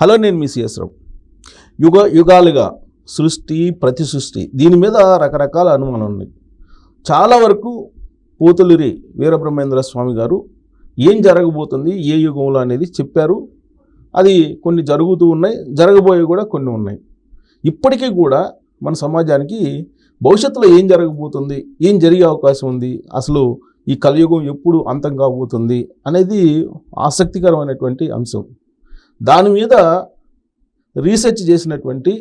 Hello, నేను మీ CS రావు. యుగాలుగా ప్రతి సృష్టి దీని మీద రకరకాల అనుమానాలు ఉన్నాయి. చాలా వరకు పోతులూరి వీరబ్రహ్మేంద్ర స్వామి గారు ఏం జరగబోతుంది, ఏ యుగంలో అనేది చెప్పారు. అది కొన్ని జరుగుతూ ఉన్నాయి, జరగబోయే కూడా కొన్ని ఉన్నాయి. ఇప్పటికీ కూడా మన సమాజానికి భవిష్యత్తులో ఏం జరగబోతుంది, ఏం జరిగే అవకాశం ఉంది, అసలు ఈ కలియుగం ఎప్పుడు అంతం కాబోతుంది అనేది ఆసక్తికరమైనటువంటి అంశం. దాని మీద రీసెర్చ్ చేసినటువంటి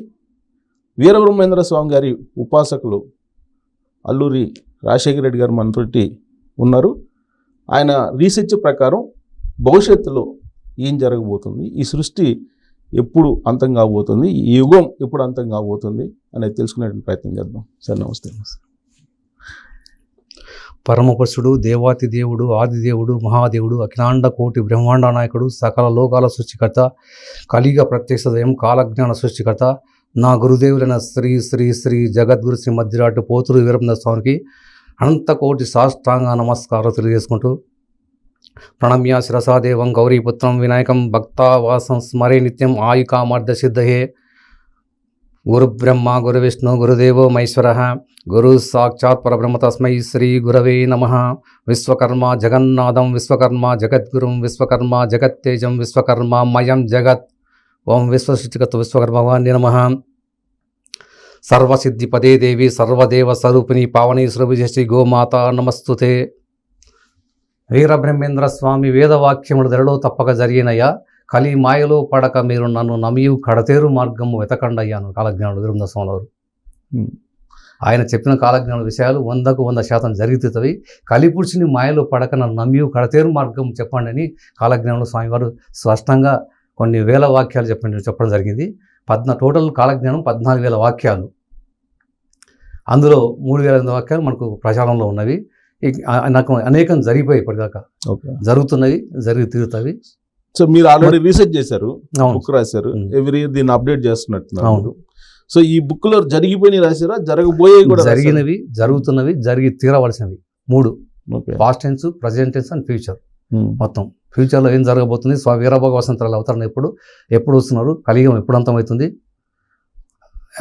వీరబ్రహ్మేంద్ర స్వామి గారి ఉపాసకులు అల్లూరి రాజశేఖర రెడ్డి గారు మనతోటి ఉన్నారు. ఆయన రీసెర్చ్ ప్రకారం భవిష్యత్తులో ఏం జరగబోతుంది, ఈ సృష్టి ఎప్పుడు అంతం కాబోతుంది, ఈ యుగం ఎప్పుడు అంతం కాబోతుంది అనేది తెలుసుకునే ప్రయత్నం చేద్దాం. సార్ నమస్తే. పరమపురుషుడు, దేవాతి దేవుడు, ఆదిదేవుడు, మహాదేవుడు, అఖిలాండ కోటి బ్రహ్మాండ నాయకుడు, సకల లోకాల సృష్టికర్త, కలియుగ ప్రత్యక్ష దయం, కాలజ్ఞాన సృష్టికర్త, నా గురుదేవులైన శ్రీ శ్రీ శ్రీ జగద్గురు శ్రీ మధ్యరాటు పోతులూరి వీరబ్రహ్మేంద్ర స్వామికి అనంత కోటి సాష్టాంగ నమస్కారం తెలియజేసుకుంటూ, ప్రణమ్య శిరసాదేవం గౌరీపుత్రం వినాయకం భక్తావాసం స్మరే నిత్యం ఆయుకామార్థ సిద్ధహే. గురు బ్రహ్మ గురు విష్ణు గురుదేవో మహేశ్వర, గురు సాక్షాత్ పరబ్రహ్మ తస్మై శ్రీ గురవే నమః. విశ్వకర్మ జగన్నాథం విశ్వకర్మ జగద్గురుం విశ్వకర్మ జగత్తేజం విశ్వకర్మ మయం జగత్. ఓం విశ్వసృష్టికర్త విశ్వకర్మ భగవాన్ నమః. సర్వసిద్ధి పదే దేవి సర్వదేవ స్వరూపిణి పావని శ్రీ గోమాత నమస్తుతే. వీరబ్రహ్మేంద్ర స్వామి వేదవాక్యములు ధరలో తప్పక జరిగినయ్యా, కలి మాయలో పడక మీరు నన్ను నమియు కడతేరు మార్గము వెతకండయ్యాను కాలజ్ఞానుడు వీరబ్రహ్మేంద్ర స్వామి వారు. ఆయన చెప్పిన కాలజ్ఞాన విషయాలు 100% జరుగుతుంది. కలిపురుషుని మాయలో పడక నన్ను నమ్మియు కడతేరు మార్గం చెప్పండి అని కాలజ్ఞానుడు స్వామివారు స్పష్టంగా కొన్ని వేల వాక్యాలు చెప్పడం జరిగింది. టోటల్ కాలజ్ఞానం 14,000 వాక్యాలు. అందులో 3,000 వాక్యాలు మనకు ప్రచారంలో ఉన్నవి. నాకు అనేకం జరిగిపోయి ఇప్పటిదాకా జరుగుతున్నవి, జరిగి తీరుతాయి. సో మీరు ఆల్రెడీ రీసెర్చ్ చేశారు, బుక్ రాశారు, ఎవ్రీ ఇయర్ దీన్ని అప్డేట్ చేస్తున్నట్టున్నారు. సో ఈ బుక్ లో జరిగిపోయి రాశారా, జరగబోయే కూడా? జరిగినవి, జరుగుతున్నవి, జరిగి తీరవలసినవి 3: past tense, present tense and future. మొత్తం ఫ్యూచర్లో ఏం జరగబోతుంది, స్వామి వీరభోగ వసంతరాలు అవతరణ ఎప్పుడు వస్తున్నారు, కలియుగం ఎప్పుడు అంతమవుతుంది,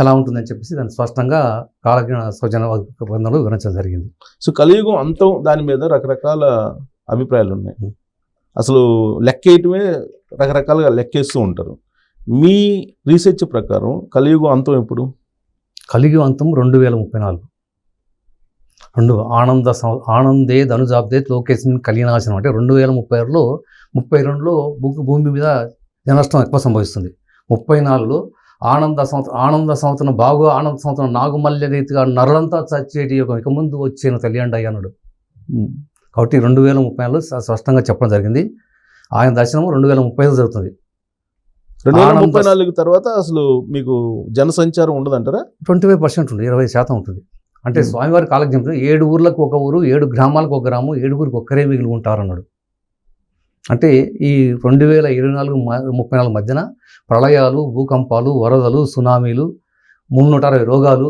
ఎలా ఉంటుందని చెప్పేసి దాన్ని స్పష్టంగా కాలజ్ఞాన సౌజన్య గ్రంథంలో వివరించడం జరిగింది. సో కలియుగం అంతం దాని మీద రకరకాల అభిప్రాయాలు ఉన్నాయి. అసలు లెక్కేయటమే రకరకాలుగా లెక్కేస్తూ ఉంటారు. మీ రీసెర్చ్ ప్రకారం కలియుగం అంతం ఎప్పుడు? కలియుగం అంతం 2034. ఆనందే ధనుజాబ్దే లోకేశన్ కలినాశనం అంటే 2036లో 32లో భూమి మీద జననష్టం ఎక్కువ సంభవిస్తుంది. 34లో ఆనంద సంవత్సరం బాగా ఆనంద సంవత్సరం నాగుమల్య రీతిగా నరులంతా చచ్చేటి ఇక ముందు వచ్చేను తెలియండి అన్నాడు. కాబట్టి 2034లో స్పష్టంగా చెప్పడం జరిగింది. ఆయన దర్శనం 2035 జరుగుతుంది. 2034 తర్వాత అసలు మీకు జనసంచారం ఉండదంటారా? 25% ఉంటుంది, 20% ఉంటుంది. అంటే స్వామివారి కాలజ్ఞానం 7 ఊర్లకు ఒక ఊరు, 7 గ్రామాలకు ఒక గ్రామం, 7గురికి ఒక్కరే మిగిలి ఉంటారన్నాడు. అంటే ఈ 2024-34 మధ్యన ప్రళయాలు, భూకంపాలు, వరదలు, సునామీలు, 360 రోగాలు,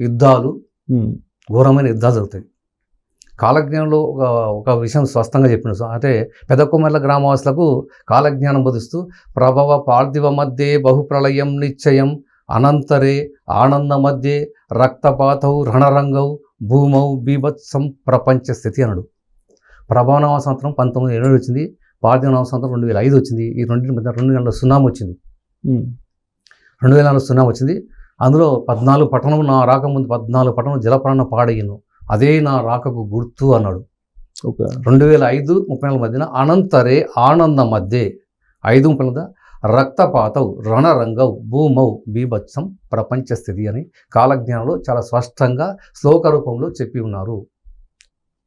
యుద్ధాలు, ఘోరమైన యుద్ధాలు జరుగుతాయి. కాలజ్ఞానంలో ఒక విషయం స్పష్టంగా చెప్పిన అంటే పెదకొమెర్ల గ్రామవాసులకు కాలజ్ఞానం బోధిస్తూ, ప్రభవ పార్థివ మధ్యే బహుప్రళయం నిశ్చయం అనంతరే ఆనంద మధ్యే రక్తపాతౌ రణరంగౌ భూమౌ బీభత్సం ప్రపంచ స్థితి అన్నాడు. ప్రభావనామ సంవత్సరం 1970 వచ్చింది, పార్థివనామ సంవత్సరం 2005 వచ్చింది. ఈ రెండింటి మధ్య 2 నెలల సునామీ వచ్చింది. 2004 సునామీ వచ్చింది. అందులో 14 పట్టణం నా రాకముందు 14 పట్టణం జలప్రాణ పాడయ్యను, అదే నా రాకకు గుర్తు అన్నాడు. 2005-34 మధ్యన అనంతరే ఆనంద మధ్యే 5-30 మధ్య రక్తపాతౌ రణరంగౌ భూమౌ బీభత్సం ప్రపంచ స్థితి అని కాలజ్ఞానంలో చాలా స్పష్టంగా శ్లోక రూపంలో చెప్పి ఉన్నారు.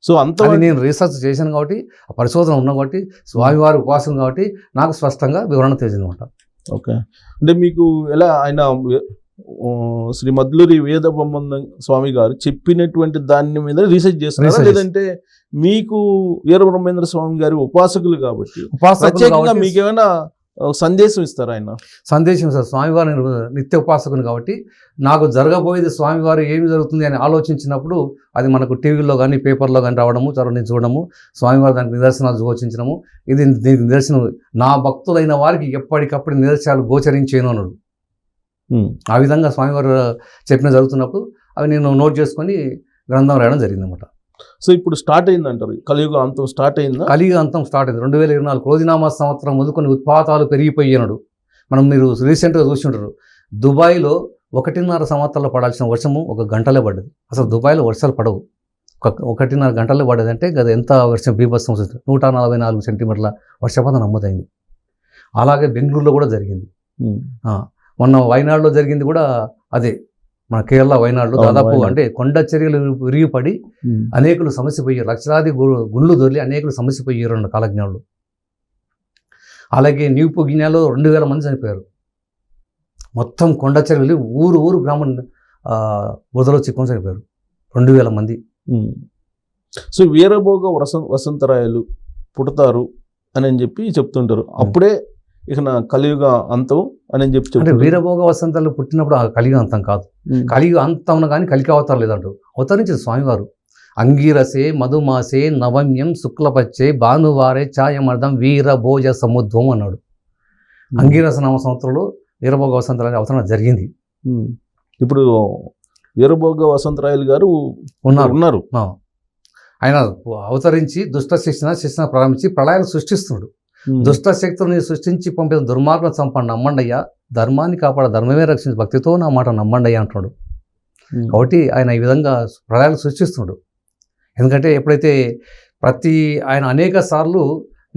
సో అంత నేను రీసెర్చ్ చేశాను కాబట్టి, ఆ పరిశోధన ఉన్నాం కాబట్టి, స్వామివారి ఉపాసన కాబట్టి నాకు స్పష్టంగా వివరణ తెలిసిందన్నమాట. ఓకే, అంటే మీకు ఎలా ఆయన శ్రీ మద్లూరి వీరబ్రహ్మేంద్ర స్వామి గారు చెప్పినటువంటి దాని మీద రీసెర్చ్ చేస్తున్నారా, లేదంటే మీకు వీరబ్రహ్మేంద్ర స్వామి గారి ఉపాసకులు కాబట్టి ప్రత్యేకంగా మీకేమైనా సందేశం ఇస్తారు ఆయన. సందేశం సార్, స్వామివారి నిత్య ఉపాసకుని కాబట్టి నాకు జరగబోయేది స్వామివారు ఏమి జరుగుతుంది అని ఆలోచించినప్పుడు అది మనకు టీవీలో కానీ పేపర్లో కానీ రావడము, నేను చూడడము, స్వామివారి దానికి నిదర్శనాలు గోచరించడము, ఇది దీనికి నిదర్శనం. నా భక్తులైన వారికి ఎప్పటికప్పుడు నిదర్శనాలు గోచరించేను అన్నాడు. ఆ విధంగా స్వామివారు చెప్పిన జరుగుతున్నప్పుడు అవి నేను నోట్ చేసుకొని గ్రంథం రాయడం జరిగింది అనమాట. సో ఇప్పుడు స్టార్ట్ అయింది అంటారు, కలియుగ అంతం స్టార్ట్ అయిందా? కలియుగ అంతం స్టార్ట్ అయింది 2024 క్రోధినామ సంవత్సరం మొదలుకొని ఉత్పాతాలు పెరిగిపోయినాడు. మీరు రీసెంట్గా చూసి ఉంటారు, దుబాయ్లో 1.5 సంవత్సరాలు పడాల్సిన వర్షము 1 గంటలే పడ్డది. అసలు దుబాయ్లో వర్షాలు పడవు, 1.5 గంటలే పడ్డది. అంటే అది ఎంత వర్షం బీభత్సం వస్తుంది. 144 సెంటీమీటర్ల వర్షపాతం నమోదైంది. అలాగే బెంగళూరులో కూడా జరిగింది. మొన్న వయనాడులో జరిగింది కూడా అదే, మన కేరళ వయనాడులో దాదాపు అంటే కొండ చర్యలు విరిగిపడి అనేకులు సమస్యపోయారు, లక్షలాది గుండ్లు దొరికి అనేకులు సమస్యపోయారు అన్న కాలజ్ఞానులు. అలాగే న్యూపు గిన్యాలో 2000 మంది చనిపోయారు. మొత్తం కొండ చర్యలు ఊరు గ్రామం బురదలో చిక్కుని చనిపోయారు 2000 మంది. సో వీరభోగ వసంతరాయలు పుడతారు అని చెప్పి చెప్తుంటారు. అప్పుడే ఇక నా కలియుగ అంతం అని చెప్పి అంటే వీరభోగ వసంతాలు పుట్టినప్పుడు ఆ కలియుగ అంతం కాదు, కలియుగ అంతం కానీ కలికి అవతారం లేదంటూ అవతరించింది స్వామివారు. అంగీరసే మధుమాసే నవమ్యం శుక్లపచ్చే భానువారే ఛాయమర్థం వీరభోజ సముద్వం అన్నాడు. అంగీరస నామ సంవత్సరంలో వీరభోగ వసంతరాయలు అవతరణ జరిగింది. ఇప్పుడు వీరభోగ వసంతరాయలు గారు ఉన్నారు. ఆయన అవతరించి దుష్ట శిక్షణ ప్రారంభించి ప్రళయాలు సృష్టిస్తున్నాడు. దుష్ట శక్తుల్ని సృష్టించి పంపిన దుర్మార్గం చంపండి నమ్మండయ్యా, ధర్మాన్ని కాపాడ ధర్మమే రక్షించి భక్తితో నా మాట నమ్మండయ్యా అంటున్నాడు. కాబట్టి ఆయన ఈ విధంగా ప్రళయాలు సృష్టిస్తున్నాడు. ఎందుకంటే ఎప్పుడైతే ఆయన అనేక సార్లు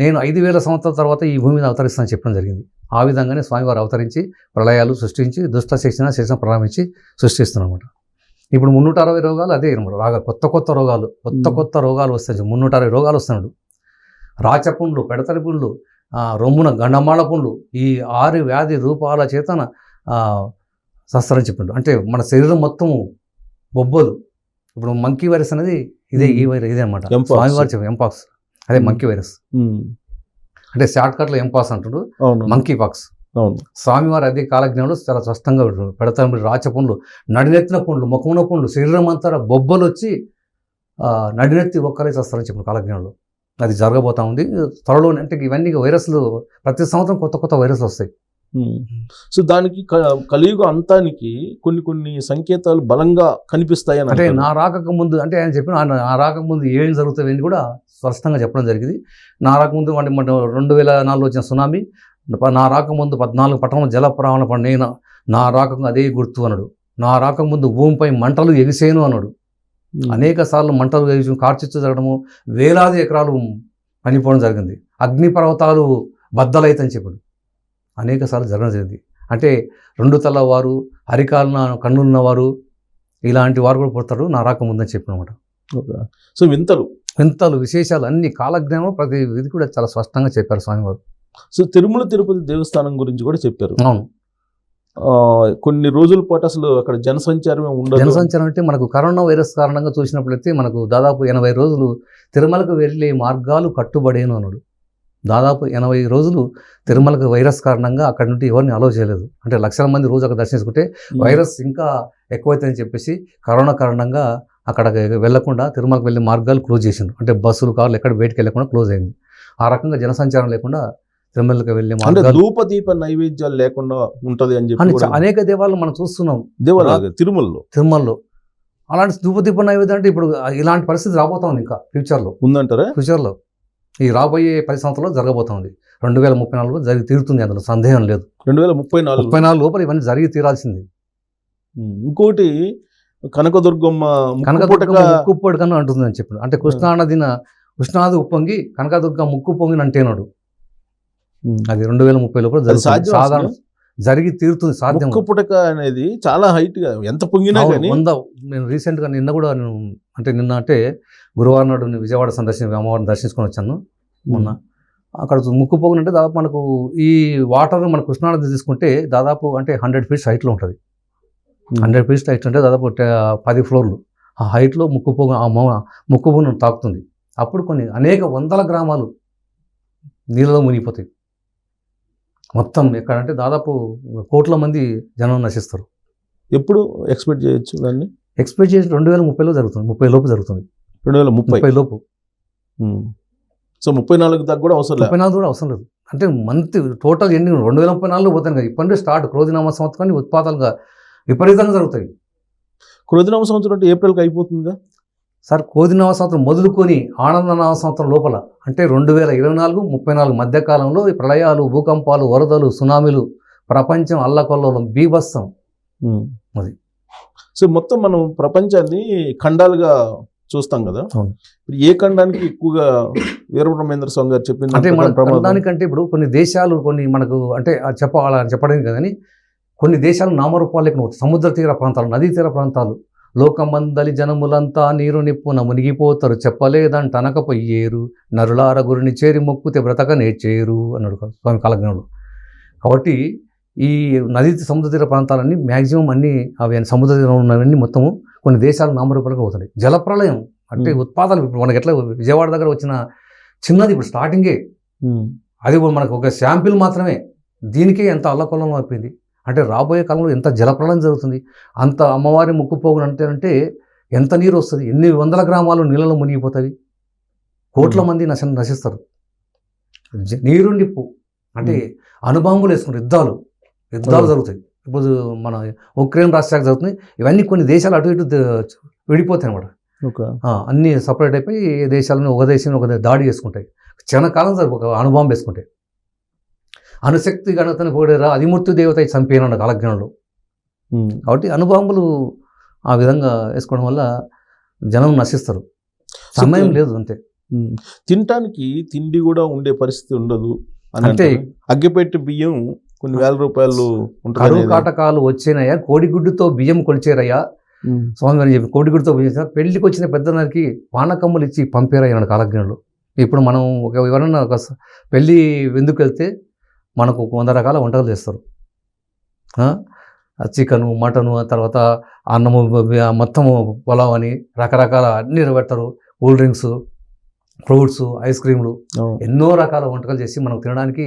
నేను 5000 సంవత్సరాల తర్వాత ఈ భూమి మీద అవతరిస్తానని చెప్పడం జరిగింది. ఆ విధంగానే స్వామివారు అవతరించి ప్రళయాలు సృష్టించి దుష్ట శిక్షణ ప్రారంభించి సృష్టిస్తున్నమాట. ఇప్పుడు 360 రోగాలు అదే అనమాట. కొత్త రోగాలు వస్తాయి. 360 రోగాలు వస్తున్నాడు. రాచపుండ్లు, పెడతలి పుండ్లు, రొమ్మున గండమాళ పుండ్లు, ఈ 6 వ్యాధి రూపాల చేతన శస్త్రం చెప్పిండు. అంటే మన శరీరం మొత్తం బొబ్బలు. ఇప్పుడు మంకీ వైరస్ అనేది ఇదే అనమాట. స్వామివారు చెప్పారు ఎంపాక్స్, అదే మంకీ వైరస్. అంటే షార్ట్ కట్లో ఎంపాక్స్ అంటుడు, మంకీ పాక్స్. స్వామివారు అదే కాలజ్ఞంలో చాలా స్పష్టంగా పెడతలి రాచపుండ్లు, నడినెత్తిన పుండ్లు, ముఖమున పుండ్లు, శరీరం అంతా బొబ్బలు వచ్చి నడినెత్తి ఒక్కలే శస్త్రం చెప్పిన కాలజ్ఞంలో. అది జరగబోతా ఉంది త్వరలో. అంటే ఇవన్నీ వైరస్లు ప్రతి సంవత్సరం కొత్త వైరస్లు వస్తాయి. సో దానికి కలియుగ అంతానికి కొన్ని సంకేతాలు బలంగా కనిపిస్తాయి. అంటే నా రాకకు ముందు, అంటే ఆయన చెప్పిన నా రాకముందు ఏం జరుగుతాయి కూడా స్పష్టంగా చెప్పడం జరిగింది. నా రాకముందు 2004 వచ్చిన సునామీ, నా రాకముందు 14 పట్టణంలో జల ప్రవాహం పడి నా రాకము అదే గుర్తు అన్నాడు. నా రాకముందు భూమిపై మంటలు ఎగిసేను అన్నాడు. అనేక సార్లు మంటలు కార్చిచ్చు జరగడము, వేలాది ఎకరాలు పనిపోవడం జరిగింది. అగ్నిపర్వతాలు బద్దలైతని చెప్పాడు. అనేక సార్లు జరగడం జరిగింది. అంటే 2 తల వారు, అరికాలన కన్నులున్నవారు, ఇలాంటి వారు కూడా పుడతారు నా రాకముందని చెప్పినమాట. సో వింతలు విశేషాలు అన్ని కాలజ్ఞానం ప్రతి ఇది కూడా చాలా స్పష్టంగా చెప్పారు స్వామివారు. సో తిరుమల తిరుపతి దేవస్థానం గురించి కూడా చెప్పారు. అవును, కొన్ని రోజుల పాటు అసలు అక్కడ జనసంచారమే ఉండదు. జనసంచారం అంటే మనకు కరోనా వైరస్ కారణంగా చూసినట్లయితే మనకు దాదాపు 80 రోజులు తిరుమలకు వెళ్ళే మార్గాలు కట్టుబడేను అన్నాడు. దాదాపు 80 రోజులు తిరుమలకు వైరస్ కారణంగా అక్కడి నుండి ఎవరిని అలౌ చేయలేదు. అంటే లక్షల మంది రోజు అక్కడ దర్శించుకుంటే వైరస్ ఇంకా ఎక్కువైతుందని చెప్పేసి కరోనా కారణంగా అక్కడ వెళ్లకుండా తిరుమలకు వెళ్ళే మార్గాలు క్లోజ్ చేసిండు. అంటే బస్సులు, కార్లు ఎక్కడ బయటకు వెళ్ళకుండా క్లోజ్ అయింది. ఆ రకంగా జనసంచారం లేకుండా తిరుమలకి వెళ్ళే మార్గాలు, ధూపదీప నైవేద్యాలు లేకుండా ఉంటది అని చెప్పి అనేక దేవాలయాలు మనం చూస్తున్నాం. తిరుమలలో అలాంటి ధూపదీప నైవేద్యం అంటే ఇప్పుడు ఇలాంటి పరిస్థితి రాబోతా ఉంది. ఇంకా ఫ్యూచర్లో ఉందంటారా? ఫ్యూచర్లో ఈ రాబోయే 10 సంవత్సరాల్లో జరగబోతుంది. 2034 జరిగి తీరుతుంది, అందులో సందేహం లేదు. 2034 లోపల ఇవన్నీ జరిగి తీరాల్సింది. ఇంకోటి కనకదుర్గమ్మ ముక్కుపోటు కన్నా అంటుంది అని చెప్పాడు. అంటే కృష్ణాది ఉప్పొంగి కనకదుర్గ ముక్కు పొంగిని అంటేనాడు. అది 2030 లోపల సాధారణ జరిగి తీరుతుంది, సాధ్యం. పుటక అనేది చాలా హైట్ గా ఎంత పొంగినా కానీ నేను రీసెంట్గా నిన్న అంటే గురువారం నాడు విజయవాడ అమ్మవారిని దర్శించుకొని వచ్చాను మొన్న. అక్కడ ముక్కు పొంగిన అంటే దాదాపు మనకు ఈ వాటర్ మన కృష్ణానది తీసుకుంటే దాదాపు అంటే 100 feet హైట్లో ఉంటుంది. 100 feet హైట్ అంటే దాదాపు 10 ఫ్లోర్లు ఆ హైట్లో ముక్కు పొంగును తాకుతుంది. అప్పుడు అనేక వందల గ్రామాలు నీళ్ళలో మునిగిపోతాయి. మొత్తం ఎక్కడంటే దాదాపు కోట్ల మంది జనం నశిస్తారు. ఎప్పుడు ఎక్స్పెక్ట్ చేయొచ్చు దాన్ని? ఎక్స్పెక్ట్ చేసి 2030లో జరుగుతుంది, 30 లోపు జరుగుతుంది, 2030 లోపు. సో 34 దాకా కూడా అవసరం లేదు. 34 కూడా అవసరం లేదు. అంటే మంత్ టోటల్ ఎన్ని 2034లో పోతాను కదా. ఇప్పటి స్టార్ట్ క్రోధినామ సంవత్సరాన్ని ఉత్పాతాలుగా విపరీతంగా జరుగుతాయి. క్రోధినామ సంవత్సరం అంటే ఏప్రిల్కి అయిపోతుందిగా సార్. క్రోధినామ సంవత్సరం మొదలుకొని ఆనందనామ సంవత్సరం లోపల అంటే 2024-34 మధ్యకాలంలో ఈ ప్రళయాలు, భూకంపాలు, వరదలు, సునామీలు, ప్రపంచం అల్లకొల్లోలం, బీభత్సం. అది సో మొత్తం మనం ప్రపంచాన్ని ఖండాలుగా చూస్తాం కదా. ఇప్పుడు ఏ ఖండానికి ఎక్కువగా వీరబ్రహ్మేంద్ర స్వామి గారు చెప్పింది అంటే మన ఖండానికంటే ఇప్పుడు కొన్ని దేశాలు కొన్ని మనకు అంటే చెప్పాలని చెప్పడం కానీ కొన్ని దేశాలు నామరూపాలు లేకుండా సముద్ర తీర ప్రాంతాలు, నదీ తీర ప్రాంతాలు, లోకమందలి జనములంతా నీరు నిప్పున మునిగిపోతారు, చెప్పలేదంట అనకపోయేరు, నరులార గురిని చేరి మొక్కుతే బ్రతక నేర్చేరు అన్నాడు స్వామి కాలజ్ఞుడు. కాబట్టి ఈ నదీ సముద్ర తీర ప్రాంతాలన్నీ మ్యాక్సిమం అన్ని అవి సముద్ర తీరంలో ఉన్నవన్నీ మొత్తము కొన్ని దేశాలు నామరూపాలుగా అవుతాయి. జలప్రళయం అంటే ఉత్పాదాలు ఇప్పుడు మనకి ఎట్లా విజయవాడ దగ్గర వచ్చిన చిన్నది ఇప్పుడు స్టార్టింగే, అది మనకు ఒక శాంపిల్ మాత్రమే. దీనికే ఎంత అల్లకొల్లం అయిపోయింది. అంటే రాబోయే కాలంలో ఎంత జలప్రళయం జరుగుతుంది, అంత అమ్మవారి ముక్కుపోగులు అంటే ఎంత నీరు వస్తుంది, ఎన్ని వందల గ్రామాలు నీళ్ళలో మునిగిపోతుంది, కోట్ల మంది నశిస్తారు. నీరు నిప్పు అంటే అణుబాంబులు వేసుకుంటారు, యుద్ధాలు జరుగుతాయి. ఇప్పుడు మన ఉక్రెయిన్ రష్యాకి జరుగుతుంది. ఇవన్నీ కొన్ని దేశాలు అటు ఇటు విడిపోతాయి అన్నమాట. అన్నీ సపరేట్ అయిపోయి దేశాలను ఒక దేశం ఒక దాడి చేసుకుంటాయి. క్షణకాలం సార్ ఒక అణుబాంబు వేసుకుంటాయి. అణుశక్తి గణతని పోడేరా అధిమృత్యు దేవత చంపేనన్న కాలజ్ఞంలో. కాబట్టి అణుబాంబులు ఆ విధంగా వేసుకోవడం వల్ల జనం నశిస్తారు. సమయం లేదు అంతే. తినటానికి తిండి కూడా ఉండే పరిస్థితి ఉండదు అంటే అగ్గిపెట్టి బియ్యం కొన్ని వేల రూపాయలు కరువు కాటకాలు వచ్చినాయా, కోడిగుడ్డుతో బియ్యం కొలిచేరయ్యా స్వామి అని చెప్పి కోడిగుడ్డుతో బియ్యం పెళ్లికి వచ్చిన పెద్దనారికి పానకమ్ములు ఇచ్చి పంపేరయ్యా కాలజ్ఞంలో. ఇప్పుడు మనం ఎవరన్నా ఒక పెళ్ళి విందుకు వెళ్తే మనకు 100 రకాల వంటలు చేస్తారు. చికెను, మటను, తర్వాత అన్నము, మొత్తము పొలావ్ అని రకరకాల అన్ని పెడతారు. కూల్ డ్రింక్స్, ఫ్రూట్స్, ఐస్ క్రీమ్లు, ఎన్నో రకాల వంటకాలు చేసి మనకు తినడానికి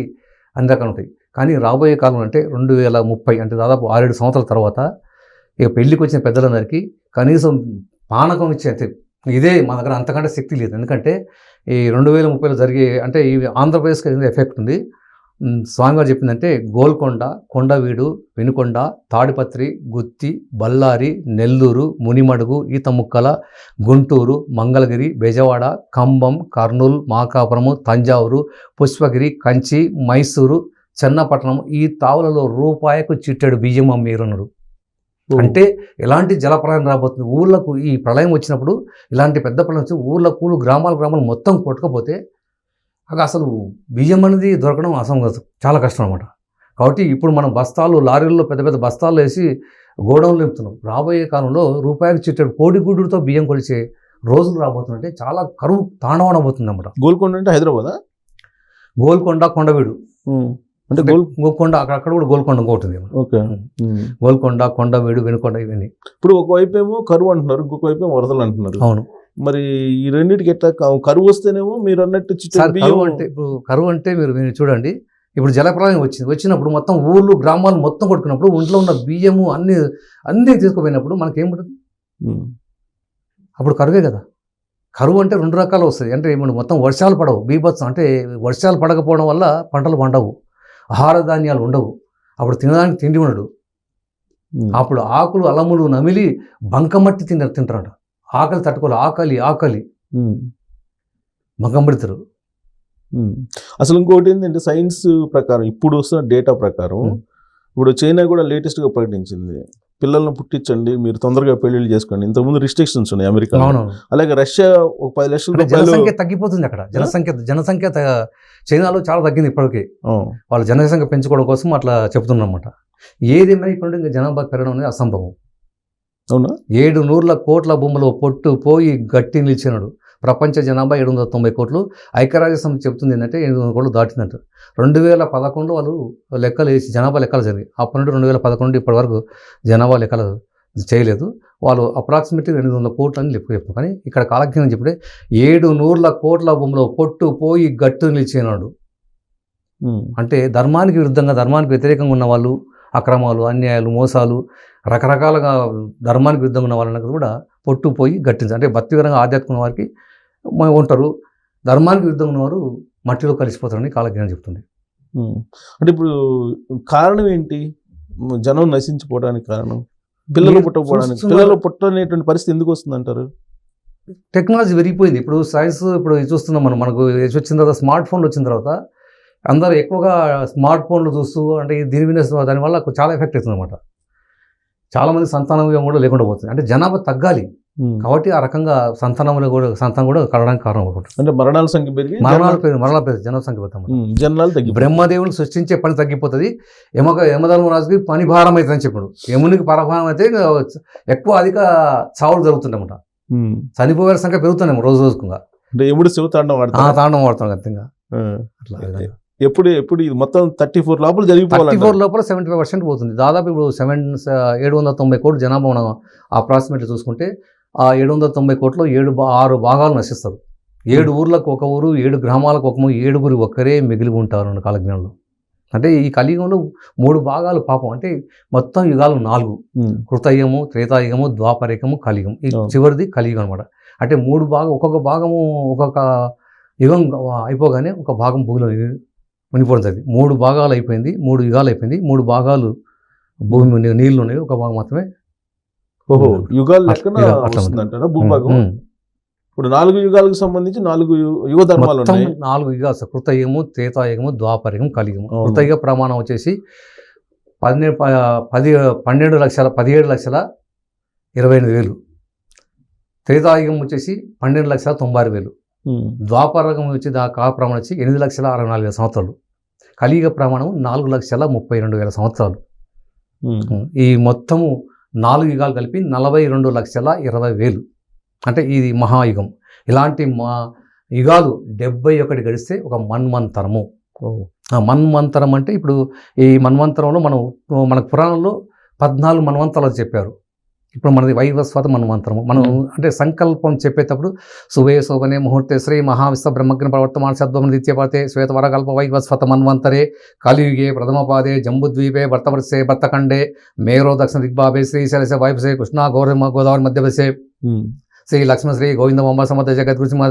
అన్ని రకాలు ఉంటాయి. కానీ రాబోయే కాలం అంటే 2030 అంటే దాదాపు 6-7 సంవత్సరాల తర్వాత ఇక పెళ్ళికి వచ్చిన పెద్దలందరికీ కనీసం పానకం ఇచ్చే ఇదే మా దగ్గర అంతకంటే శక్తి లేదు. ఎందుకంటే ఈ 2030లో జరిగే అంటే ఈ ఆంధ్రప్రదేశ్కి ఎఫెక్ట్ ఉంది. స్వామివారు చెప్పిందంటే గోల్కొండ, కొండవీడు, వినుకొండ, తాడిపత్రి, గుత్తి, బళ్ళారి, నెల్లూరు, మునిమడుగు, ఈతముక్కల, గుంటూరు, మంగళగిరి, బెజవాడ, ఖమ్మం, కర్నూలు, మార్కాపురము, తంజావూరు, పుష్పగిరి, కంచి, మైసూరు, చెన్నపట్నం ఈ తావులలో రూపాయకు చిట్టెడు బియ్యం అమ్మేరున్నాడు. అంటే ఎలాంటి జలప్రలయం రాబోతుంది ఊళ్ళకు. ఈ ప్రళయం వచ్చినప్పుడు ఇలాంటి పెద్ద ప్రళయం వచ్చి ఊళ్ళకు గ్రామాలు మొత్తం కొట్టుకపోతే అసలు బియ్యం అనేది దొరకడం చాలా కష్టం అనమాట. కాబట్టి ఇప్పుడు మనం బస్తాలు, లారీల్లో పెద్ద పెద్ద బస్తాలు వేసి గోడౌన్లు నింపుతున్నాం. రాబోయే కాలంలో రూపాయలు చిట్టెడు కోడిగుడ్డుతో బియ్యం కొలిచే రోజులు రాబోతుందంటే చాలా కరువు తాండవనబోతుంది అన్నమాట. గోల్కొండ అంటే హైదరాబాద్, గోల్కొండ, కొండవీడు అంటే గోల్కొండ అక్కడ కూడా గోల్కొండ ఇంకోటి. ఓకే, గోల్కొండ, కొండవీడు, వెనుకొండ ఇవన్నీ. ఇప్పుడు ఒకవైపు ఏమో కరువు అంటున్నారు, ఇంకొక వైపు ఏమో వరదలు అంటున్నారు. అవును. మరి ఈ రెండింటికి ఎట్లా కరువు వస్తేనేమో మీరు అన్నట్టు అంటే ఇప్పుడు కరువు అంటే మీరు చూడండి, ఇప్పుడు జలప్రలయం వచ్చినప్పుడు మొత్తం ఊళ్ళు గ్రామాలు మొత్తం కొట్టుకున్నప్పుడు ఒంట్లో ఉన్న బియ్యము అన్నీ తీసుకుపోయినప్పుడు మనకేముంటుంది? అప్పుడు కరువే కదా. కరువు అంటే 2 రకాలు వస్తుంది. అంటే ఇప్పుడు మొత్తం వర్షాలు పడవు, బీభత్సం అంటే వర్షాలు పడకపోవడం వల్ల పంటలు పండవు, ఆహార ధాన్యాలు ఉండవు, అప్పుడు తినడానికి తిండి ఉండడు. అప్పుడు ఆకులు అలములు నమిలి బంకమట్టి తింటారంట. ఆకలి తట్టుకోవాలి, ఆకలి బంకమడతారు. అసలు ఇంకోటి ఏంటంటే సైన్స్ ప్రకారం ఇప్పుడు వస్తున్న డేటా ప్రకారం ఇప్పుడు చైనా కూడా లేటెస్ట్గా ప్రకటించింది, పిల్లలను పుట్టించండి, మీరు తొందరగా పెళ్లిళ్ళు చేసుకోండి. ఇంతకుముందు రిస్ట్రిక్షన్స్ ఉన్నాయి అమెరికా. అలాగే రష్యా ఒక 10 లక్షల జనసంఖ్య తగ్గిపోతుంది అక్కడ. జనసంఖ్య చైనాలో చాలా తగ్గింది ఇప్పటికీ. వాళ్ళ జనసంఖ్య పెంచుకోవడం కోసం అట్లా చెప్తున్నమాట. ఏదైనా ఇప్పుడు ఇంకా జనాభా పెరగడం అనేది అసంభవం. అవునా? 700 కోట్ల భూములో పొట్టు పోయి గట్టి నిలిచినాడు. ప్రపంచ జనాభా 790 కోట్లు. ఐక్యరాజ్యసమితి చెప్తుంది ఏంటంటే 800 కోట్లు దాటిందంట. 2011 వాళ్ళు లెక్కలు వేసి జనాభా లెక్కలు జరిగాయి. అప్పటి నుండి 2011 ఇప్పటి వరకు జనాభా లెక్కలు చేయలేదు. వాళ్ళు అప్రాక్సిమేట్లీ 200 కోట్లు అని చెప్తారు. కానీ ఇక్కడ కాలజ్ఞానం చెప్పుడే 700 కోట్ల భూమిలో పొట్టు పోయి గట్టు నిలిచినాడు. అంటే ధర్మానికి విరుద్ధంగా, ధర్మానికి వ్యతిరేకంగా ఉన్న వాళ్ళు, అక్రమాలు, అన్యాయాలు, మోసాలు, రకరకాలుగా ధర్మానికి విరుద్ధంగా ఉన్న వాళ్ళని కూడా పొట్టుపోయి గట్టించాలి. అంటే భక్తిపరంగా ఆధ్యాత్మిక వారికి ఉంటారు, ధర్మానికి విరుద్ధంగా ఉన్నవారు మట్టిలో కలిసిపోతారని కాలజ్ఞానం చెప్తుంది. అంటే ఇప్పుడు కారణం ఏంటి జనం నశించిపోవడానికి కారణం? పిల్లలు పుట్టకపోవడానికి, పిల్లలు పుట్టనేటువంటి పరిస్థితి ఎందుకు వస్తుంది అంటారు? టెక్నాలజీ పెరిగిపోయింది. ఇప్పుడు సైన్స్ ఇప్పుడు చూస్తున్నాం మనకు వచ్చిన తర్వాత, స్మార్ట్ ఫోన్లు వచ్చిన తర్వాత అందరూ ఎక్కువగా స్మార్ట్ ఫోన్లు చూస్తూ, అంటే దీని మీద దానివల్ల చాలా ఎఫెక్ట్ అవుతుంది అనమాట. చాలామంది సంతానం కూడా లేకుండా పోతుంది. అంటే జనాభా తగ్గాలి కాబట్టి ఆ రకంగా సంతానం కూడా కలగడానికి కారణం అవుతుంది. అంటే మరణాల సంఖ్య పెరిగి మరణాల జనసంఖ్య జనాలు తగ్గి, బ్రహ్మదేవుని సృష్టించే పని తగ్గిపోతుంది. యమధర్మరాజుకి పని భారం అవుతుంది అని చెప్పాడు. యమునికి పరభారం అయితే ఎక్కువ అధిక చావులు జరుగుతుందన్నమాట. చనిపోయే సంఖ్య పెరుగుతున్నాం రోజు రోజుగా. అంటే ఎముడు శివ తాండవం వాడుతున్నాం ఖచ్చితంగా. ఎప్పుడు ఇది మొత్తం 34 లోపల జరిగిపోవాలి. 34 లోపల 75% పోతుంది. దాదాపు ఇప్పుడు 790 కోట్ల జనాభా మనం అప్రాక్సిమేట్లీ చూసుకుంటే, ఆ 790 కోట్లలో 6 భాగాలు నశిస్తారు. 7 ఊర్లకు ఒక ఊరు, 7 గ్రామాలకు ఒక 7గురు ఒక్కరే మిగిలి ఉంటారు కాలజ్ఞానంలో. అంటే ఈ కలియుగంలో 3 భాగాలు పాపం. అంటే మొత్తం యుగాలు 4: కృతయుగము, త్రేతాయుగము, ద్వాపరయుగము, కలియుగం. ఈ చివరిది కలియుగం అనమాట. అంటే 3 భాగం, ఒక్కొక్క భాగము ఒక్కొక్క యుగం అయిపోగానే ఒక భాగం భూమిలో మునిపోవడం జరిగింది. 3 భాగాలు అయిపోయింది, 3 యుగాలు అయిపోయింది, 3 భాగాలు భూమి నీళ్ళు ఉన్నాయి, ఒక భాగం మాత్రమే యుగాలు లెక్కన వస్తుందంటారా భూభాగం? ఇప్పుడు 4 యుగాలకు సంబంధించి 4 యుగ ధర్మాలు ఉన్నాయి. 4 యుగాలు: కృతయుగము, త్రేతాయుగము, ద్వాపరయుగం, కలియుగము. కృతయుగ ప్రమాణం వచ్చేసి 17,28,028,000. త్రేతాయుగం వచ్చేసి 12,96,000. ద్వాపరయుగం వచ్చి కాల ప్రమాణం వచ్చి 8,64,000 సంవత్సరాలు. కలియుగ ప్రమాణం 4,32,000 సంవత్సరాలు. ఈ మొత్తము 4 యుగాలు కలిపి 42,20,000. అంటే ఇది మహాయుగం. ఇలాంటి యుగాలు 71 గడిస్తే ఒక మన్వంతరము. మన్వంతరం అంటే ఇప్పుడు ఈ మన్వంతరంలో మనకు పురాణంలో 14 మన్వంతరాలు చెప్పారు. ఇప్పుడు మనది వైవస్వత మన్వంతరము. మనం అంటే సంకల్పం చెప్పేటప్పుడు శుభే శోభనే ముహూర్తే శ్రీ మహావిశ్వ బ్రహ్మగ్న ప్రవర్తమాన శబ్దం నిత్యపాతే శ్వేతవరకల్ప వైవస్వత మన్వంతరే కలియుగే ప్రథమపాదే జంబుద్వీపే భర్తవర్షే భర్తఖండే మేరో దక్షిణ దిగ్భావే శ్రీశైలసే వాయుపసే కృష్ణా గోదావరి మధ్యవసే శ్రీ లక్ష్మణ శ్రీ గోవింద మొమ్మ సమర్థ జగద్గురు సింహ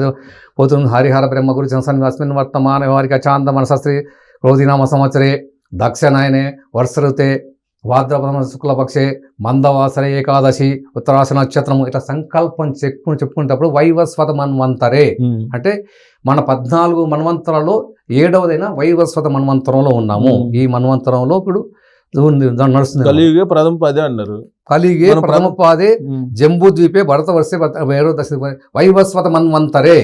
పోతు హరిహర బ్రహ్మ గురు సంసన్ అస్మిన్ వర్తమాన వారికి అచాంద మనసస్త్రీ క్రోధినామ సంవత్సరే దక్షనాయనే వర్షరుతే భాద్రపద శుక్లపక్షే మందవాసరే ఏకాదశి ఉత్తరాశ నక్షత్రము. ఇట్లా సంకల్పం చెప్పుకునేటప్పుడు వైవస్వత మన్వంతరే అంటే మన 14 మన్వంతరాల్లో 7వదైన వైవస్వత మన్వంతరంలో ఉన్నాము. ఈ మన్వంతరంలో ఇప్పుడు నడుస్తుంది. కలియుగే ప్రథమ పాదే అన్నారు. కలియుగే ప్రథమ పాదే జంబూద్వీపే భరతవర్షే వేరో దక్షిణ వైవస్వత మన్వంతరే.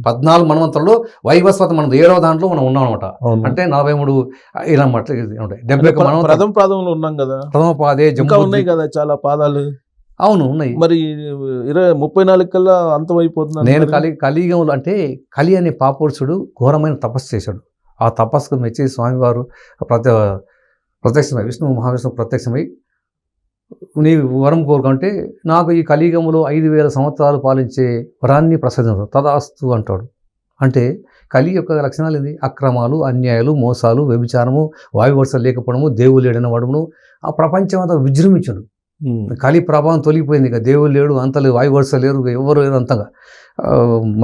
14 మన్వంతరంలో వైవస్వత మనం 7వ దాంట్లో మనం ఉన్నాం అనమాట. అంటే 43 ఇలా 70 ప్రథమ పాదంలో ఉన్నాం కదా. ప్రథమ పాదే ఉన్నాయి కదా చాలా పాదాలు. అవును ఉన్నాయి. మరి 34 కల్లా అంతమైపోతుంది. నేను కలియుగంలో అంటే కలి అనే పాపురుషుడు ఘోరమైన తపస్సు చేశాడు. ఆ తపస్సుకు మెచ్చి స్వామివారు ప్రత్యక్షమై విష్ణు మహావిష్ణువు ప్రత్యక్షమై నీ వరం కోరుకుంటే నాకు ఈ కలియుగంలో 5,000 సంవత్సరాలు పాలించే వరాన్ని ప్రసాదించు తదాస్తు అంటాడు. అంటే కలి యొక్క లక్షణాలు ఏంది? అక్రమాలు, అన్యాయాలు, మోసాలు, వ్యభిచారము, వాయువర్షాలు లేకపోవడము, దేవుడు లేడని వాడము, ఆ ప్రపంచం అంతా విజృంభించాడు. కలి ప్రభావం తొలగిపోయింది. ఇక దేవుడు లేడు, అంత లేదు, వాయువర్షాలు లేరు, ఎవరు లేరు, అంతగా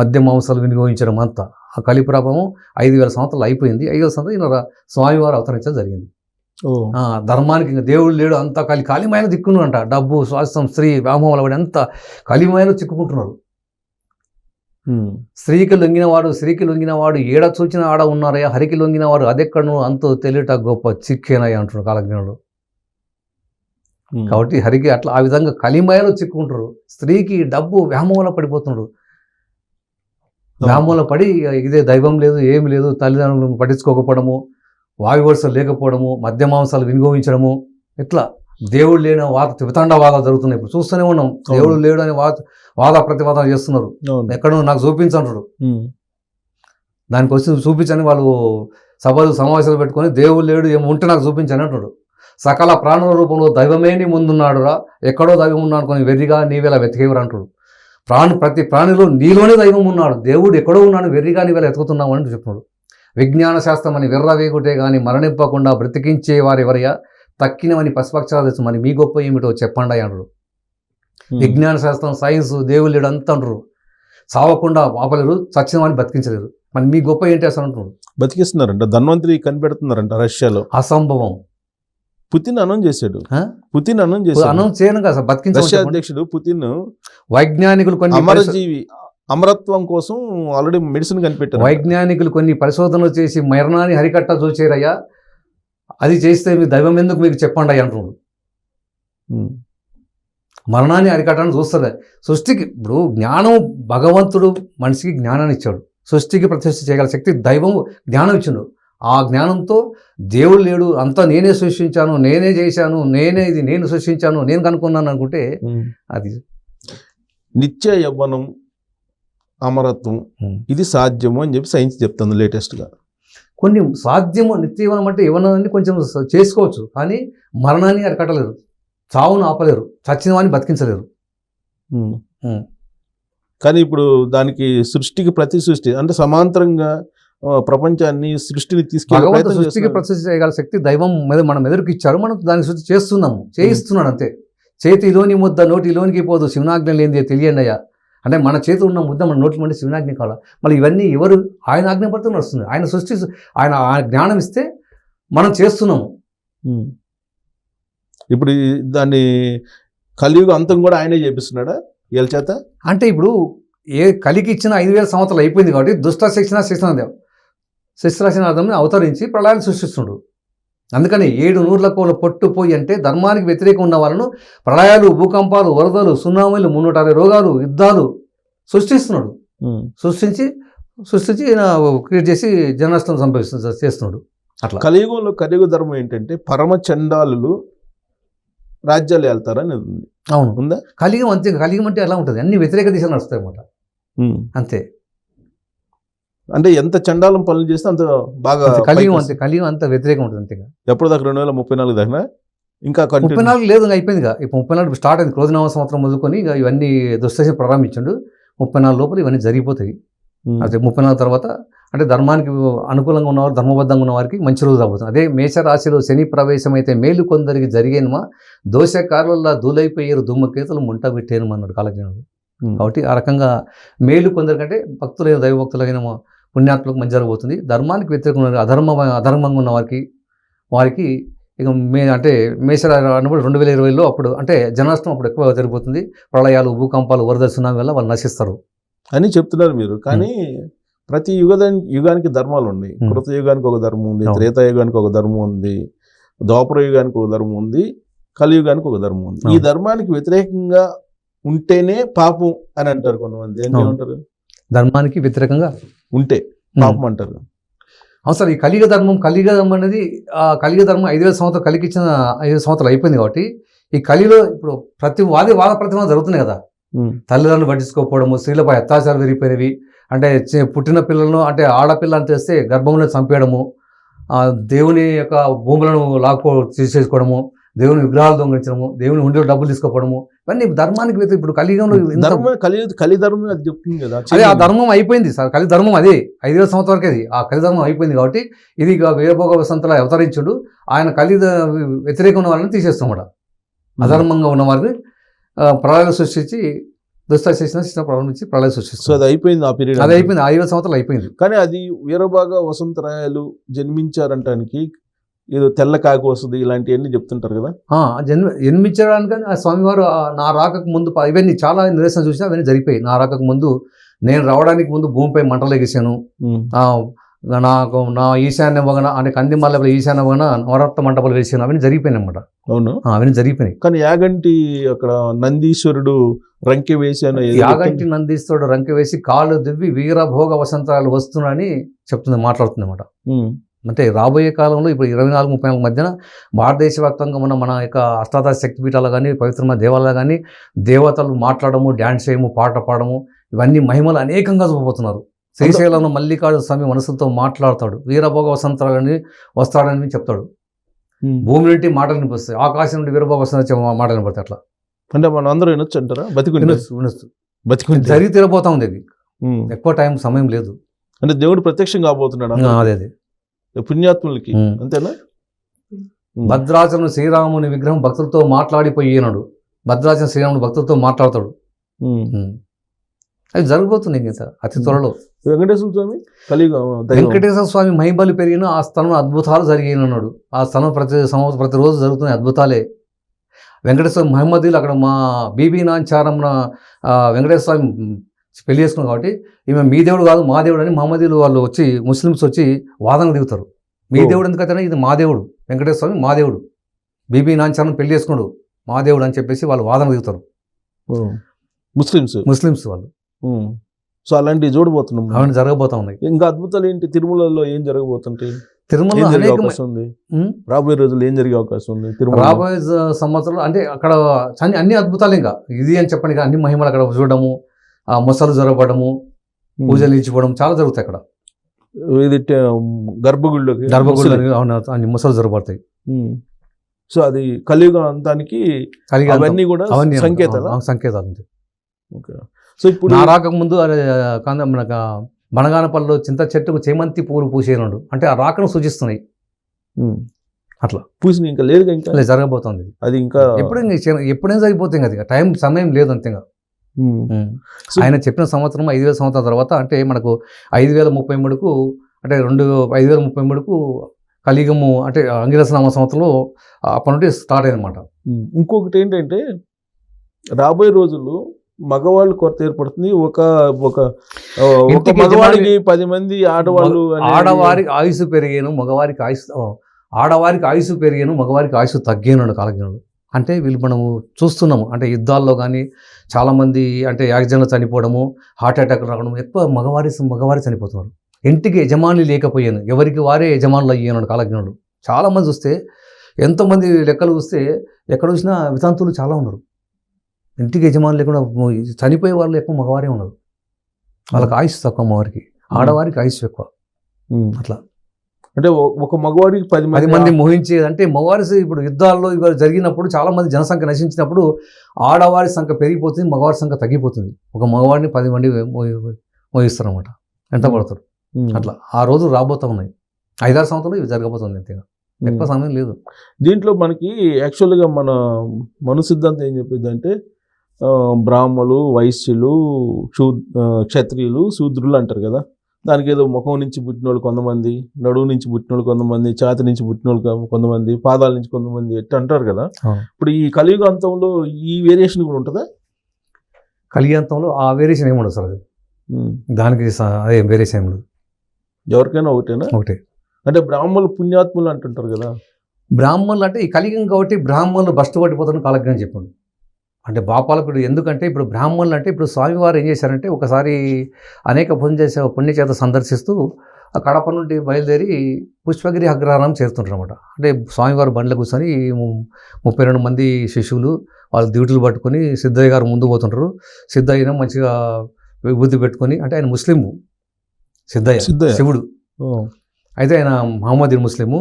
మద్య మాంసాలు వినియోగించడం అంతా ఆ కలి ప్రభావం 5,000 సంవత్సరాలు అయిపోయింది. 5వ సంవత్సరం స్వామివారు అవతరించడం జరిగింది. ధర్మానికి ఇంకా దేవుడు లేడు, అంతా కలిమాయలు దిక్కును అంట. డబ్బు, స్వాస్థ్యం, స్త్రీ, వ్యామోహాల వాడి అంతా కలిమాయలు చిక్కుకుంటున్నారు. స్త్రీకి లొంగినవాడు ఏడ చూచిన ఆడ ఉన్నారయ్యా, హరికి లొంగినవాడు అదెక్కడను అంతో తెలియట గొప్ప చిక్కేనయ్యా అంటున్నాడు కాలజ్ఞానుడు. కాబట్టి హరికి అట్లా ఆ విధంగా కలిమాయలు చిక్కుకుంటారు. స్త్రీకి డబ్బు వ్యామోహాల పడిపోతున్నాడు. వ్యామోహాల పడి ఇదే దైవం లేదు, ఏమి లేదు, తల్లిదండ్రులను పట్టించుకోకపోవడము, వాయువర్షాలు లేకపోవడము, మద్య మాంసాలు వినియోగించడము, ఇట్లా దేవుడు లేని వితండవాదాలు జరుగుతున్నాయి. ఇప్పుడు చూస్తూనే ఉన్నాం. దేవుడు లేడు అని వాద ప్రతివాదన చేస్తున్నారు. ఎక్కడో నాకు చూపించంటాడు. దానికి వచ్చి చూపించని వాళ్ళు సభలు సమావేశాలు పెట్టుకొని దేవుడు లేడు ఏమో ఉంటే నాకు చూపించని అంటాడు. సకల ప్రాణుల రూపంలో దైవమే నీ ముందున్నాడు రా, ఎక్కడో దైవం ఉన్నాడు అనుకొని వెర్రిగా నీవేలా వెతికేవరు అంటాడు. ప్రతి ప్రాణిలో నీలోనే దైవం ఉన్నాడు, దేవుడు ఎక్కడో ఉన్నాడు, వెర్రిగా నీవేలా వెతుకుతున్నావు అని చెప్తున్నాడు. విజ్ఞాన శాస్త్రమని విర్రవేగుటే గాని మరణింపకుండా బ్రతికించే వారెవరయ్యా, తక్కినవని పశుపక్షాలు తెచ్చు మరి మీ గొప్ప ఏమిటో చెప్పండి అంటారు. విజ్ఞాన శాస్త్రం, సైన్స్, దేవుళ్ళు అంతా అంటారు. చావకుండా ఆపలేరు, చచ్చినవాడిని బతికించలేరు. మరి మీ గొప్ప ఏంటి అసలు అంటున్నారు. బతికిస్తున్నారంట, ధన్వంతరి కనిపెడుతున్నారంట రష్యాలో. అసంభవం. పుతిన్ అనౌన్స్ చేశాడు. పుతిన్ అనౌన్స్ అనౌన్స్ చేయను కదా సార్, బతికించ రష్యా అధ్యక్షుడు పుతిన్. వైజ్ఞానికులు కొన్ని అమరజీవి, అమరత్వం కోసం ఆల్రెడీ మెడిసిన్ కనిపెట్టారు. వైజ్ఞానికులు కొన్ని పరిశోధనలు చేసి మరణాన్ని హరికట్ట చూచేరయ్యా, అది చేస్తే మీ దైవం ఎందుకు మీకు చెప్పండి అయ్యా అంటున్నాడు. మరణాన్ని అరికట్టని చూస్తుంది సృష్టికి. ఇప్పుడు జ్ఞానం, భగవంతుడు మనిషికి జ్ఞానాన్ని ఇచ్చాడు. సృష్టికి ప్రతిష్ఠ చేయగల శక్తి దైవం జ్ఞానం ఇచ్చాడు. ఆ జ్ఞానంతో దేవుడు లేడు, అంతా నేనే సృష్టించాను, నేనే చేశాను, నేను సృష్టించాను, నేను కనుక్కున్నాను అనుకుంటే అది నిత్య యవ్వనం, అమరత్వం ఇది సాధ్యము అని చెప్పి సైన్స్ చెప్తుంది లేటెస్ట్గా. కొన్ని సాధ్యము, నిత్యవనం అంటే యవ్వనాన్ని కొంచెం చేసుకోవచ్చు, కానీ మరణాన్ని అరికట్టలేరు, చావును ఆపలేరు, చచ్చిన వాడిని బతికించలేరు. కానీ ఇప్పుడు దానికి సృష్టికి ప్రతి సృష్టి అంటే సమాంతరంగా ప్రపంచాన్ని సృష్టిని తీసుకెళ్ళి సృష్టికి ప్రతిష్ఠ చేయగల శక్తి దైవం మీద మనం ఎదురుకి ఇచ్చారు. మనం దాన్ని సృష్టి చేస్తున్నాము, చేయిస్తున్నాడు అంతే. చేతిలోని ముద్ద నోటిలోనికి పోదు, శివనాజ్ఞ లేనిదే తెలియండి అయ్యా. అంటే మన చేతి ఉన్న ముద్ద మన నోటి మంటే శివనాజ్ఞ కావాలా. మళ్ళీ ఇవన్నీ ఎవరు? ఆయన ఆజ్ఞ పడుతూ నడుస్తుంది. ఆయన సృష్టి, ఆయన జ్ఞానం ఇస్తే మనం చేస్తున్నాము. ఇప్పుడు దాన్ని కలియుగ అంతం కూడా ఆయనే చేపిస్తున్నాడా వీళ్ళ చేత? అంటే ఇప్పుడు కలికి ఇచ్చిన 5000 సంవత్సరాలు అయిపోయింది కాబట్టి దుష్ట శిష్యరాశినాథం అవతరించి ప్రళయాన్ని సృష్టిస్తున్నాడు. అందుకని 7 నూర్ల కోల పొట్టుపోయి అంటే ధర్మానికి వ్యతిరేకం ఉన్న వాళ్ళను ప్రళయాలు, భూకంపాలు, వరదలు, సునామీలు, 360 రోగాలు, యుద్ధాలు సృష్టిస్తున్నాడు. సృష్టించి క్రియేట్ చేసి జననష్టం చేస్తున్నాడు. అట్లా కలియుగంలో కలియుగ ధర్మం ఏంటంటే పరమ చండాలు రాజ్యాలు వెళ్తారని ఉంది. అవును, ఉందా? కలియుగం అంతే. కలియుగం అంటే ఎలా ఉంటుంది? అన్ని వ్యతిరేక దిశలు నడుస్తాయి అన్నమాట. అంతే. అంటే ఎంత చండాలం పనులు చేస్తే అంత బాగా కలియుగం అంతే. కలియుగం అంత వ్యతిరేకం ఉంటుంది అంతే. ఎప్పుడు దాకా 2034 దాకా ఇంకా 34 లేదు, అయిపోయింది. ఇప్పుడు 34 స్టార్ట్ అయింది. క్రోధనామ సంవత్సరం మొదలుకొని ఇక ఇవన్నీ దుష్టశ ప్రారంభించండు. 34 లోపల ఇవన్నీ జరిగిపోతాయి. అదే 34 తర్వాత అంటే ధర్మానికి అనుకూలంగా ఉన్నవారు, ధర్మబద్ధంగా ఉన్న వారికి మంచి రోజు రాబోతుంది. అదే మేషరాశిలో శని ప్రవేశం అయితే మేలు కొందరికి జరిగేనుమా, దోషకారుల దూలైపోయారు, ధూమకేతులు ముంట పెట్టేను అన్నాడు కాలజ్ఞానుడు. కాబట్టి ఆ రకంగా మేలు కొందరికంటే భక్తులైన దైవభక్తులైన పుణ్యాత్మకు మంచి జరగబోతుంది. ధర్మానికి వ్యతిరేకంగా అధర్మంగా ఉన్న వారికి ఇక అంటే మేషరాశి అన్నప్పుడు 2020లో అప్పుడు అంటే జనాష్టం అప్పుడు ఎక్కువ జరిగిపోతుంది. ప్రళయాలు, భూకంపాలు, వరద, సునామీ వల్ల వాళ్ళు నశిస్తారు అని చెప్తున్నారు మీరు. కానీ ప్రతి యుగానికి ధర్మాలు ఉన్నాయి. కృత యుగానికి ఒక ధర్మం ఉంది, త్రేతాయుగానికి ఒక ధర్మం ఉంది, ద్వాపర యుగానికి ఒక ధర్మం ఉంది, కలియుగానికి ఒక ధర్మం ఉంది. ఈ ధర్మానికి వ్యతిరేకంగా ఉంటేనే పాపం అని అంటారు కొంతమంది. ఏమంటారు? ధర్మానికి వ్యతిరేకంగా ఉంటే పాపం అంటారు. అవును సార్. ఈ కలియుగ ధర్మం అనేది కలియుగ ధర్మం 5000 సంవత్సరాలు కలికి ఇచ్చిన 5 సంవత్సరాలు అయిపోయింది. కాబట్టి ఈ కలిలో ఇప్పుడు ప్రతి వాద ప్రతిమ జరుగుతున్నాయి కదా. తల్లిదండ్రులు పట్టించుకోకపోవడము, స్త్రీలపై అత్యాచారాలు పెరిగిపోయినవి, అంటే పుట్టిన పిల్లలను అంటే ఆడపిల్ల అని తెలిస్తే గర్భంలో చంపేయడము, దేవుని యొక్క భూములను తీసేసుకోవడము, దేవుని విగ్రహాలు దొంగిలించడము, దేవుని హుండీలో డబ్బులు తీసుకోవడము, ఇవన్నీ ధర్మానికి ఇప్పుడు కలియుగంలో కలిధర్మం అది చెప్తుంది కదా. అదే ఆ ధర్మం అయిపోయింది సార్. కలిధర్మం అదే 5000 సంవత్సరాల వరకు అది ఆ కలిధర్మం అయిపోయింది. కాబట్టి ఇది వీరభోగ వసంతలో అవతరించుడు. ఆయన వ్యతిరేకంగా ఉన్న వాళ్ళని తీసేస్తామట. అధర్మంగా ఉన్న వారిని ప్రళయాలు సృష్టించి దుష్ట చేసిన ప్రారంభించి ప్రళయం సృష్టిస్తుంది. అది అయిపోయింది. ఆ పీరియడ్ అది అయిపోయింది. 5000 సంవత్సరాలు అయిపోయింది. కానీ అది వీరభోగ వసంతరాయలు జన్మించారంటానికి ఏదో తెల్ల కాకి వస్తుంది ఇలాంటివన్నీ చెప్తుంటారు కదా. జన్మించడానికి ఆ స్వామివారు నా రాకకు ముందు ఇవన్నీ చాలా నిదర్శనం చూసినా అవన్నీ జరిగిపోయి. నా రాకకు ముందు, నేను రావడానికి ముందు భూమిపై మంటలు ఎగిసాను, నా ఈశాన్య వగన అంటే కందిమల్ల ఈశాన్య వగన నవరత్న మంటపాలు వేసాను, అవన్నీ జరిగిపోయినాయి అన్నమాట. అవును, అవన్నీ జరిగిపోయినాయి. కానీ యాగంటి అక్కడ నందీశ్వరుడు రంకె వేసాను, యాగంటి నందీశ్వరుడు రంకె వేసి కాళ్ళు దివ్వి వీరభోగ వసంతాలు వస్తున్నాయని మాట్లాడుతుంది అన్నమాట. అంటే రాబోయే కాలంలో ఇప్పుడు 24-34 మధ్యన భారతదేశ వ్యాప్తంగా మన యొక్క అష్టాదశ శక్తిపీఠాలు కానీ, పవిత్రమైన దేవాలయాలు కానీ, దేవతలు మాట్లాడము, డ్యాన్స్ చేయము, పాట పాడము, ఇవన్నీ మహిమలు అనేకంగా చూపబోతున్నారు. శ్రీశైలంలో మల్లికార్జున స్వామి మనసులతో మాట్లాడతాడు, వీరభోగ వసంతాలని వస్తాడని చెప్తాడు. భూమి నుండి మాటలు వినిపిస్తాయి, ఆకాశం నుండి వీరభోగ వసంత మాటలు వినపడతాయి. అట్లా అంటే మనం అందరూ వినొచ్చు అంటారా? బతికి జరిగి తీరబోతా ఉంది. అది ఎక్కువ సమయం లేదు. అంటే దేవుడు ప్రత్యక్షం కాబోతున్నాడు అదే అదే పుణ్యాత్ములకి, అంతేనా? భద్రాచలం శ్రీరాముని విగ్రహం భక్తులతో మాట్లాడిపోయినాడు. భద్రాచలం శ్రీరాముని భక్తులతో మాట్లాడతాడు. అది జరగబోతుంది ఇంకా అతి త్వరలో. వెంకటేశ్వర స్వామి కలియుగం వెంకటేశ్వర స్వామి మహిమలు పెరిగిన ఆ స్థలంలో అద్భుతాలు జరిగినాడు. ఆ స్థలం ప్రతిరోజు జరుగుతున్న అద్భుతాలే. వెంకటేశ్వర మహమ్మదీలు అక్కడ మా బీబీ నాంచారమ్మ వెంకటేశ్వర స్వామి పెళ్లి చేసుకున్నాం కాబట్టి ఈమె మీ దేవుడు కాదు మా దేవుడు అని మహమ్మదీలు వాళ్ళు వచ్చి, ముస్లిమ్స్ వచ్చి వాదనకు దిగుతారు. మీ దేవుడు ఎందుకైతే ఇది మా దేవుడు, వెంకటేశ్వర స్వామి మా దేవుడు, బీబీ నాంచారం పెళ్లి చేసుకున్నాడు మా దేవుడు అని చెప్పేసి వాళ్ళు వాదన దిగుతారు ముస్లిమ్స్ వాళ్ళు. సో అలాంటివి చూడబోతున్నాం, అవన్నీ జరగబోతా ఉన్నాయి. ఇంకా అద్భుతాలు ఏంటి తిరుమలలో ఏం జరగబోతుంటాయి? తిరుమల రాబోయే రోజులు ఏం జరిగే అవకాశం ఉంది? రాబోయే సంవత్సరాలు అంటే అక్కడ అన్ని అద్భుతాలు, ఇంకా ఇది అని చెప్పండి, అన్ని మహిమలు అక్కడ చూడడము, ఆ మొసలు జరగబడము, పూజలు ఇచ్చిపోవడం చాలా జరుగుతాయి అక్కడ. ఇది గర్భగుడిలోకి అన్ని మొసలు జరగబడతాయి. సో అది కలియుగ అంతానికి అవన్నీ కూడా సంకేతాలు. సో ఇప్పుడు నా రాకముందు మనకు బనగానపల్లిలో చింత చెట్టుకు చేమంతి పూలు పూసేనాడు అంటే ఆ రాకను సూచిస్తున్నాయి. అట్లా పూసిన ఇంకా లేదు, ఇంకా జరగబోతుంది. అది ఇంకా ఎప్పుడైనా జరిగిపోతుంది కదా, సమయం లేదు అంతేగా. ఆయన చెప్పిన సంవత్సరం 5000 సంవత్సరాల తర్వాత అంటే మనకు 5033కు అంటే 5033కు కలియుగము అంటే అంగిరసనామ సంవత్సరంలో అప్పటి నుండి స్టార్ట్ అయిందన్నమాట. ఇంకొకటి ఏంటంటే రాబోయే రోజుల్లో మగవాళ్ళు కొరత ఏర్పడుతుంది. ఒక మగవాడికి 10 మంది ఆడవాళ్ళు, ఆడవారికి ఆయుసు పెరిగాను మగవారికి ఆయుసు పెరిగాను మగవారికి ఆయుసు తగ్గాను కాలజ్ఞానుడు. అంటే వీళ్ళు మనము చూస్తున్నాము అంటే యుద్ధాల్లో కానీ చాలామంది అంటే యాక్సిడెంట్లో చనిపోవడము, హార్ట్ అటాక్ రావడం, ఎక్కువ మగవారి చనిపోతున్నారు. ఇంటికి యజమాని లేకపోయాను, ఎవరికి వారే యజమానులు అయ్యాను కాలజ్ఞానుడు. చాలామంది చూస్తే ఎంతోమంది లెక్కలు చూస్తే ఎక్కడ చూసినా వితంతువులు చాలా ఉన్నారు. ఇంటికి యజమానులు లేకుండా చనిపోయే వాళ్ళు ఎక్కువ మగవారే ఉన్నారు. వాళ్ళకి ఆయుష్ తక్కువ, మగవారికి ఆడవారికి ఆయుష్ ఎక్కువ. అట్లా అంటే ఒక మగవాడికి 10 మంది మోహించేది. అంటే మగవారి ఇప్పుడు యుద్ధాల్లో ఇవాళ జరిగినప్పుడు చాలామంది జనసంఖ్య నశించినప్పుడు ఆడవారి సంఖ్య పెరిగిపోతుంది, మగవారి సంఖ్య తగ్గిపోతుంది. ఒక మగవాడిని 10 మంది మోహిస్తారు అనమాట, ఎంత పడతారు. అట్లా ఆ రోజు రాబోతా ఉన్నాయి. 5-6 సంవత్సరాలు ఇవి జరగబోతుంది, అంతేగా ఎక్కువ సమయం లేదు. దీంట్లో మనకి యాక్చువల్గా మన సిద్ధాంతం ఏం చెప్పింది అంటే బ్రాహ్మలు, వైశ్యులు, క్షత్రియులు, శూద్రులు అంటారు కదా. దానికి ఏదో ముఖం నుంచి పుట్టిన వాళ్ళు కొంతమంది, నడువు నుంచి పుట్టిన వాళ్ళు కొంతమంది, ఛాతి నుంచి పుట్టిన వాళ్ళు కొంతమంది, పాదాల నుంచి కొంతమంది ఎట్లా అంటారు కదా. ఇప్పుడు ఈ కలియుగాంతంలో ఈ వేరియేషన్ కూడా ఉంటుందా? కలియుగాంతంలో ఆ వేరియేషన్ ఏమి ఉండదు సార్. అది దానికి అదే వేరియేషన్ ఏమి ఉండదు, ఎవరికైనా ఒకటే. అంటే బ్రాహ్మణులు పుణ్యాత్ములు అంటుంటారు కదా. బ్రాహ్మణులు అంటే ఈ కలియుగం కాబట్టి బ్రాహ్మణులు బస్టు పట్టిపోతారని కాలజ్ఞానం చెప్పండి. అంటే బాపాలకుడు ఎందుకంటే ఇప్పుడు బ్రాహ్మణులు అంటే ఇప్పుడు స్వామివారు ఏం చేశారంటే ఒకసారి అనేక పుణ్యచేత సందర్శిస్తూ ఆ కడప నుండి బయలుదేరి పుష్పగిరి అగ్రహారం చేరుతుంటారు అనమాట. అంటే స్వామివారు బండ్లో కూర్చొని 32 మంది శిష్యులు వాళ్ళు డ్యూటీలు పట్టుకొని సిద్ధయ్య గారు ముందు పోతుంటారు. సిద్ధయ్యను మంచిగా విభూతి పెట్టుకొని, అంటే ఆయన ముస్లిము, సిద్ధయ్య శివుడు, అయితే ఆయన మహమ్మదీ ముస్లిము.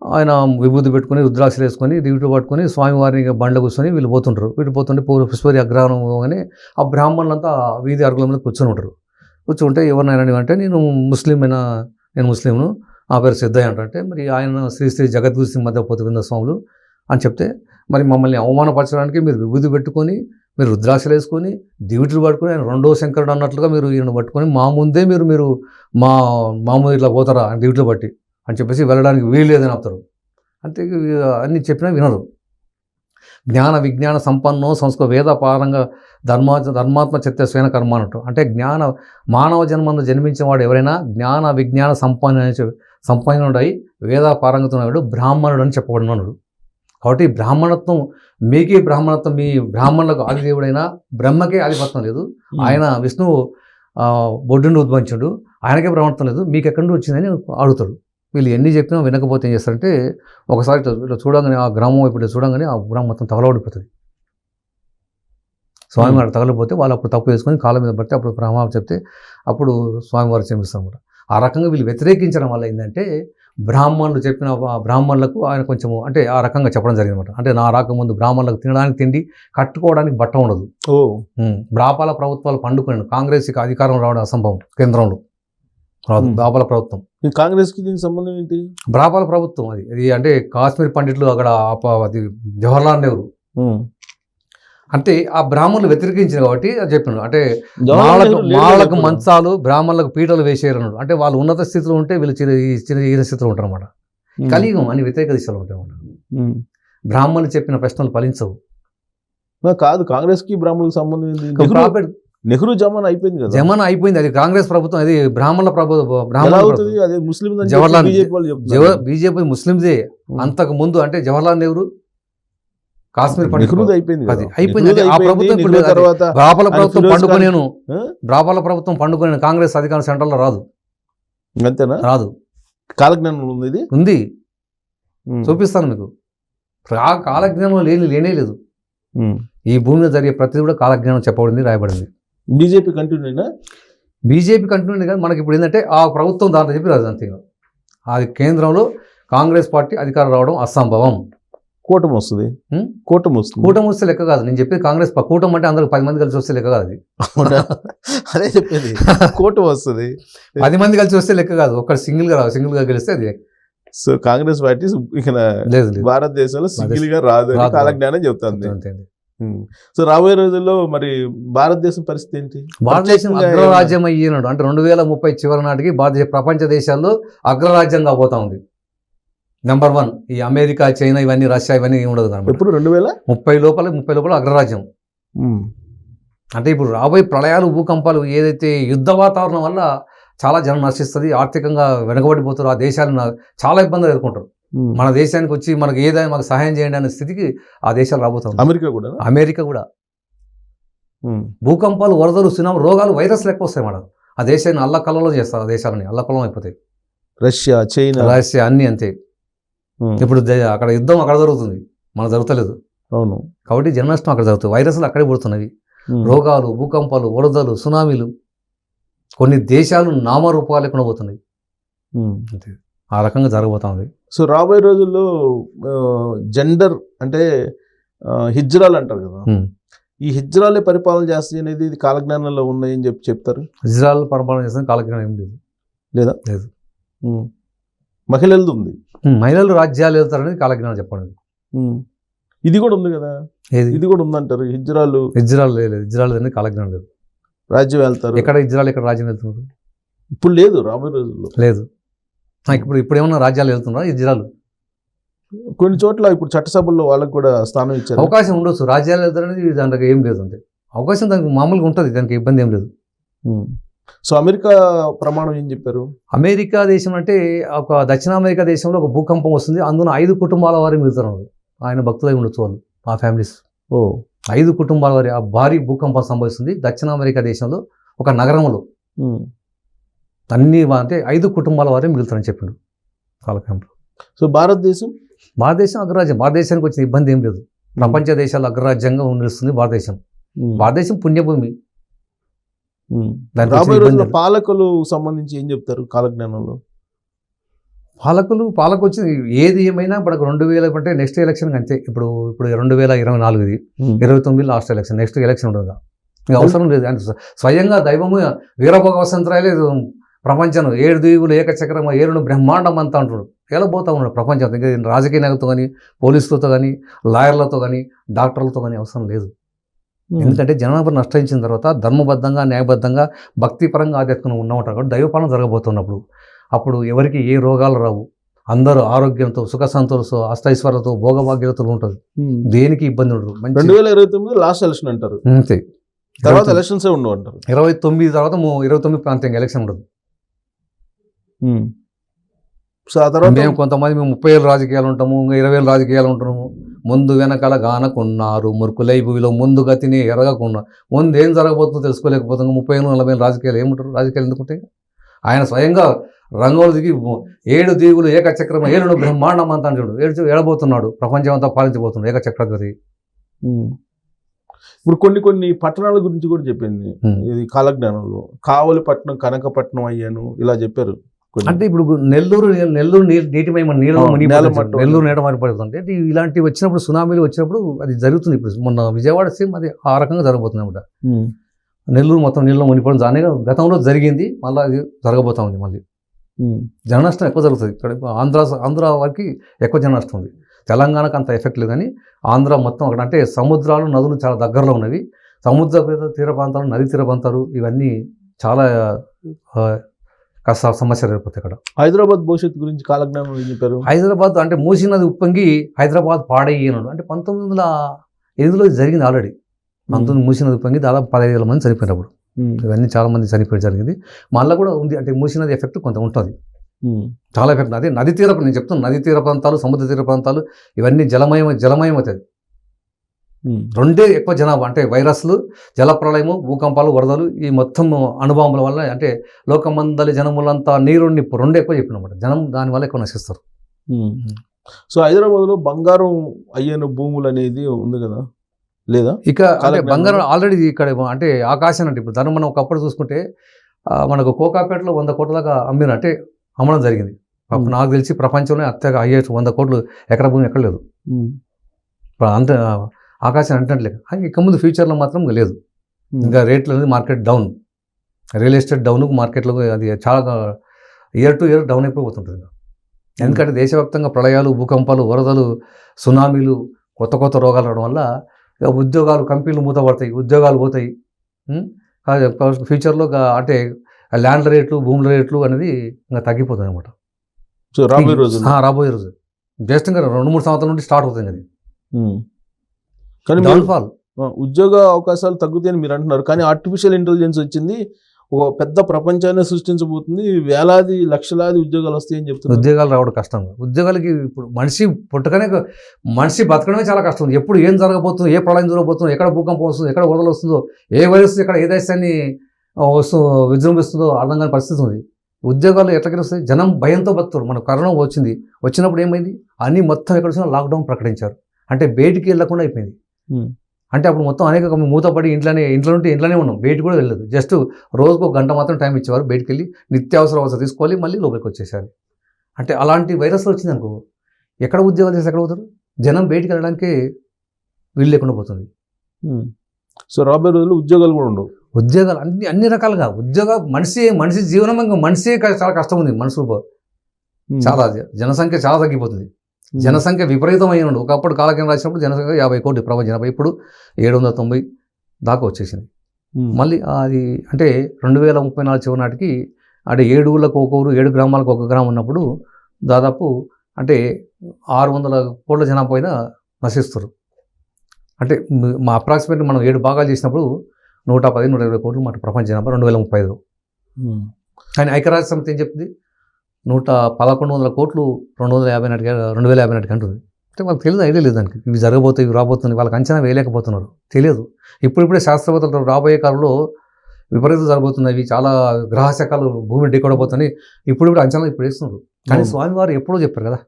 ఆయన విభూతి పెట్టుకొని రుద్రాక్షలు వేసుకొని డ్యూటీ పట్టుకొని స్వామివారిని బండ్లో కూర్చొని వీళ్ళు పోతుంటారు. వీళ్ళు పోతుంటే పుష్పగిరి అగ్రహారం పోగానే ఆ బ్రాహ్మణులంతా వీధి అరుగుల మీద కూర్చొని ఉంటారు. కూర్చుంటే ఎవరినైనా అంటే నేను ముస్లింను, ఆ పేరు సిద్ధయ్య అంటే మరి ఆయన శ్రీ జగద్గురు సింగ్ మధ్య పోతువింద స్వాములు అని చెప్తే మరి మమ్మల్ని అవమానపరచడానికి మీరు విభూతి పెట్టుకొని మీరు రుద్రాక్షలు వేసుకొని డ్యూటీలు పట్టుకొని ఆయన రెండో శంకరుడు అన్నట్లుగా మీరు ఈయన పట్టుకొని మా ముందే మీరు మామూలు ఇట్లా పోతారా డ్యూటీలు బట్టి అని చెప్పేసి వెళ్ళడానికి వీలు లేదని ఆపుతారు. అంతే అన్ని చెప్పినా వినరు. జ్ఞాన విజ్ఞాన సంపన్నో సంస్కృత వేద పారంగా ధర్మాత్మ చిత్త స్వేన కర్మ అన్నట్టు. అంటే మానవ జన్మంలో జన్మించిన వాడు ఎవరైనా జ్ఞాన విజ్ఞాన సంపన్నుడై వేద పారంగతున్నాడు బ్రాహ్మణుడు అని చెప్పబడినాడు. కాబట్టి బ్రాహ్మణత్వం మీకే బ్రాహ్మణత్వం, మీ బ్రాహ్మణులకు ఆదిదేవుడైనా బ్రహ్మకే ఆధిపత్యం లేదు. ఆయన విష్ణువు బొడ్డుని ఉద్భవించాడు, ఆయనకే బ్రాహ్మణత్వం లేదు, మీకు ఎక్కడి నుండి వచ్చిందని అడుగుతాడు. వీళ్ళు ఎన్ని చెప్పినా వినకపోతే ఏం చేస్తారంటే ఒకసారి ఇట్లా చూడంగానే ఆ గ్రామం ఇప్పుడు చూడంగానే ఆ గ్రామం మొత్తం తగలబడిపోతుంది. స్వామివారు తగలబోతే వాళ్ళు అప్పుడు తప్పు వేసుకొని కాళ్ళ మీద పడితే అప్పుడు బ్రహ్మ చెప్తే అప్పుడు స్వామివారు క్షమిస్తారు అనమాట. ఆ రకంగా వీళ్ళు వ్యతిరేకించడం వల్ల ఏంటంటే బ్రాహ్మణులు చెప్పిన బ్రాహ్మణులకు ఆయన కొంచెము అంటే ఆ రకంగా చెప్పడం జరిగిందన్నమాట. అంటే నా రాకముందు బ్రాహ్మణులకు తినడానికి తిండి, కట్టుకోవడానికి బట్ట ఉండదు. బ్రాపాల ప్రభుత్వాలు పండుకున్నాను, కాంగ్రెస్కి అధికారం రావడం అసంభవం కేంద్రంలో. రాదు. బ్రాహ్మణ ప్రభుత్వం. ఈ కాంగ్రెస్కి దీనికి సంబంధం ఏంటి? బ్రాహ్మణ ప్రభుత్వం అది అంటే కాశ్మీర్ పండితులు అక్కడ అది జవహర్లాల్ నెహ్రూ అంటే ఆ బ్రాహ్మణులు వ్యతిరేకించారు కాబట్టి అది చెప్పినాడు. అంటే మాలకు మంచాలు బ్రాహ్మణులకు పీటలు వేసేయరు అన్నాడు. అంటే వాళ్ళు ఉన్నత స్థితిలో ఉంటే వీళ్ళు చిన్న స్థితిలో ఉంటారు అన్నమాట. కలియుగం అని వ్యతిరేక దిశలో ఉంటాయి అన్నమాట. బ్రాహ్మణులు చెప్పిన ప్రశ్నలు ఫలించవు. కాదు, కాంగ్రెస్కి బ్రాహ్మణులకు సంబంధం ఏంటి? నెహ్రూ జమానా అయిపోయింది కదా. జమానా అయిపోయింది. అది కాంగ్రెస్ ప్రభుత్వం, అది బ్రాహ్మణుల ప్రభుత్వం. జవహర్లాల్ బీజేపీ ముస్లిందే. అంతకు ముందు అంటే జవహర్లాల్ నెహ్రూ కాశ్మీర్ అయిపోయింది. ఆ ప్రభుత్వం బ్రాహ్మణ ప్రభుత్వం పండుకొని కాంగ్రెస్ అధికారం సెంట్రల్ లో రాదు. అంతేనా? రాదు. కాలజ్ఞానం ఉంది. చూపిస్తాను మీకు. ఆ కాలజ్ఞానం లేనే లేదు. ఈ భూమి మీద జరిగే ప్రతిదీ కూడా కాలజ్ఞానం చెప్పబడింది, రాయబడింది. బీజేపీ కంటిన్యూనా? బీజేపీ కంటిన్యూ కాదు. మనకి ఇప్పుడు ఏంటంటే ఆ ప్రభుత్వం దాంట్లో చెప్పి రాదు అంతే. అది కేంద్రంలో కాంగ్రెస్ పార్టీ అధికారం రావడం అసంభవం. కూటమి వస్తుంది. కూటమి వస్తే లెక్క కాదు. నేను చెప్పేది కాంగ్రెస్ కూటమి అంటే అందరికి 10 మంది కలిసి వస్తే లెక్క కాదు. అది అదే చెప్పేది. కూటమి వస్తుంది, 10 మంది కలిసి వస్తే లెక్క కాదు. ఒక్కరు సింగిల్ గా గెలిస్తే అది. సో కాంగ్రెస్ పార్టీ ఇక్కడ భారతదేశంలో సింగిల్ గా రాదు, కాలజ్ఞానం చెప్తుంది. సో రాబోయే రోజుల్లో మరి భారతదేశం పరిస్థితి ఏంటి? భారతదేశం అగ్రరాజ్యం అయ్యినాడు అంటే 2030 చివరి నాటికి భారతదేశ ప్రపంచ దేశాల్లో అగ్రరాజ్యంగా పోతా ఉంది. నెంబర్ 1 ఈ అమెరికా, చైనా, ఇవన్నీ రష్యా ఇవన్నీ ఉండదు. ఇప్పుడు 2030 లోపల అగ్రరాజ్యం. అంటే ఇప్పుడు రాబోయే ప్రళయాలు, భూకంపాలు, ఏదైతే యుద్ధ వాతావరణం వల్ల చాలా జనం నశిస్తుంది, ఆర్థికంగా వెనకబడిపోతారు. ఆ దేశాలు చాలా ఇబ్బందులు ఎదుర్కొంటారు. మన దేశానికి వచ్చి మనకు ఏదైనా మాకు సహాయం చేయండి అనే స్థితికి ఆ దేశాలు రాబోతాం. అమెరికా కూడా భూకంపాలు, వరదలు, సునామీ, రోగాలు, వైరస్లు ఎక్కువ వస్తాయి మేడం. ఆ దేశాన్ని అల్లకల్లలో చేస్తారు. ఆ దేశాలని అల్లకల్లం అయిపోతాయి. రష్యా, చైనా, అన్నీ అంతే. ఇప్పుడు అక్కడ యుద్ధం అక్కడ జరుగుతుంది, మనకు జరుగుతలేదు. అవును. కాబట్టి జన్మష్టం అక్కడ జరుగుతుంది. వైరస్లు అక్కడే పుడుతున్నవి. రోగాలు, భూకంపాలు, వరదలు, సునామీలు, కొన్ని దేశాలు నామరూపాలు లేకుండా పోతున్నాయి. అంతే, ఆ రకంగా జరగబోతా ఉంది. సో రాబోయే రోజుల్లో జెండర్ అంటే హిజ్రాలు అంటారు కదా, ఈ హిజ్రాలే పరిపాలన చేస్తాయి అనేది ఇది కాలజ్ఞానంలో ఉన్నాయని చెప్తారు. హిజ్రాలు పరిపాలన చేస్తే కాలజ్ఞానం ఏం లేదు. లేదు. మహిళలది ఉంది. మహిళలు రాజ్యాలు వెళ్తారనేది కాలజ్ఞానం చెప్పండి. ఇది కూడా ఉంది కదా, ఇది కూడా ఉందంటారు. హిజ్రాలు లేదు. హిజ్రాలు అనేది కాలజ్ఞానం లేదు. రాజ్యం వెళ్తారు. ఎక్కడ హిజ్రాలు, ఎక్కడ రాజ్యం వెళ్తున్నారు? ఇప్పుడు లేదు, రాబోయే రోజుల్లో లేదు. ఇప్పుడు ఏమన్నా రాజ్యాలు వెళ్తున్నారా హిజ్రాలు? కొన్ని చోట్ల ఇప్పుడు చట్టసభల్లో వాళ్ళకి కూడా స్థానం ఇచ్చారు. అవకాశం ఉండొచ్చు. రాజ్యాలు వెళ్తారనేది దాంట్లో ఏం లేదు. అంతే అవకాశం దానికి మామూలుగా ఉంటుంది, దానికి ఇబ్బంది ఏం లేదు. సో అమెరికా ప్రమాణం ఏం చెప్పారు? అమెరికా దేశం అంటే ఒక దక్షిణ అమెరికా దేశంలో ఒక భూకంపం వస్తుంది, అందులో 5 కుటుంబాల వారి మిగులుతున్నారు. ఆయన భక్తులై ఉండొచ్చు వాళ్ళు, ఆ ఫ్యామిలీస్. 5 కుటుంబాల వారి ఆ భారీ భూకంపం సంభవిస్తుంది దక్షిణ అమెరికా దేశంలో ఒక నగరంలో. అన్ని అంటే 5 కుటుంబాల వారే మిగులుతారని చెప్పిండు కాలక్రమంలో. సో భారతదేశం అగ్రరాజ్యం. భారతదేశానికి వచ్చిన ఇబ్బంది ఏం లేదు. ప్రపంచ దేశాలు అగ్రరాజ్యంగా నిలుస్తుంది భారతదేశం. భారతదేశం పుణ్యభూమి. పాలకులు సంబంధించి ఏం చెప్తారు కాలజ్ఞానంలో? పాలకు వచ్చి ఏది ఏమైనా మనకు 2000 అంటే నెక్స్ట్ ఎలక్షన్ అంతే. ఇప్పుడు 2024 29 లాస్ట్ ఎలక్షన్, నెక్స్ట్ ఎలక్షన్ ఉండదు. ఇంకా అవసరం లేదు. అంటే స్వయంగా దైవము వీరభోగ వసంతరాయలే ప్రపంచం 7 దీవులు ఏకచక్రం 7 బ్రహ్మాండం అంతా అంటాడు. ఎలా పోతా ఉన్నాడు ప్రపంచం. ఇంకా రాజకీయ నాయకులతో కానీ, పోలీసులతో కానీ, లాయర్లతో కానీ, డాక్టర్లతో కానీ అవసరం లేదు. ఎందుకంటే జనాభా నష్టించిన తర్వాత ధర్మబద్ధంగా, న్యాయబద్ధంగా, భక్తిపరంగా ఆధ్యాత్మికంగా ఉన్నవారు కాబట్టి దైవపాలన జరగబోతున్నప్పుడు అప్పుడు ఎవరికి ఏ రోగాలు రావు. అందరూ ఆరోగ్యంతో, సుఖ సంతోషంతో, అష్టైశ్వర్యంతో, భోగభాగ్యతలు ఉంటుంది. దేనికి ఇబ్బంది ఉండదు. 2029 లాస్ట్ ఎలక్షన్ అంటారు. అంతే. తర్వాత ఎలక్షన్స్ ఉండవు అంటారు. 29 తర్వాత 29 ప్రాంతంగా ఎలక్షన్ ఉండదు. సో ఆ తర్వాత మేము కొంతమంది 30,000 రాజకీయాలు ఉంటాము, 20,000 రాజకీయాలు ఉంటాము. ముందు వెనకాల గానకున్నారు మురుకులై భూమిలో ముందు గతిని ఎరగకున్నారు. ముందు ఏం జరగబోతుందో తెలుసుకోలేకపోతాం. 30,000-40,000 రాజకీయాలు ఏముంటారు? రాజకీయాలు ఎందుకుంటాయి? ఆయన స్వయంగా రంగోలు దిగి 7 దీవులు ఏకచక్రం 7 బ్రహ్మాండం అంతా చూడు ఏడబోతున్నాడు. ప్రపంచం అంతా పాలించబోతున్నాడు ఏకచక్రగతి. ఇప్పుడు కొన్ని పట్టణాల గురించి కూడా చెప్పింది ఇది కాలజ్ఞానంలో. కావలిపట్నం, కనకపట్నం అయ్యాను ఇలా చెప్పారు. అంటే ఇప్పుడు నెల్లూరు నీటిమై నెల్లూరు నీట మారిపడుతుంది. అంటే ఇలాంటివి వచ్చినప్పుడు, సునామీలు వచ్చినప్పుడు అది జరుగుతుంది. ఇప్పుడు మొన్న విజయవాడ సేమ్ అది ఆ రకంగా జరగబోతుంది అనమాట. నెల్లూరు మొత్తం నీళ్ళలో మునిగిపోవడం దాని గతంలో జరిగింది, మళ్ళీ అది జరగబోతా ఉంది. మళ్ళీ జన నష్టం ఎక్కువ జరుగుతుంది ఇక్కడ. ఆంధ్ర వరకు ఎక్కువ జన నష్టం ఉంది. తెలంగాణకు అంత ఎఫెక్ట్ లేదు, కానీ ఆంధ్ర మొత్తం అక్కడ అంటే సముద్రాలు నదులు చాలా దగ్గరలో ఉన్నవి. సముద్ర తీర ప్రాంతాలు, నది తీర ప్రాంతాలు ఇవన్నీ చాలా సమస్యలు ఏర్పడతాయి ఇక్కడ. హైదరాబాద్ భవిష్యత్తు గురించి కాలజ్ఞానం ఏం చెప్పారు? హైదరాబాద్ అంటే మూసీ నది ఉప్పొంగి హైదరాబాద్ పాడయ్యాడు అంటే 1908లో జరిగింది ఆల్రెడీ. 19 మూసీ నది ఉప్పొంగి దాదాపు 15,000 మంది చనిపోయినప్పుడు. ఇవన్నీ చాలా మంది చనిపోయి జరిగింది. మళ్ళీ కూడా ఉంది అంటే మూసీ నది ఎఫెక్ట్ కొంత ఉంటుంది, చాలా ఎఫెక్ట్. అదే నది తీర, నేను చెప్తాను, నది తీర ప్రాంతాలు, సముద్ర తీర ప్రాంతాలు ఇవన్నీ జలమయం అవుతుంది. రెండే ఎక్కువ జనాభా అంటే వైరస్లు, జలప్రళయము, భూకంపాలు, వరదలు, ఈ మొత్తం అణుబాంబుల వల్ల అంటే లోకమందలి జనములంతా నీరు నిప్పు రెండు ఎక్కువ చెప్పినమాట. జనం దానివల్ల ఎక్కువ నశిస్తారు. సో హైదరాబాద్లో బంగారం అయ్యన భూములు అనేది ఉంది కదా, లేదా? ఇక అంటే బంగారం ఆల్రెడీ ఇక్కడ అంటే ఆకాశం అంటే ఇప్పుడు దాన్ని మనం ఒకప్పుడు చూసుకుంటే మనకు కోకాపేటలో 100 కోట్ల దాకా అంటే అమ్మడం జరిగింది. అప్పుడు నాకు తెలిసి ప్రపంచంలో అత్యగా అయ్యే 100 కోట్లు ఎకర భూమి ఎక్కడ లేదు. అంత ఆకాశం అంటట్లేదు. ఇక ముందు ఫ్యూచర్లో మాత్రం లేదు. ఇంకా రేట్లు అనేది market down, real estate down, మార్కెట్లో అది చాలా ఇయర్ టు ఇయర్ డౌన్ అయిపోతుంటుంది. ఎందుకంటే దేశవ్యాప్తంగా ప్రళయాలు, భూకంపాలు, వరదలు, సునామీలు, కొత్త రోగాలు రావడం వల్ల ఉద్యోగాలు, కంపెనీలు మూతపడతాయి, ఉద్యోగాలు పోతాయి. ఫ్యూచర్లో అంటే ల్యాండ్ రేట్లు, భూముల రేట్లు అనేది ఇంకా తగ్గిపోతుంది అనమాట. సో రాబోయే రోజు జస్ట్ ఇంకా 2-3 సంవత్సరాల నుండి స్టార్ట్ అవుతుంది అది. కానీ డౌన్ఫాల్, ఉద్యోగ అవకాశాలు తగ్గుతాయని మీరు అంటున్నారు, కానీ ఆర్టిఫిషియల్ ఇంటెలిజెన్స్ వచ్చింది, ఒక పెద్ద ప్రపంచాన్ని సృష్టించబోతుంది, వేలాది లక్షలాది ఉద్యోగాలు వస్తాయని చెప్తున్నారు. ఉద్యోగాలు రావడం కష్టం. ఉద్యోగాలకి ఇప్పుడు మనిషి పుట్టకనే, మనిషి బతకడమే చాలా కష్టం ఉంది. ఎప్పుడు ఏం జరగబోతుందో, ఏ ప్రళయం జరగబోతుందో, ఎక్కడ భూకంపం వస్తుందో, ఎక్కడ వరదలు వస్తుందో, ఏ వైరస్ ఎక్కడ ఏ దేశాన్ని విజృంభిస్తుందో అర్థం కాని పరిస్థితి ఉంది. ఉద్యోగాలు ఎట్లా వస్తాయి? జనం భయంతో బతుకుతారు. మనకు కరోనా వచ్చినప్పుడు ఏమైంది? అన్నీ మొత్తం ఎక్కడ వచ్చినా లాక్డౌన్ ప్రకటించారు. అంటే బయటికి వెళ్ళకుండా అయిపోయింది. అంటే అప్పుడు మొత్తం అనేక మూతపడి ఇంట్లోనే ఉన్నాం, బయటికి కూడా వెళ్ళదు. జస్ట్ రోజుకు 1 గంట మాత్రం టైం ఇచ్చేవారు, బయటికి వెళ్ళి నిత్యావసర వస్తువులు తీసుకోవాలి, మళ్ళీ లోపలికి వచ్చేసారు. అంటే అలాంటి వైరస్ వచ్చింది అనుకో, ఎక్కడ ఉద్యోగాలు చేసి ఎక్కడ పోతారు? జనం బయటికి వెళ్ళడానికి వీలు లేకుండా పోతుంది. సో రాబోయే రోజుల్లో ఉద్యోగాలు కూడా ఉండవు. ఉద్యోగాలు అన్ని రకాలుగా మనిషి జీవనం మనిషే చాలా కష్టం ఉంది. మనుషులు చాలా జనసంఖ్య చాలా తగ్గిపోతుంది. జనసంఖ్య విపరీతమైన ఒకప్పుడు కాలకేంద్రం రాసినప్పుడు జనసంఖ్య 50 కోట్లు ప్రపంచ జనాభా, ఇప్పుడు 790 దాకా వచ్చేసింది. మళ్ళీ అది అంటే 2034 చివరి నాటికి అంటే 7 ఊళ్ళకు ఒక ఊరు, 7 గ్రామాలకు ఒక గ్రామం ఉన్నప్పుడు దాదాపు అంటే 600 కోట్ల జనాభా పైన నశిస్తారు. అంటే మా అప్రాక్సిమేట్లీ మనం 7 భాగాలు చేసినప్పుడు 110-120 కోట్లు మాట ప్రపంచ జనాభా 2035లో. కానీ ఐక్యరాజ్య సమితి ఏం చెప్తుంది? 111 కోట్లు 2050 నాటికి అంటుంది. అంటే వాళ్ళకి తెలియదు, ఐడియా లేదు దానికి. ఇవి జరగబోతాయి, ఇవి రాబోతుంది, వాళ్ళకి అంచనా వేయలేకపోతున్నారు, తెలియదు. ఇప్పుడిప్పుడే శాస్త్రవేత్తలు రాబోయే కాలంలో విపరీతం జరగబోతున్నాయి, ఇవి చాలా గ్రహశకాలు భూమి ఢీకొనబోతున్నాయి, ఇప్పుడు అంచనా ఇప్పుడు వేస్తున్నారు. కానీ స్వామివారు ఎప్పుడో చెప్పారు కదా,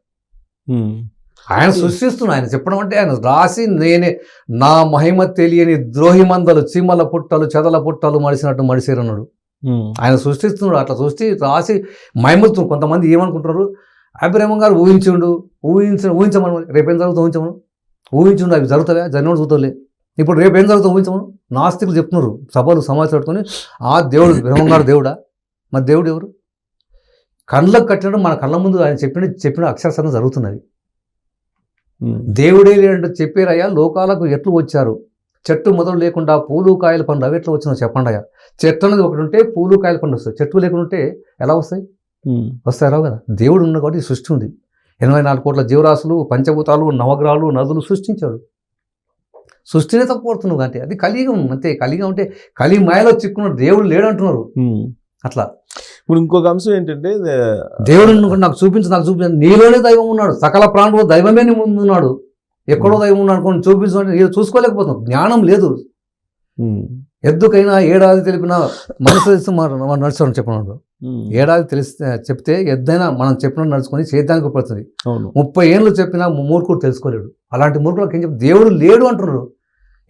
ఆయన సృష్టిస్తున్నారు. ఆయన చెప్పడం అంటే ఆయన రాసి నేనే నా మహిమ తెలియని ద్రోహి మందలు చీమల పుట్టలు చెదల పుట్టలు మడిసినట్టు మడిసేరన్నాడు. ఆయన సృష్టిస్తున్నాడు. అట్లా సృష్టి రాసి మహిమతో కొంతమంది ఏమనుకుంటున్నారు? అభిరామం గారు ఊహించమను, రేపేం జరుగుతుందో ఊహించుండు, అవి జరుగుతావా? జరిగినోడు చూద్దాంలే. ఇప్పుడు రేపేం జరుగుతుందో ఊహించమను. నాస్తికులు చెప్తున్నారు సభలు సమాచారం పెట్టుకొని, ఆ దేవుడు బ్రహ్మం గారు దేవుడా? మరి దేవుడు ఎవరు? కళ్ళకు కట్టినట్టు మన కళ్ళ ముందు ఆయన చెప్పిన అక్షరసంగా జరుగుతున్నది. దేవుడే లేదంటే చెప్పారయ్యా, లోకాలకు ఎట్లు వచ్చారు? చెట్టు మొదలు లేకుండా పూలు కాయల పండు అవి ఎట్లా వచ్చినా చెప్పండి అయ్యా. చెట్టు అనేది ఒకటి ఉంటే పూలు కాయల పండు వస్తాయి, చెట్టు లేకుండా ఉంటే ఎలా వస్తాయి? వస్తాయి రావు కదా. దేవుడు ఉన్న కాబట్టి సృష్టి ఉంది. 84 కోట్ల జీవరాశులు, పంచభూతాలు, నవగ్రహాలు, నదులు సృష్టించాడు. సృష్టినే తప్పుపడుతున్నావు అంటే అది కలియుగం అంతే. కలియుగం అంటే కలి మాయలో చిక్కున్న దేవుడు లేడంటున్నారు. అట్లా ఇప్పుడు ఇంకొక అంశం ఏంటంటే, దేవుడు నాకు చూపించు, నీలోనే దైవం ఉన్నాడు, సకల ప్రాణులు దైవమే నీ ముందు ఉన్నాడు, ఎక్కడో దైవం ఉన్నాడు అనుకోండి, చూపించమంటే చూసుకోలేకపోతాం, జ్ఞానం లేదు. ఎద్దుకైనా ఏడాది తెలిపిన మనసు నడుచుకోండి చెప్పినాడు. ఏడాది చెప్తే ఎద్దైనా మనం చెప్పిన నడుచుకొని చేద్దానికి పడుతుంది. 30 ఏళ్ళు చెప్పినా మూర్ఖుడు తెలుసుకోలేడు. అలాంటి మూర్ఖులకు ఏం చెప్పి దేవుడు లేడు అంటున్నాడు.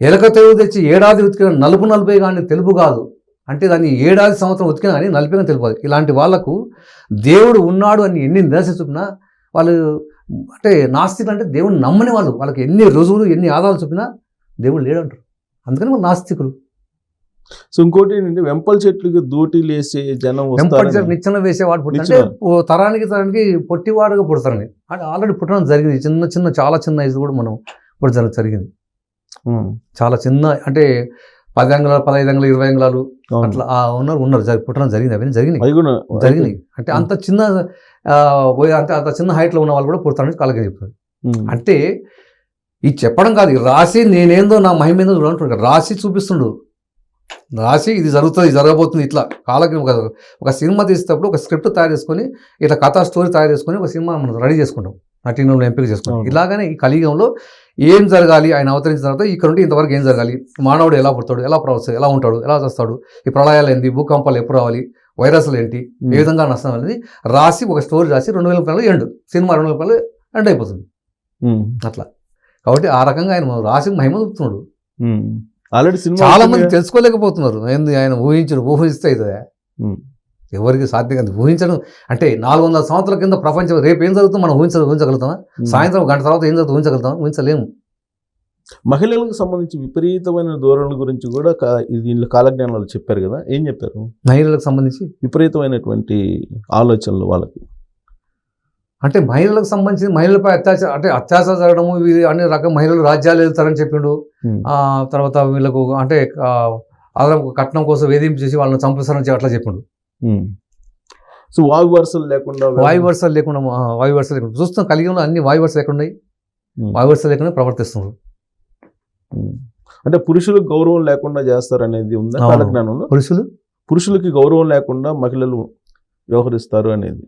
ఎలక తెలుగు తెచ్చి ఏడాది ఉతికిన నలుపు కానీ తెలుపు కాదు అంటే దాన్ని ఏడాది సంవత్సరం ఉతికినా కానీ నలిపిగా తెలుపు. ఇలాంటి వాళ్లకు దేవుడు ఉన్నాడు అని ఎన్ని నిరాశ చూపినా వాళ్ళు అంటే నాస్తికులు అంటే దేవుడు నమ్మని వాళ్ళకి ఎన్ని రుజువులు ఎన్ని ఆధారాలు చూపినా దేవుడు లేడంటారు. అందుకని వాళ్ళు నాస్తికులు. సో ఇంకోటి ఏంటంటే వెంపల చెట్లకి దూటీలు వేసే జనం వెంపటి వస్తారని నిచ్చెన వేసేవాడు పుట్టిన అంటే తరానికి పొట్టివాడుగా పుడతారని అంటే ఆల్రెడీ పుట్టడం జరిగింది. చిన్న చిన్న చాలా చిన్న ఏజ్ కూడా మనం పుట్టడం జరిగింది. చాలా చిన్న అంటే 10 అంగుళాలు 15 అంగుళాలు 20 అంగుళాలు అట్లా ఉన్నారు పుట్టడం జరిగింది. అవన్నీ జరిగినాయి. అంటే అంత చిన్న అంత చిన్న హైట్లో ఉన్న వాళ్ళు కూడా పుడతారని కాలకి చెప్తారు. అంటే ఇది చెప్పడం కాదు, రాసి నేనేందో నా మహిమ ఏందో చూడంటున్నాడు, రాసి చూపిస్తుండు, రాసి ఇది జరుగుతుంది, ఇది జరగబోతుంది. ఇట్లా కాలకి ఒక సినిమా తీసేటప్పుడు ఒక స్క్రిప్ట్ తయారు చేసుకొని ఇట్లా కథా స్టోరీ తయారు చేసుకొని ఒక సినిమా మనం రెడీ చేసుకుంటాం, నటీనటులను ఎంపిక చేసుకుంటాం. ఇలాగనే ఈ కలియుగంలో ఏం జరగాలి, ఆయన అవతరించిన తర్వాత ఇక్కడ నుండి ఇంతవరకు ఏం జరగాలి, మానవుడు ఎలా పుడతాడు, ఎలా ప్రవర్తిస్తాడు, ఎలా ఉంటాడు, ఎలా చేస్తాడు, ఈ ప్రళయాలు ఏంటి, భూకంపాలు ఎప్పుడు రావాలి, వైరస్లు ఏంటి, ఏ విధంగా నష్టం అనేది రాసి ఒక స్టోరీ రాసి 2030 ఎండ్ సినిమా 2030 ఎండ్ అయిపోతుంది. అట్లా కాబట్టి ఆ రకంగా ఆయన రాసి మహిమ చూపుతున్నాడు. ఆల్రెడీ సినిమా చాలా మంది తెలుసుకోలేకపోతున్నారు. ఏంది ఆయన ఊహిస్తే అవుతుందా, ఎవరికి సాధ్యం కాదు ఊహించడం. అంటే 400 సంవత్సరాల కింద ప్రపంచం రేపు ఏం జరుగుతుందో మనం ఊహించగలుగుతామా? సాయంత్రం గంట తర్వాత ఏం జరుగుతుందో ఊహించగలుగుతామా? ఊహించలేము. మహిళలకు సంబంధించి విపరీతమైన ధోరణుల గురించి కూడా దీనిలో కాలజ్ఞానాలు చెప్పారు కదా, ఏం చెప్పారు? మహిళలకు సంబంధించి విపరీతమైనటువంటి ఆలోచనలు వాళ్ళకి, అంటే మహిళలకు సంబంధించి మహిళలపై అత్యాచారం జరగడము, అన్ని రకం మహిళలు రాజ్యాలు వెళ్తారని చెప్పిండు. తర్వాత వీళ్ళకు అంటే కట్నం కోసం వేధింపు చేసి వాళ్ళని చంపేస్తారని అట్లా చెప్పిండు. సో వాయు వరుసలు లేకుండా చూస్తాం. కలియుగంలో అన్ని వాయు వరుసలు లేకుండా ప్రవర్తిస్తున్నారు. అంటే పురుషులకు గౌరవం లేకుండా చేస్తారు అనేది ఉందా కాలజ్ఞానంలో? పురుషులకి గౌరవం లేకుండా మహిళలు వ్యవహరిస్తారు అనేది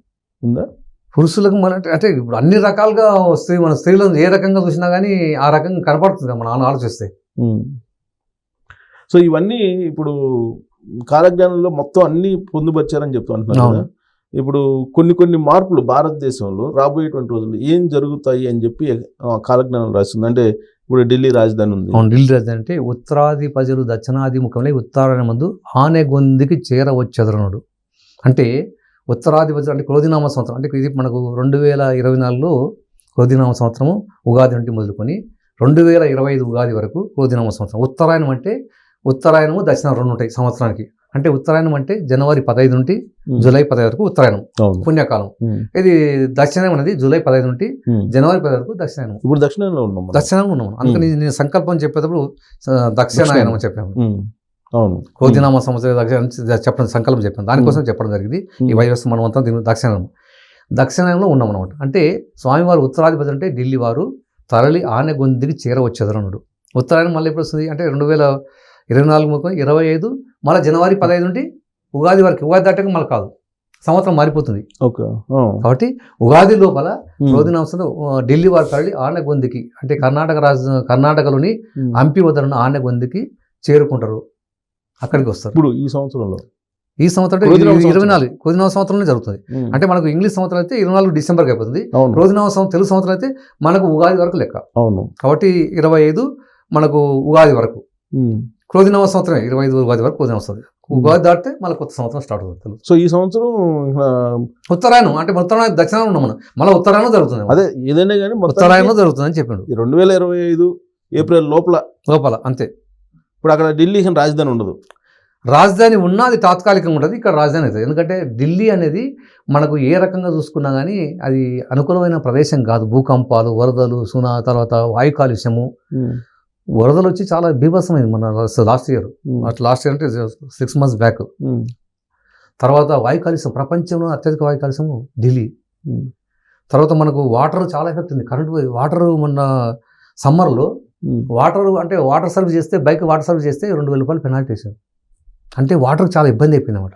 ఉందా? పురుషులకు అంటే ఇప్పుడు అన్ని రకాలుగా వస్తాయి. మన స్త్రీలను ఏ రకంగా చూసినా కానీ ఆ రకంగా కనపడుతుంది మన ఆలోచిస్తే. సో ఇవన్నీ ఇప్పుడు కాలజ్ఞానంలో మొత్తం అన్ని పొందుపరిచారని చెప్తూ అంటున్నారు కదా. ఇప్పుడు కొన్ని మార్పులు భారతదేశంలో రాబోయేటువంటి రోజుల్లో ఏం జరుగుతాయి అని చెప్పి కాలజ్ఞానం రాస్తుంది. అంటే ఇప్పుడు ఢిల్లీ రాజధాని ఉంది. ఢిల్లీ రాజధాని అంటే ఉత్తరాది ప్రజలు దక్షిణాదిముఖంలో ఉత్తరాయణ మందు ఆనెగొందికి చేరవచ్చెదరనుడు. అంటే ఉత్తరాది ప్రజలు అంటే క్రోధినామ సంవత్సరం, అంటే ఇది మనకు 2024లో క్రోధినామ సంవత్సరము ఉగాది నుండి మొదలుకొని 2025 ఉగాది వరకు క్రోధినామ సంవత్సరం. ఉత్తరాయణం అంటే ఉత్తరాయణము దక్షిణం 2 ఉంటాయి సంవత్సరానికి. అంటే ఉత్తరాయణం అంటే జనవరి 15 నుండి జూలై 15 వరకు ఉత్తరాయణం పుణ్యకాలం. ఇది దక్షిణం అనేది జూలై 15 నుండి జనవరి 15 వరకు దక్షిణాయనం. ఇప్పుడు దక్షిణంలో ఉన్నాము. అందుకని నేను సంకల్పం చెప్పేటప్పుడు దక్షిణాయనం అని చెప్పాను. క్రోధినామ సంవత్సరం చెప్పడం సంకల్పం చెప్పాను, దానికోసం చెప్పడం జరిగింది. ఈ వైరస్ మనం అంతా దీని దక్షిణాయనంలో ఉన్నాం అనమాట. అంటే స్వామివారు ఉత్తరాధిపతి అంటే ఢిల్లీ వారు తరలి ఆనెగొందికి చేరవచ్చెదరనుడు. ఉత్తరాయణం మళ్ళీ ఎప్పుడు వస్తుంది అంటే 2024 25 మళ్ళీ జనవరి 15 నుండి ఉగాది వరకు. ఉగాది దాటాక మళ్ళీ కాదు, సంవత్సరం మారిపోతుంది. కాబట్టి ఉగాది లోపల క్రోధినామ ఢిల్లీ వారు తరలి ఆనెగొందికి అంటే కర్ణాటకలోని హంపి వద్దనున్న ఆనెగొందికి చేరుకుంటారు, అక్కడికి వస్తారు. ఇప్పుడు ఈ సంవత్సరం 24 క్రోధినామ సంవత్సరంలో జరుగుతుంది. అంటే మనకు ఇంగ్లీష్ సంవత్సరం అయితే 24 డిసెంబర్కి అయిపోతుంది. క్రోధినామ సంవత్సరం తెలుగు సంవత్సరం అయితే మనకు ఉగాది వరకు లెక్క. కాబట్టి 25 మనకు ఉగాది వరకు క్రోధినామ సంవత్సరం, 25 ఉగాది వరకు క్రోధినామ వస్తుంది. ఉగాది దాటితే మళ్ళీ కొత్త సంవత్సరం స్టార్ట్ అవుతుంది. సో ఈ సంవత్సరం ఉత్తరాయణం అంటే ఉత్తరాయణ దక్షిణాయనం ఉన్నాం మనం, మళ్ళీ ఉత్తరాయణం జరుగుతుంది. అదే ఏదైనా కానీ ఉత్తరాయణం జరుగుతుంది అని చెప్పిండు. 2025 ఏప్రిల్ లోపల అంతే. ఇప్పుడు అక్కడ ఢిల్లీ రాజధాని ఉండదు. రాజధాని ఉన్నది తాత్కాలికంగా ఉంటుంది, ఇక్కడ రాజధాని అవుతుంది. ఎందుకంటే ఢిల్లీ అనేది మనకు ఏ రకంగా చూసుకున్నా కానీ అది అనుకూలమైన ప్రదేశం కాదు. భూకంపాలు, వరదలు, తర్వాత వాయు కాలుష్యము. వరదలు వచ్చి చాలా బీభత్సమైంది మన లాస్ట్ ఇయర్ అంటే 6 months బ్యాక్. తర్వాత వాయు కాలుష్యం, ప్రపంచంలో అత్యధిక వాయు కాలుష్యం ఢిల్లీ. తర్వాత మనకు వాటర్ చాలా ఎఫెక్ట్ ఉంది. వాటర్ మొన్న సమ్మర్లో వాటర్ సర్వీస్ చేస్తే వాటర్ సర్వీస్ చేస్తే 2000 రూపాయలు పెనాల్టీ వేసారు. అంటే వాటర్ చాలా ఇబ్బంది అయిపోయింది అనమాట.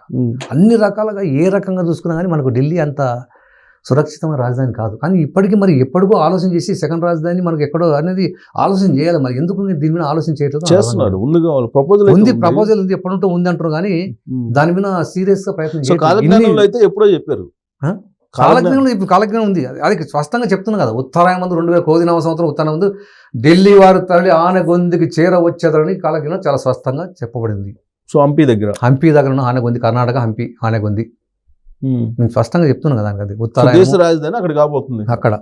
అన్ని రకాలుగా ఏ రకంగా చూసుకున్నా కానీ మనకు ఢిల్లీ అంత సురక్షితమైన రాజధాని కాదు. కానీ ఇప్పటికీ మరి ఎప్పటికో ఆలోచన చేసి సెకండ్ రాజధాని మనకు ఎక్కడో అనేది ఆలోచన చేయాలి. మరి ఎందుకు దీని మీద ఆలోచన చేయట్లేదు? ప్రపోజల్ ఉంది, ఎప్పుడుంటో ఉంది అంటారు కానీ దాని మీద సీరియస్ గా ప్రయత్నం చేయాలి. ఎప్పుడో చెప్పారు కాలజ్ఞానంలో. ఇప్పుడు కాలజ్ఞానం ఉంది, అది స్పష్టంగా చెప్తున్నాను కదా. ఉత్తరాయణ మందు 2000 క్రోధినామ సంవత్సరం ఉత్తరాయణ మందు ఢిల్లీ వారు తరలి ఆనెగొందికి చేరవచ్చేదని కాలజ్ఞానం చాలా స్పష్టంగా చెప్పబడింది. సో హంపి దగ్గర ఉన్న ఆనెగొంది, కర్ణాటక హంపి ఆనెగొంది. నేను స్పష్టంగా చెప్తున్నాను కదా. దానికి ఉత్తరాయణ రాజధాని అక్కడ కాబోతుంది. అక్కడ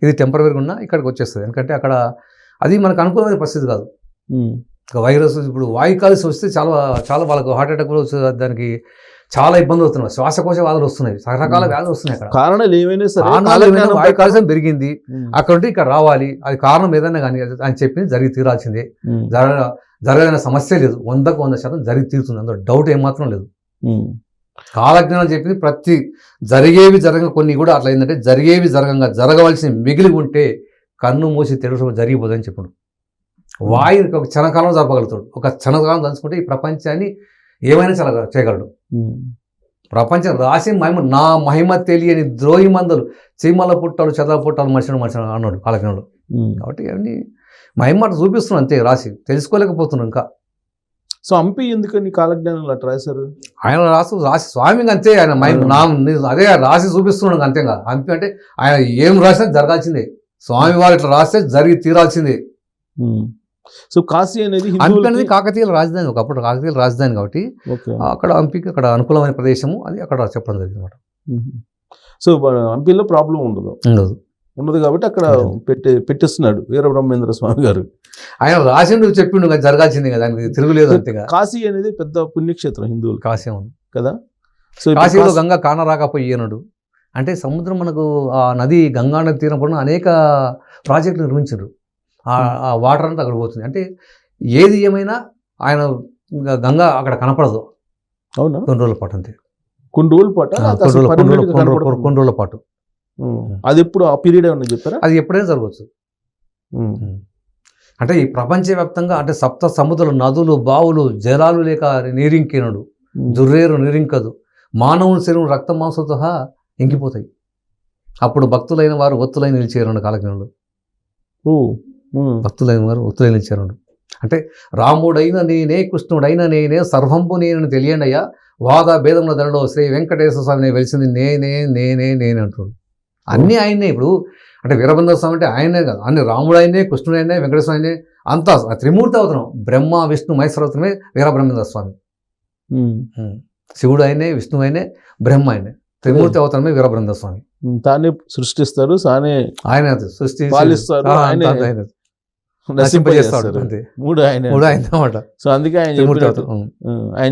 ఇది టెంపరీగా ఉన్నా ఇక్కడికి వచ్చేస్తుంది. ఎందుకంటే అక్కడ అది మనకు అనుకూలమైన పరిస్థితి కాదు. ఇక వైరస్ ఇప్పుడు వాయు కాలుష్యం వస్తే చాలా చాలా వాళ్ళకు హార్ట్ అటాక్ కూడా వస్తుంది, దానికి చాలా ఇబ్బంది అవుతున్నాయి, శ్వాసకోశ వ్యాధులు వస్తున్నాయి, రకరకాల వ్యాధులు వస్తున్నాయి. అక్కడ కారణాలు ఏమైనా సరే కారణాలు ఏమైనా వాయు కాలుష్యం పెరిగింది, అక్కడ ఉంటే ఇక్కడ రావాలి, అది కారణం ఏదైనా కానీ అని చెప్పి జరిగి తీరాల్సిందే. జరగదనే సమస్య లేదు, 100% జరిగి తీరుతుంది, అందులో డౌట్ ఏమాత్రం లేదు. కాలజ్ఞానం చెప్పింది ప్రతి జరిగేవి జరగ కొన్ని కూడా అట్లా ఏంటంటే జరిగేవి జరగవలసిన మిగిలి ఉంటే కన్ను మూసి తెలుసు జరిగిపోదని చెప్పాడు. వాయు ఒక క్షణకాలం జరపగలుగుతాడు, ఒక క్షణకాలం తలుచుకుంటే ఈ ప్రపంచాన్ని ఏమైనా చాలా చేయగలడు. ప్రపంచం రాసి మహిమ నా మహిమ తెలియని ద్రోహి మందలు చీమల పుట్టాలు చెదల పుట్టాలు మనుషులు అన్నాడు కాలజ్ఞంలో. కాబట్టి అవన్నీ మహిమ చూపిస్తున్నాం అంతే, రాసి తెలుసుకోలేకపోతున్నాం ఇంకా. సో హంపి ఎందుకని కాలజ్ఞానంలో అట్లా రాశారు? ఆయన రాసి స్వామికి అంతే, ఆయన అదే రాసి చూపిస్తున్నాడు అంతేగా. హంపి అంటే ఆయన ఏం రాసినా జరగాల్సిందే, స్వామి వారు ఇట్లా రాస్తే జరిగి తీరాల్సిందే. సో కాశీ అనేది హంపి అనేది కాకతీయుల రాజధాని, ఒకప్పుడు కాకతీయుల రాజధాని కాబట్టి అక్కడ హంపికి అక్కడ అనుకూలమైన ప్రదేశము అది అక్కడ చెప్పడం జరిగింది అనమాట. సో హంపిలో ప్రాబ్లం ఉండదు కాబట్టి అక్కడ పెట్టిస్తున్నాడు వీరబ్రహ్మేంద్ర స్వామి గారు. ఆయన రాసిండు చెప్పిండు జరగాల్సిందే కదా, దానికి తిరుగులేదు అంతేగా. కాశీ అనేది పెద్ద పుణ్యక్షేత్రం హిందువులు, కాశీ ఉంది కదా. సో కాశీలో గంగా కానరాకపోయినాడు అంటే సముద్రం మనకు ఆ నది గంగా నది తీరం పడిన అనేక ప్రాజెక్టులు నిర్మించారు, ఆ వాటర్ అంతా అక్కడ పోతుంది. అంటే ఏది ఏమైనా ఆయన గంగా అక్కడ కనపడదు. అవునా? కొన్ని రోజుల పాటు అంతే, కొన్ని రోజుల పాటు. అది ఎప్పుడు ఆ పీరియడ్ ఏమన్నా చెప్పారా? అది ఎప్పుడైనా జరగవచ్చు. అంటే ఈ ప్రపంచవ్యాప్తంగా అంటే సప్త సముద్రాలు నదులు బావులు జలాలు లేక నీరింకినడు, దుర్రేరు నీరింకదు, మానవుని శరీరం రక్త మాంసంతో ఇంకిపోతాయి. అప్పుడు భక్తులైన వారు ఒత్తులై నిలిచేరు కాలజ్ఞంలో. భక్తులైన వారు ఒత్తులై నిలిచారు. అంటే రాముడైన నేనే కృష్ణుడైన నేనే సర్వంపు నేనని తెలియండి అయ్యా, వాద భేదముల ధరలో శ్రీ వెంకటేశ్వర స్వామిని వెలిసింది నేనే అంటున్నాడు. అన్నీ ఆయనే. ఇప్పుడు అంటే వీరబ్రహ్మేంద్ర స్వామి అంటే ఆయనే కాదు, అన్ని రాముడు ఆయనే, కృష్ణుడు ఆయనే, వెంకటేశ్వర ఆయనే, అంతా త్రిమూర్తి అవతరం. బ్రహ్మ విష్ణు మహేశ్వర అవతరమే వీరబ్రహ్మేంద్ర స్వామి. శివుడు ఆయనే, విష్ణువు ఆయనే, బ్రహ్మ ఆయనే, త్రిమూర్తి అవతరమే వీరబ్రహ్మేంద్ర స్వామి. తానే సృష్టిస్తారు, ఆయన సృష్టి నశింపజేస్తాడు, మూడు ఆయన అన్నమాట. సో అందుకే ఆయన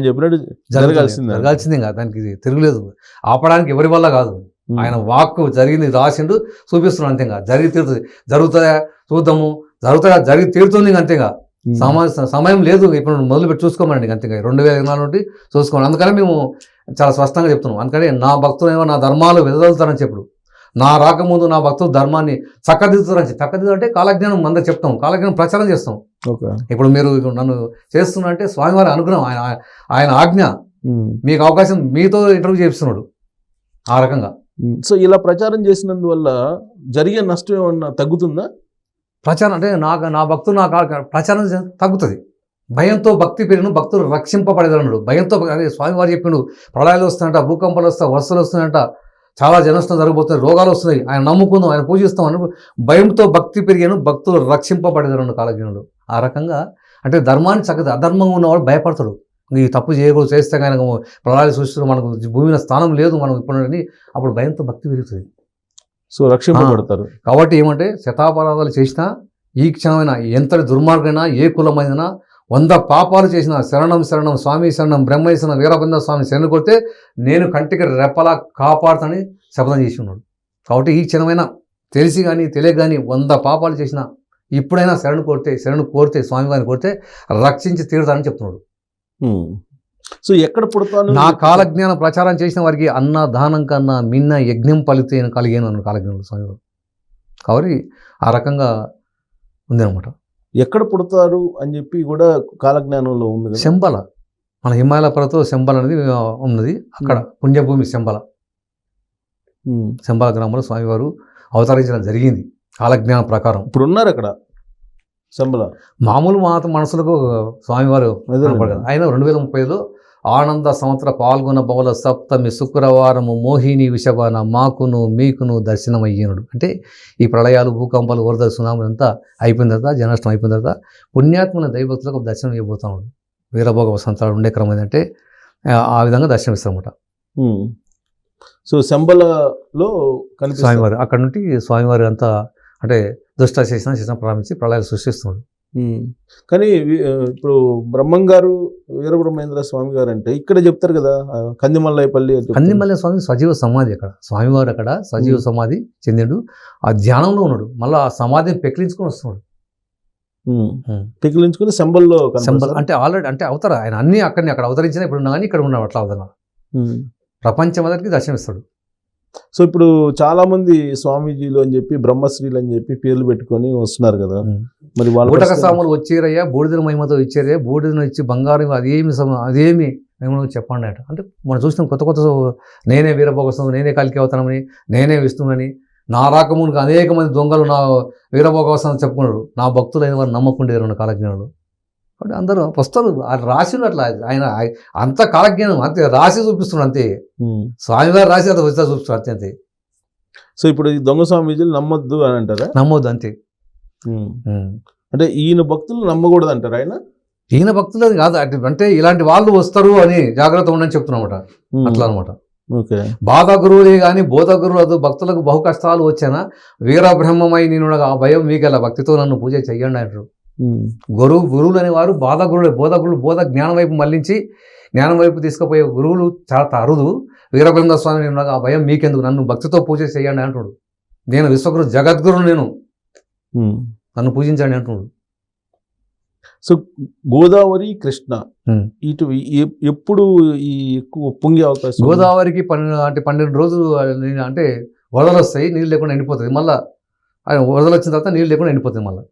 చెప్పినట్టు జరగాల్సిందే కదా, దానికి తిరుగులేదు. ఆపడానికి ఎవరి వల్ల కాదు, ఆయన వాక్కు జరిగింది రాసిండు చూపిస్తున్నాడు అంతేగా. జరిగి తీరుతుంది, జరుగుతుందా చూద్దాము, జరిగి తీరుతుంది అంతేగా. సమయం లేదు, ఇప్పుడు మొదలుపెట్టి చూసుకోమనండి అంతేగా. 2024 నుండి చూసుకోండి. అందుకని మేము చాలా స్పష్టంగా చెప్తున్నాం. అందుకని నా భక్తులు నా ధర్మాలు వెదజల్లుతారని చెప్పుడు, నా రాకముందు నా భక్తులు ధర్మాన్ని చక్కదిద్దుతారని అంటే కాలజ్ఞానం అందరూ చెప్తాం, కాలజ్ఞానం ప్రచారం చేస్తాం. ఇప్పుడు మీరు నన్ను చేస్తున్నా అంటే స్వామివారి అనుగ్రహం, ఆయన ఆజ్ఞ, మీకు అవకాశం, మీతో ఇంటర్వ్యూ చేస్తున్నాడు ఆ రకంగా. సో ఇలా ప్రచారం చేసినందువల్ల జరిగే నష్టం ఏమన్నా తగ్గుతుందా? ప్రచారం అంటే నా భక్తులు ప్రచారం తగ్గుతుంది. భయంతో భక్తి పెరిగిన భక్తులు రక్షింపబడేదన్నాడు. భయంతో అదే స్వామివారు చెప్పిండు, ప్రళయాలు వస్తున్నాయంట, భూకంపాలు వస్తాయి, వర్షాలు వస్తున్నాయంట, చాలా జనష్టం జరగబోతుంది, రోగాలు వస్తున్నాయి, ఆయన నమ్ముకుందాం, ఆయన పూజిస్తాం అని భయంతో భక్తి పెరిగాను, భక్తులు రక్షింపబడేదన్నాడు కాలజ్ఞనుడు. ఆ రకంగా అంటే ధర్మాన్ని చక్కగా, అధర్మంగా ఉన్నవాడు భయపడతాడు, ఈ తప్పు చేయకూడదు, చేస్తే కానీ ప్రళయాలు సృష్టిలో మనకు భూమిలో స్థానం లేదు మనం ఇప్పుడు, అప్పుడు భయంతో భక్తి పెరుగుతుంది. సో రక్షింపబడతారు. కాబట్టి ఏమంటే శతాపరాధాలు చేసినా, ఈ క్షణమైనా ఎంతటి దుర్మార్గమైనా, ఏ కులమైనా, 100 పాపాలు చేసిన శరణం స్వామి శరణం బ్రహ్మేశ్వరం వీరబ్రహ్మేంద్ర స్వామి శరణు కొడితే నేను కంటికి రెప్పలా కాపాడుతానని శపథం చేసి ఉన్నాడు. కాబట్టి ఈ క్షణమైనా తెలిసి కానీ తెలియక కానీ 100 పాపాలు చేసినా ఇప్పుడైనా శరణు కోరితే స్వామివారిని కోరితే రక్షించి తీరుతానని చెప్తున్నాడు. సో ఎక్కడ పుడతాను? నా కాలజ్ఞాన ప్రచారం చేసిన వారికి అన్న దానం కన్నా మిన్న యజ్ఞం ఫలితే కలిగాను అన్న కాలజ్ఞానం స్వామివారు. కాబట్టి ఆ రకంగా ఉంది అనమాట. ఎక్కడ పుడతారు అని చెప్పి కూడా కాలజ్ఞానంలో ఉంది. శంబల, మన హిమాలయ పర్వతం శంబల అనేది ఉన్నది, అక్కడ పుణ్యభూమి శంబల గ్రామంలో స్వామివారు అవతరించడం జరిగింది కాలజ్ఞానం ప్రకారం. ఇప్పుడు ఉన్నారు అక్కడ శంబల. మామూలు మనసులకు స్వామివారు ఆయన 2030లో ఆనంద సంవత్సర పాల్గొన బహుళ సప్తమి శుక్రవారము మోహిని విషభాన మాకును మీకును దర్శనం అయ్యేనుడు. అంటే ఈ ప్రళయాలు భూకంపాలు వరద సునాములు అంతా అయిపోయిన తర్వాత, జననష్టం అయిపోయిన తర్వాత పుణ్యాత్మల దైవభక్తులకు దర్శనం ఇవ్వబోతున్నాడు. వీరభోగ వసంతాలు ఉండే క్రమం ఏంటంటే ఆ విధంగా దర్శనం ఇస్తారన్నమాట. సో శంబలలో స్వామివారు అక్కడ నుండి స్వామివారు అంతా అంటే దుష్ట చేసిన ప్రారంభించి ప్రళయాలు సృష్టిస్తున్నాడు. కానీ ఇప్పుడు బ్రహ్మం గారు వీరబ్రహ్మేంద్ర స్వామి గారు అంటే ఇక్కడ చెప్తారు కదా కందిమల్లైపల్లి అని చెప్తారు. కందిమల్ల స్వామి సజీవ సమాధి అక్కడ, స్వామివారు అక్కడ సజీవ సమాధి చెందిండు, ఆ ధ్యానంలో ఉన్నాడు, మళ్ళీ ఆ సమాధిని పెకిలించుకొని వస్తున్నాడు. పికిలించుకుని శంబల్లో సింబల్ అంటే ఆల్రెడీ అంటే అవతార ఆయన అన్ని అక్కడ అవతరించిన ఇప్పుడు ఉన్నా కానీ ఇక్కడ ఉన్నాడు అట్లా అవతల ప్రపంచం మొదటికి దర్శనమిస్తాడు. సో ఇప్పుడు చాలా మంది స్వామీజీలు అని చెప్పి బ్రహ్మశ్రీలు అని చెప్పి పేర్లు పెట్టుకొని వస్తున్నారు కదా, మరి బూటక స్వాములు వచ్చేరయ్యా, బూడిదల మహిమతో ఇచ్చారే, బూడిదను ఇచ్చి బంగారం అదేమి మేము చెప్పండి అట. అంటే మనం చూసిన కొత్త నేనే వీరభోగస్వామి, నేనే కలికి అవుతానని, నేనే విష్ణువని, నా రాకమునికి అనేక మంది దొంగలు నా వీరభోగస్వామి చెప్పుకున్నారు, నా భక్తులైన వారు నమ్మకుండేరు కాలజ్ఞానులు. కాబట్టి అందరూ వస్తారు, రాసిన అట్లా ఆయన అంత కాలజ్ఞానం అంతే రాసి చూపిస్తున్నాడు అంతే, స్వామివారు రాసి అంత వస్తా చూపిస్తున్నాడు అంతే. సో ఇప్పుడు ఈ దొంగ స్వామీజీలు నమ్మొద్దు అని అంటారా? నమ్మొద్దు అంతే. అంటే ఈయన భక్తులు నమ్మకూడదు అంటారు ఆయన? ఈయన భక్తులు అది కాదు, అంటే ఇలాంటి వాళ్ళు వస్తారు అని జాగ్రత్త ఉండని చెప్తున్నమాట అట్లా అనమాట. బాధ గురువులే కానీ బోధ గురువులు భక్తులకు బహు కష్టాలు వచ్చానా వీరబ్రహ్మమై నేను ఆ భయం మీకెలా భక్తితో నన్ను పూజ చెయ్యండి అంటారు. గురువులు అనేవారు బాధ గురువులే, బోధ జ్ఞానం వైపు మళ్లించి జ్ఞానం వైపు తీసుకుపోయే గురువులు చాలా అరుదు. వీరబ్రహ్మ స్వామి నేను ఆ భయం మీకెందుకు, నన్ను భక్తితో పూజ చేయండి అంటున్నాడు. నేను విశ్వగురు జగద్గురు, నేను నన్ను పూజించండి అంటున్నాడు. సో గోదావరి కృష్ణ ఇటు ఎప్పుడు ఈ ఎక్కువ పొంగే అవకాశం? గోదావరికి 12 రోజులు అంటే వరదలు వస్తాయి, నీళ్ళు లేకుండా ఎండిపోతుంది. మళ్ళీ వరదలు వచ్చిన తర్వాత నీళ్ళు లేకుండా ఎండిపోతుంది. మళ్ళీ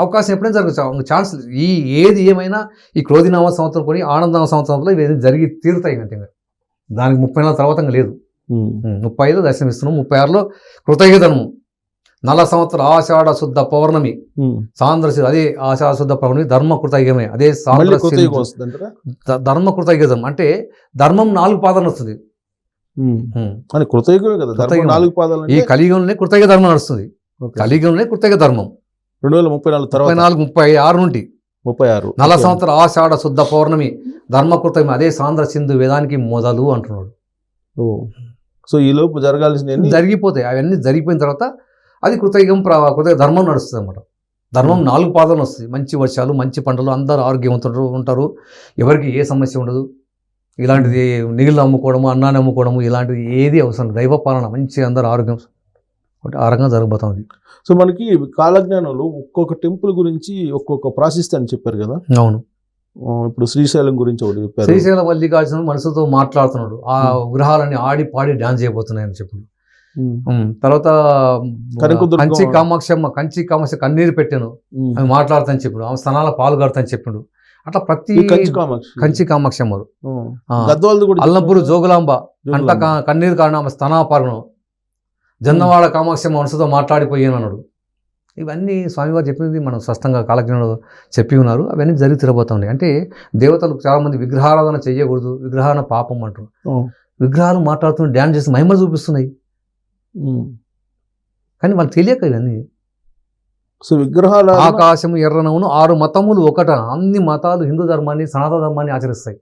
అవకాశం ఎప్పుడైనా జరగచ్చు, ఛాన్స్. ఏది ఏమైనా ఈ క్రోధినామ సంవత్సరం కొని ఆనందనామ సంవత్సరంలో ఇవి జరిగి తీరుతాయి అంటే దానికి 30 నెలల తర్వాత లేదు. 35లో దర్శనమిస్తున్నాం, 36లో కృతయుగధర్మం, నల సంవత్సరం ఆషాఢ శుద్ధ పౌర్ణమి సాంద్రశి, అదే ఆషాఢ శుద్ధ పౌర్ణమి ధర్మ కృతయుగమే, అదే ధర్మ కృతయుగం. అంటే ధర్మం 4 పాదాలు వస్తుంది. ఈ కలియుగంలోనే కృతయుగ ధర్మం నడుస్తుంది, కలియుగంలోనే కృతయుగ ధర్మం 2034 నుండి 36 నల సంవత్సరం ఆషాఢ శుద్ధ పౌర్ణమి ధర్మకృతయుగం, అదే సాంద్ర సింధు వేదానికి మొదలు అంటున్నాడు. సో ఈ లోపు జరగాల్సిన జరిగిపోతాయి, అవన్నీ జరిగిపోయిన తర్వాత అది కృతయుగం ధర్మం నడుస్తుంది అన్నమాట. ధర్మం 4 పాదాలు వస్తుంది, మంచి వర్షాలు, మంచి పంటలు, అందరూ ఆరోగ్యవంతులు ఉంటారు, ఎవరికి ఏ సమస్య ఉండదు. ఇలాంటిది నీళ్ళు అమ్ముకోవడము, అన్నాన్ని అమ్ముకోవడము ఇలాంటిది ఏది అవసరం, దైవ పాలన మంచి అందరూ ఆరోగ్యం ఆరంగా జరగబోతుంది. సో మనకి కాలజ్ఞానంలో ఒక్కొక్క టెంపుల్ గురించి ఒక్కొక్క ప్రాసెస్ అని చెప్పారు కదా. అవును, ఇప్పుడు శ్రీశైలం గురించి ఒకటి చెప్పారు. శ్రీశైలం మల్లికార్జున మనసుతో మాట్లాడుతున్నాడు, ఆ విగ్రహాలన్నీ ఆడి పాడి డాన్స్ చేయబోతున్నాయని చెప్పాడు. తర్వాత కంచి కామాక్ష కన్నీరు పెట్టాను అవి మాట్లాడతాను చెప్పాడు, ఆమె స్థనాల పాలు కడతాను చెప్పాడు. అట్లా ప్రతి కంచి కామాక్షమ్మ, అల్లంపూరు జోగులాంబ అంట కన్నీరు కారణం ఆమె స్తనాపాలను, జన్నవాడ కామాక్షమ్మ మనసుతో మాట్లాడిపోయాను అన్నాడు. ఇవన్నీ స్వామివారు చెప్పింది మనం స్పష్టంగా కాలజ్ఞానంలో చెప్పి ఉన్నారు. అవన్నీ జరిగి తిరగబోతున్నాయి. అంటే దేవతలు చాలామంది విగ్రహారాధన చేయకూడదు, విగ్రహాన పాపం అంటారు. విగ్రహాలు మాట్లాడుతున్నాయి, డ్యాన్స్ చేసి మహిమలు చూపిస్తున్నాయి, కానీ వాళ్ళకి తెలియక ఇవన్నీ. సో విగ్రహాలు ఆకాశము ఎర్రనవును 6 మతములు ఒకట, అన్ని మతాలు హిందూ ధర్మాన్ని సనాతన ధర్మాన్ని ఆచరిస్తాయి.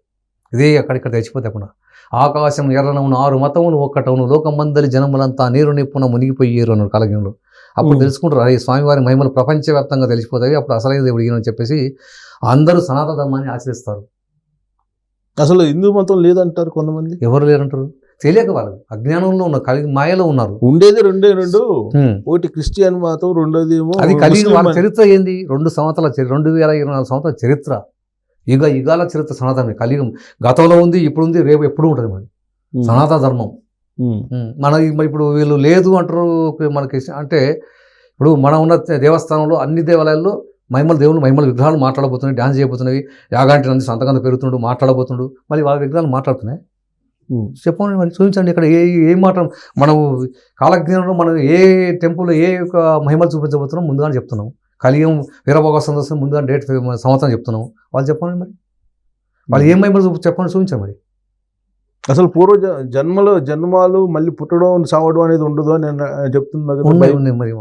ఇదే అక్కడిక్కడ తెచ్చిపోతేకుండా ఆకాశం ఎర్రనవును 6 మతములు ఒక్కటవును, లోకమందలి జనములంతా నీరు నిప్పున మునిగిపోయేరు అన్నాడు కాలజ్ఞంలో. అప్పుడు తెలుసుకుంటారు, అదే స్వామివారి మహిమలు ప్రపంచవ్యాప్తంగా తెలిసిపోతాయి, అప్పుడు అసలైన దేవుడు ఈయనని చెప్పేసి అందరూ సనాతన ధర్మాన్ని ఆచరిస్తారు. అసలు హిందూ మతం లేదంటారు కొంతమంది. ఎవరు లేరంటారు? తెలియక వాళ్ళు అజ్ఞానంలో ఉన్నారు, కలిగి మాయలో ఉన్నారు. ఉండేది రెండే రెండు, ఒకటి క్రిస్టియన్ మతం, రెండోది ఏమో అది కలిగి. వాళ్ళ చరిత్ర ఏంది? 2024 సంవత్సరాల చరిత్ర, యుగాల చరిత్ర సనాతన కలియుగం. గతంలో ఉంది, ఇప్పుడు ఉంది, రేపు ఎప్పుడు ఉంటుంది మరి సనాతన ధర్మం. మరి ఇప్పుడు వీళ్ళు లేదు అంటారు మనకి. అంటే ఇప్పుడు మనం ఉన్న దేవస్థానంలో అన్ని దేవాలయాల్లో దేవుళ్ళు మహిమల విగ్రహాలు మాట్లాడబోతున్నాయి, డ్యాన్స్ చేయబోతున్నాయి, యాగాంటి నంది సంతకంత పెరుగుతున్నాడు, మాట్లాడబోతున్నాడు. మళ్ళీ వాళ్ళ విగ్రహాలు మాట్లాడుతున్నాయి. చెప్పండి మరి, చూపించండి ఇక్కడ ఏం మాట. మనం కాలజ్ఞానంలో మనం ఏ టెంపుల్ ఏ యొక్క మహిమలు చూపించబోతున్నాం ముందుగానే చెప్తున్నాం. కలియుగం వీరభోగ సందర్శనం ముందుగా డేట్ సంవత్సరం చెప్తున్నాం. వాళ్ళు చెప్పండి మరి, వాళ్ళు ఏం మహిమలు చెప్పండి, చూపించండి మరి. అసలు పూర్వ జన్మాలు మళ్ళీ పుట్టడం చావడం అనేది ఉండదు అని చెప్తున్నారు. ఉన్నాయి మరి,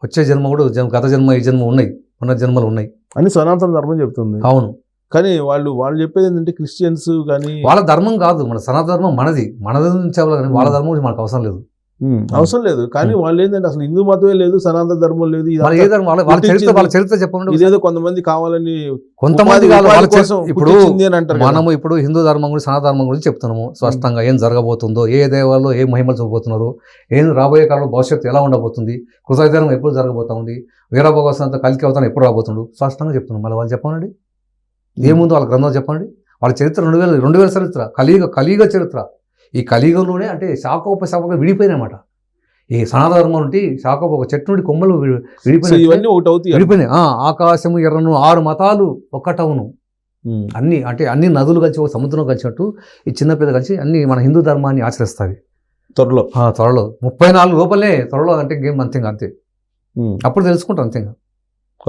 వచ్చే జన్మ కూడా, గత జన్మ ఈ జన్మ ఉన్నాయి, ఉన్న జన్మలు ఉన్నాయి అని సనాతన ధర్మం చెప్తుంది. అవును, కానీ వాళ్ళు చెప్పేది ఏంటంటే క్రిస్టియన్స్ కానీ వాళ్ళ ధర్మం కాదు, మన సనాతన ధర్మం మనది నుంచి అవ్వాలి, కానీ వాళ్ళ ధర్మం మనకు అవసరం లేదు. అవసరం లేదు. కానీ వాళ్ళు ఏంటంటే అసలు హిందూ మతమే లేదు, సనాతన ధర్మం లేదు, వాళ్ళ ఏ ధర్మం వాళ్ళ చరిత్ర చెప్పండి. ఇదేదో కొంతమంది కావాలని కొంతమంది కోసం ఇప్పుడు పుట్టించింది అని అంటారు. మనము ఇప్పుడు హిందూ ధర్మం గురించి సనాతన ధర్మం గురించి చెప్తున్నాము స్పష్టంగా, ఏం జరగబోతుందో, ఏ దేవాల్లో ఏ మహిమలు చూపబోతున్నారు, ఏం రాబోయే కాలంలో భవిష్యత్తు ఎలా ఉండబోతుంది, కృతజ్ఞతనం ఎప్పుడు జరగబోతా ఉంది, వీరభగవంత కలికి అవతారం ఎప్పుడు రాబోతుండు, స్పష్టంగా చెప్తున్నాం. మళ్ళీ వాళ్ళు చెప్పండి ఏముందో వాళ్ళ గ్రంథం చెప్పండి. వాళ్ళ చరిత్ర 2000 చరిత్ర, కలియుగ చరిత్ర. ఈ కలియుగంలోనే అంటే శాఖోపశాఖగా విడిపోయినమాట. ఈ సనాతన ధర్మం నుండి ఒక చెట్టు నుండి కొమ్మలు విడిపోయినాయి. ఆకాశము ఎర్రను 6 మతాలు ఒక్కటవును. అన్ని నదులు కలిసి ఒక సముద్రం కలిసినట్టు ఈ చిన్న పిల్ల కలిసి అన్ని మన హిందూ ధర్మాన్ని ఆచరిస్తాయి. త్వరలో 34 లోపలనే త్వరలో అంటే గేమ్ అంతే. అప్పుడు తెలుసుకుంటాం అంతేగా.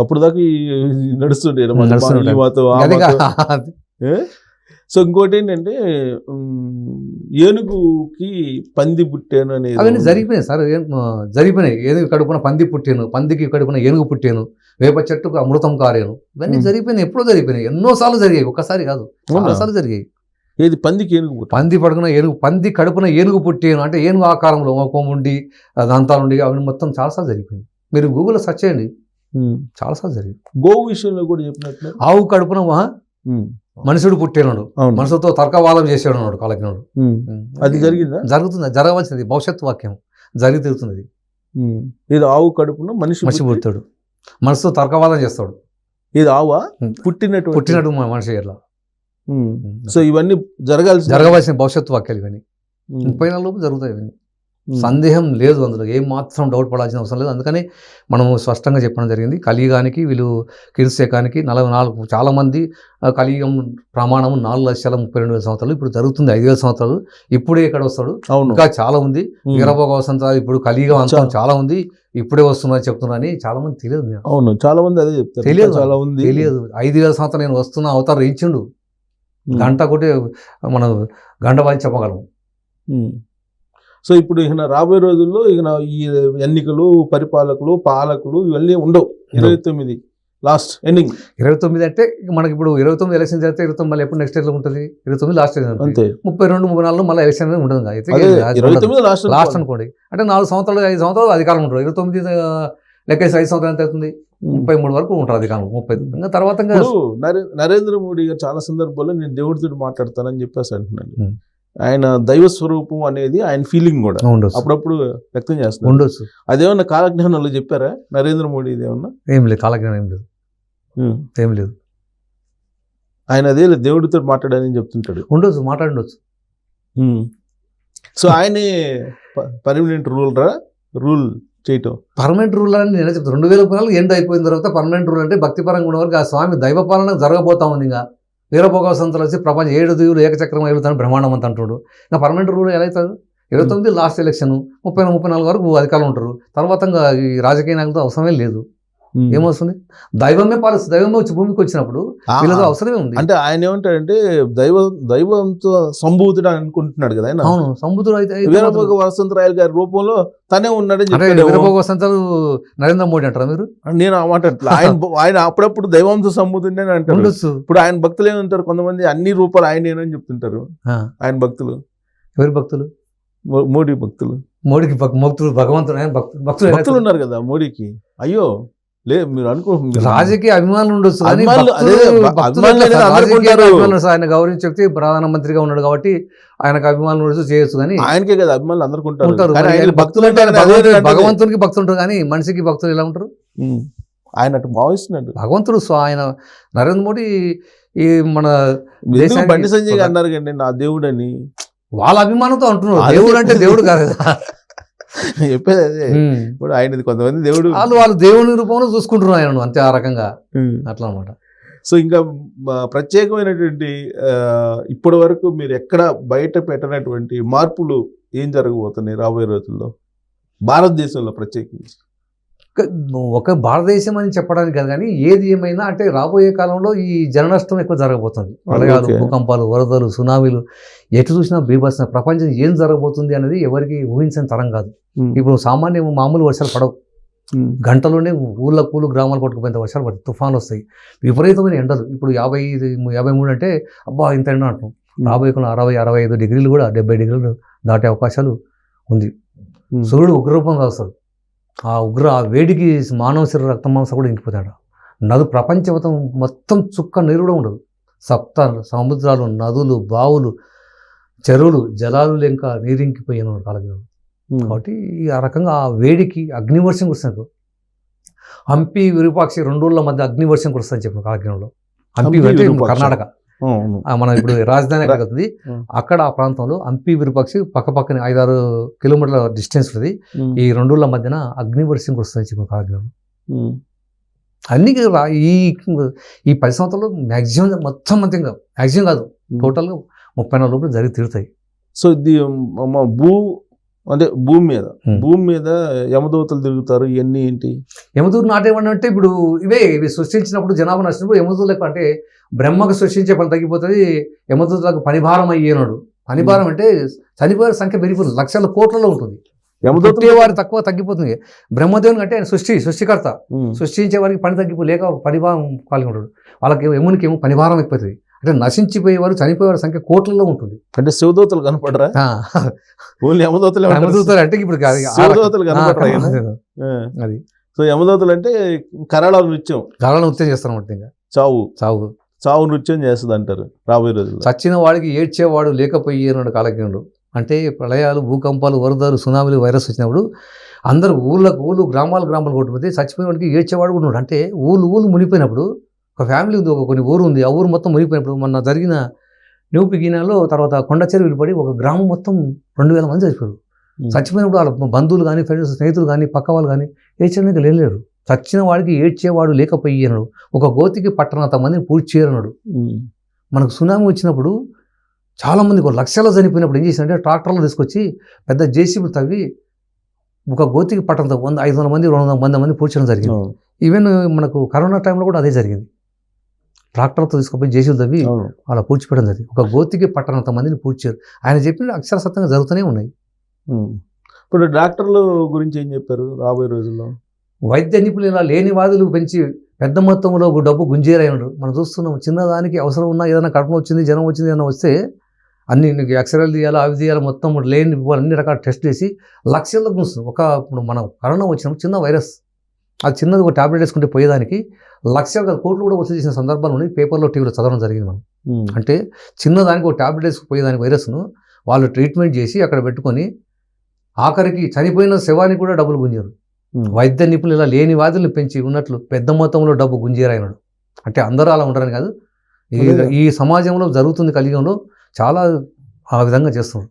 అప్పుడు దాకా నడుస్తుండే. సో ఇంకోటి ఏంటంటే ఏనుగుకి పంది పుట్టాను అనేది అవన్నీ జరిగిపోయినాయి సార్, జరిగిపోయినాయి. ఏనుగు కడుపున పంది పుట్టాను, పందికి కడుపున ఏనుగు పుట్టాను, వేప చెట్టుకు అమృతం కారాను, ఇవన్నీ జరిగిపోయినాయి. ఎప్పుడో జరిగిపోయినాయి, ఎన్నోసార్లు జరిగాయి, ఒక్కసారి కాదు చాలాసార్లు జరిగాయి. ఏది పందికి ఏనుగు, పంది పడుకున్న ఏనుగు, పంది కడుపున ఏనుగు పుట్టాను అంటే ఏనుగు ఆకారంలో ఉండి దంతాలుండి అవి మొత్తం చాలాసార్లు జరిగిపోయింది. మీరు గూగుల్లో సెర్చ్ చేయండి, చాలాసార్లు జరిగింది. గోవు విషయంలో కూడా చెప్పినట్లు ఆవు కడుపున మనుషుడు పుట్టాడు, మనసుతో తర్కవాదం చేసాడు అన్నాడు కాలజ్ఞుడు. అది జరిగిందా? జరుగుతుంది, జరగవలసింది, భవిష్యత్తు వాక్యం జరిగి తీరుతుంది. ఇది ఆవు కడుపున మనిషి పుట్టాడు, మనసుతో తర్కవాదం చేస్తాడు. ఇది ఆవా పుట్టినట్టు మనిషి ఎట్లా. సో ఇవన్నీ జరగవలసిన భవిష్యత్తు వాక్యాలు ఇవన్నీ 34 లోపు జరుగుతాయి. ఇవన్నీ సందేహం లేదు, అందులో ఏం మాత్రం డౌట్ పడాల్సిన అవసరం లేదు. అందుకని మనము స్పష్టంగా చెప్పడం జరిగింది. కలియుగానికి వీళ్ళు కీర్తిశకానికి 44 చాలామంది కలియుగం ప్రమాణము 4,32,000 సంవత్సరాలు, ఇప్పుడు జరుగుతుంది 5,000 సంవత్సరాలు. ఇప్పుడే ఇక్కడ వస్తాడు, ఇంకా చాలా ఉంది. వీరభోగవసంత ఇప్పుడు కలియుగం అంతా చాలా ఉంది, ఇప్పుడే వస్తున్నా చెప్తున్నా అని చాలా మంది తెలియదు. అవును, చాలా మంది అదే చెప్తారు, తెలియదు, చాలా ఉంది తెలియదు. 5,000 సంవత్సరాలు నేను వస్తున్నా అవతారం ఇచ్చిండు, గంట కొట్టి మనం గంట వాయి చెప్పగలము. సో ఇప్పుడు ఇక రాబోయే రోజుల్లో ఇక ఈ ఎన్నికలు, పరిపాలకులు, పాలకులు ఇవన్నీ ఉండవు. 29 లాస్ట్ ఎండింగ్. 29 అంటే మనకి ఇప్పుడు 29 ఎలక్షన్ జరిగితే 29 మళ్ళీ ఎప్పుడు నెక్స్ట్ ఇయర్లో ఉంటుంది. 29 లాస్ట్ అంతే. 32, 34 మళ్ళీ ఎలక్షన్ అనేది ఉంటుంది కదా, అయితే లాస్ట్ అనుకోండి. అంటే 4 సంవత్సరాలు 5 సంవత్సరాలు అధికారం ఉంటారు. 29 లెక్కేసి 5 సంవత్సరాలు ఎంత అవుతుంది, 33 వరకు ఉంటారు అధికారం. 30 ఇంకా తర్వాత నరేంద్ర మోడీ గారు చాలా సందర్భాల్లో నేను దేవుడితో మాట్లాడతానని చెప్పేసి అంటున్నాను. ఆయన దైవ స్వరూపం అనేది ఆయన ఫీలింగ్ కూడా అప్పుడప్పుడు వ్యక్తం చేస్తారు. ఉండొచ్చు. అదేమన్నా కాలజ్ఞానంలో చెప్పారా నరేంద్ర మోడీ? ఇదేమన్నా ఏం లేదు, కాలజ్ఞానం ఏం లేదు. ఆయన అదే దేవుడితో మాట్లాడాలని చెప్తుంటాడు. ఉండొచ్చు, మాట్లాడుండొచ్చు. సో ఆయనే పర్మనెంట్ రూల్ చేయటం. పర్మనెంట్ రూల్ అని నేను చెప్తాను. 2014 ఎండ్ అయిపోయిన తర్వాత పర్మనెంట్ రూల్ అంటే భక్తిపరంగా ఉన్న వరకు ఆ స్వామి దైవ పాలన జరగబోతా ఉంది. ఇంకా వీరభోగవసంతలు వచ్చి ప్రపంచం 7 దీవులు ఏకచక్రం ఎగులుతాను బ్రహ్మాండం అంత అంటాడు. ఇంకా పర్మనెంట్ రూల్ ఎలా అవుతుంది? 29 లాస్ట్ ఎలక్షన్, 34 వరకు అధికారులు ఉంటారు. తర్వాత ఇంకా ఈ రాజకీయ నాయకులతో అవసరమే లేదు. ఏమొస్తుంది? దైవమే పాలిస్తుంది. దైవమే వచ్చి భూమికి వచ్చినప్పుడు వీళ్ళతో అవసరమే ఉంది. అంటే ఆయన ఏమంటాడంటే దైవంతో సంభూతుడు అనుకుంటున్నాడు కదా ఆయన. అవును, సంభూతుడు అయితే వీరభోగ వసంతరాయలు గారి రూపంలో తనే ఉన్నాడని. వీరభోగ వసంతరాలు నరేంద్ర మోడీ అంటారా మీరు? నేను ఆ మాట ఆయన అప్పుడప్పుడు దైవంతో సంభూతుడే అని అంటారు. ఇప్పుడు ఆయన భక్తులు ఏమంటారు, కొంతమంది అన్ని రూపాలు ఆయనేనని చెప్తుంటారు. ఆయన భక్తులు ఎవరి భక్తులు? మోడీ భక్తులు. మోడీకి భక్తులు, భగవంతుడు. ఆయన భక్తులు ఉన్నారు కదా మోడీకి. అయ్యో లేదు, మీరు అనుకో రాజకీయ అభిమానులు ఉండొచ్చు, ఆయన గౌరవించే వ్యక్తి ప్రధానమంత్రిగా ఉన్నాడు కాబట్టి ఆయనకు అభిమానులు ఉండొచ్చు, చేయొచ్చు. కానీ ఆయనకే కదా అభిమానులు అందరూ ఉంటారు. భక్తులు అంటే భగవంతునికి భక్తులు ఉంటారు, కానీ మనిషికి భక్తులు ఎలా ఉంటారు? ఆయన అటు భావిస్తున్నాడు భగవంతుడు. సో ఆయన నరేంద్ర మోడీ ఈ మన బండి సంజయ్ గారు అన్నారు కండి నా దేవుడు అని, వాళ్ళ అభిమానంతో అంటున్నారు. దేవుడు అంటే దేవుడు కాదు చెప్పేది అదే. ఇప్పుడు ఆయన కొంతమంది దేవుడు వాళ్ళు దేవుని రూపంలో చూసుకుంటున్నారు ఆయన, అంతే ఆ రకంగా అట్లా అనమాట. సో ఇంకా ప్రత్యేకమైనటువంటి ఇప్పటి వరకు మీరు ఎక్కడ బయట పెట్టినటువంటి మార్పులు ఏం జరగబోతున్నాయి రాబోయే రోజుల్లో భారతదేశంలో ప్రత్యేకించి? ఒక భారతదేశం అని చెప్పడానికి కాదు, కానీ ఏది ఏమైనా అంటే రాబోయే కాలంలో ఈ జన నష్టం ఎక్కువ జరగబోతుంది. ప్రళయాలు, భూకంపాలు, వరదలు, సునామీలు, ఎటు చూసినా బీభత్సం. ప్రపంచం ఏం జరగబోతుంది అనేది ఎవరికి ఊహించని తరం కాదు. ఇప్పుడు మామూలు వర్షాలు పడవు, గంటలోనే ఊళ్ళ గ్రామాలు కొట్టుకుపోయిన వర్షాలు పడతాయి, తుఫాన్లు వస్తాయి, విపరీతమైన ఎండలు. ఇప్పుడు 53 అంటే అబ్బా ఇంత ఎండ అంటాం. రాబోయే 60, 65 డిగ్రీలు కూడా 70 డిగ్రీలు దాటే అవకాశాలు ఉంది. సూర్యుడు ఉగ్రరూపంగా వస్తాడు. ఆ వేడికి మానవ శరీర రక్త మాంసం కూడా ఇంకిపోతాడు. ప్రపంచం మొత్తం చుక్క నీరు కూడా ఉండదు. సముద్రాలు, నదులు, బావులు, చెరువులు, జలాలు లేక నీరింకిపోయాను కాలజ్ఞానం. కాబట్టి ఆ రకంగా ఆ వేడికి అగ్నివర్షం కురుస్తుంది. హంపి విరూపాక్షి 2 ఊళ్ళ మధ్య అగ్నివర్షం కురుస్తుందని చెప్పిన కాలజ్ఞానంలో. హంపి అంటే కర్ణాటక, మనం ఇప్పుడు రాజధాని ఎక్కడ అవుతుంది, అక్కడ ఆ ప్రాంతంలో హంపి విరూపాక్షి పక్కపక్కన 5-6 కిలోమీటర్ల డిస్టెన్స్ ఉంది. ఈ 2 ఊళ్ళ మధ్యన అగ్నివర్షం కురుస్తుందని చెప్పిన కాలజ్ఞానం. అన్ని ఈ 10 సంవత్సరాలు మ్యాక్సిమం మొత్తం అంతేగా, మ్యాక్సిమం కాదు, టోటల్గా 34 లోపల జరిగి తీరుతాయి. సో ఇది భూమి మీద యమదూతలు తిరుగుతారు. ఇవన్నీ ఏంటి? యమదూత నాటేమంటే ఇప్పుడు ఇవి సృష్టించినప్పుడు జనాభా నచ్చినప్పుడు యమదూతలకు అంటే బ్రహ్మకు సృష్టించే పని తగ్గిపోతుంది, యమదూతలకు పనిభారం అయ్యేనాడు. పనిభారం అంటే చనిపోయే సంఖ్య పెరిగిపోతుంది, లక్షల కోట్లలో ఉంటుంది. యమదూత వారి తక్కువ తగ్గిపోతుంది. బ్రహ్మదేవుని అంటే ఆయన సృష్టికర్త, సృష్టించే వారికి పని లేక పనిభారం కలిగి ఉంటాడు. వాళ్ళకి యమునికి ఏమో పనిభారం ఎక్కువవుతుంది. అంటే నశించిపోయేవారు, చనిపోయేవారి సంఖ్య కోట్లలో ఉంటుంది. అంటే శివదూతలు కనపడరా? యమదూతలు అంటే ఇప్పుడు శివదూతలు కనపడరా? అది. సో యమదూతలు అంటే కరాళ నృత్యం చేస్తారన్నమాట. ఇంకా చావు నృత్యం చేస్తుంది అంటారు రాబోయే రోజుల్లో. చచ్చిన వాడికి ఏడ్చేవాడు లేకపోయాడు కాలజ్ఞుడు. అంటే ప్రళయాలు, భూకంపాలు, వరదలు, సునామీలు, వైరస్ వచ్చినప్పుడు అందరూ ఊళ్ళు గ్రామాలు కొట్టుకుపోతే చచ్చిపోయిన వాడికి ఏడ్చేవాడు కూడా ఉన్నాడు. అంటే ఊళ్ళు మునిగిపోయినప్పుడు ఒక ఫ్యామిలీ ఉంది, కొన్ని ఊరు ఉంది, ఆ ఊరు మొత్తం మునిగిపోయినప్పుడు మొన్న జరిగిన న్యూపి గినాలో తర్వాత కొండ చెరువులు పడి ఒక గ్రామం మొత్తం 2000 మంది చచ్చిపోయారు. చచ్చిపోయినప్పుడు వాళ్ళ బంధువులు కానీ, ఫ్రెండ్స్, స్నేహితులు కానీ, పక్క వాళ్ళు కానీ ఏడ్చడానికి లేరు. చచ్చిన వాడికి ఏడ్చేవాడు లేకపోయాడు. ఒక గోతికి పట్టనంత మందిని పూర్తి చేయరన్నాడు. మనకు సునామీ వచ్చినప్పుడు చాలామంది లక్షల్లో చనిపోయినప్పుడు ఏం చేసినంటే ట్రాక్టర్లు తీసుకొచ్చి పెద్ద జేసీబీ తవ్వి ఒక గోతికి పట్టనంత 500 మంది 200 మంది పూడ్చడం జరిగింది. ఈవెన్ మనకు కరోనా టైంలో కూడా అదే జరిగింది. ట్రాక్టర్తో తీసుకుపోయి జేసీబీ తవ్వి అలా పూడ్చిపెట్టడం జరిగింది. ఒక గోతికి పట్టనంత మందిని పూడ్చారు. ఆయన చెప్పిన అక్షర సత్యంగా జరుగుతూనే ఉన్నాయి. ఇప్పుడు డాక్టర్లు గురించి ఏం చెప్పారు రాబోయే రోజుల్లో? వైద్య నిపుణులు లేని వాదులు పెంచి పెద్ద మొత్తంలో డబ్బు గుంజేరైనాడు. మనం చూస్తున్నాం, చిన్నదానికి అవసరం ఉన్నా ఏదైనా కడుపు వచ్చింది, జ్వరం వచ్చింది, ఏదైనా వస్తే అన్ని ఎక్స్రేలు తీయాలి, అవి తీయాలి, మొత్తం లేని అన్ని రకాల టెస్ట్ చేసి లక్షల్లో గుంస్తుంది. ఇప్పుడు మనం కరోనా వచ్చినప్పుడు చిన్న వైరస్, అది చిన్నది ఒక ట్యాబ్లెట్ వేసుకుంటే పోయేదానికి లక్షల కోట్లు కూడా వసూలు చేసిన సందర్భాలు ఉన్నాయి. పేపర్లో, టీవీలో చదవడం జరిగింది. మనం అంటే చిన్నదానికి ఒక ట్యాబ్లెట్ వేసుకుపోయేదానికి వైరస్ను వాళ్ళు ట్రీట్మెంట్ చేసి అక్కడ పెట్టుకొని ఆఖరికి చనిపోయిన శవానికి కూడా డబ్బులు గుంజారు. వైద్య నిపుణులు ఇలా లేని వాదులను పెంచి ఉన్నట్లు పెద్ద మొత్తంలో డబ్బు గుంజేరాయనాడు. అంటే అందరూ అలా ఉండరని కాదు, ఈ సమాజంలో జరుగుతుంది, కలియుగంలో చాలా ఆ విధంగా చేస్తున్నారు.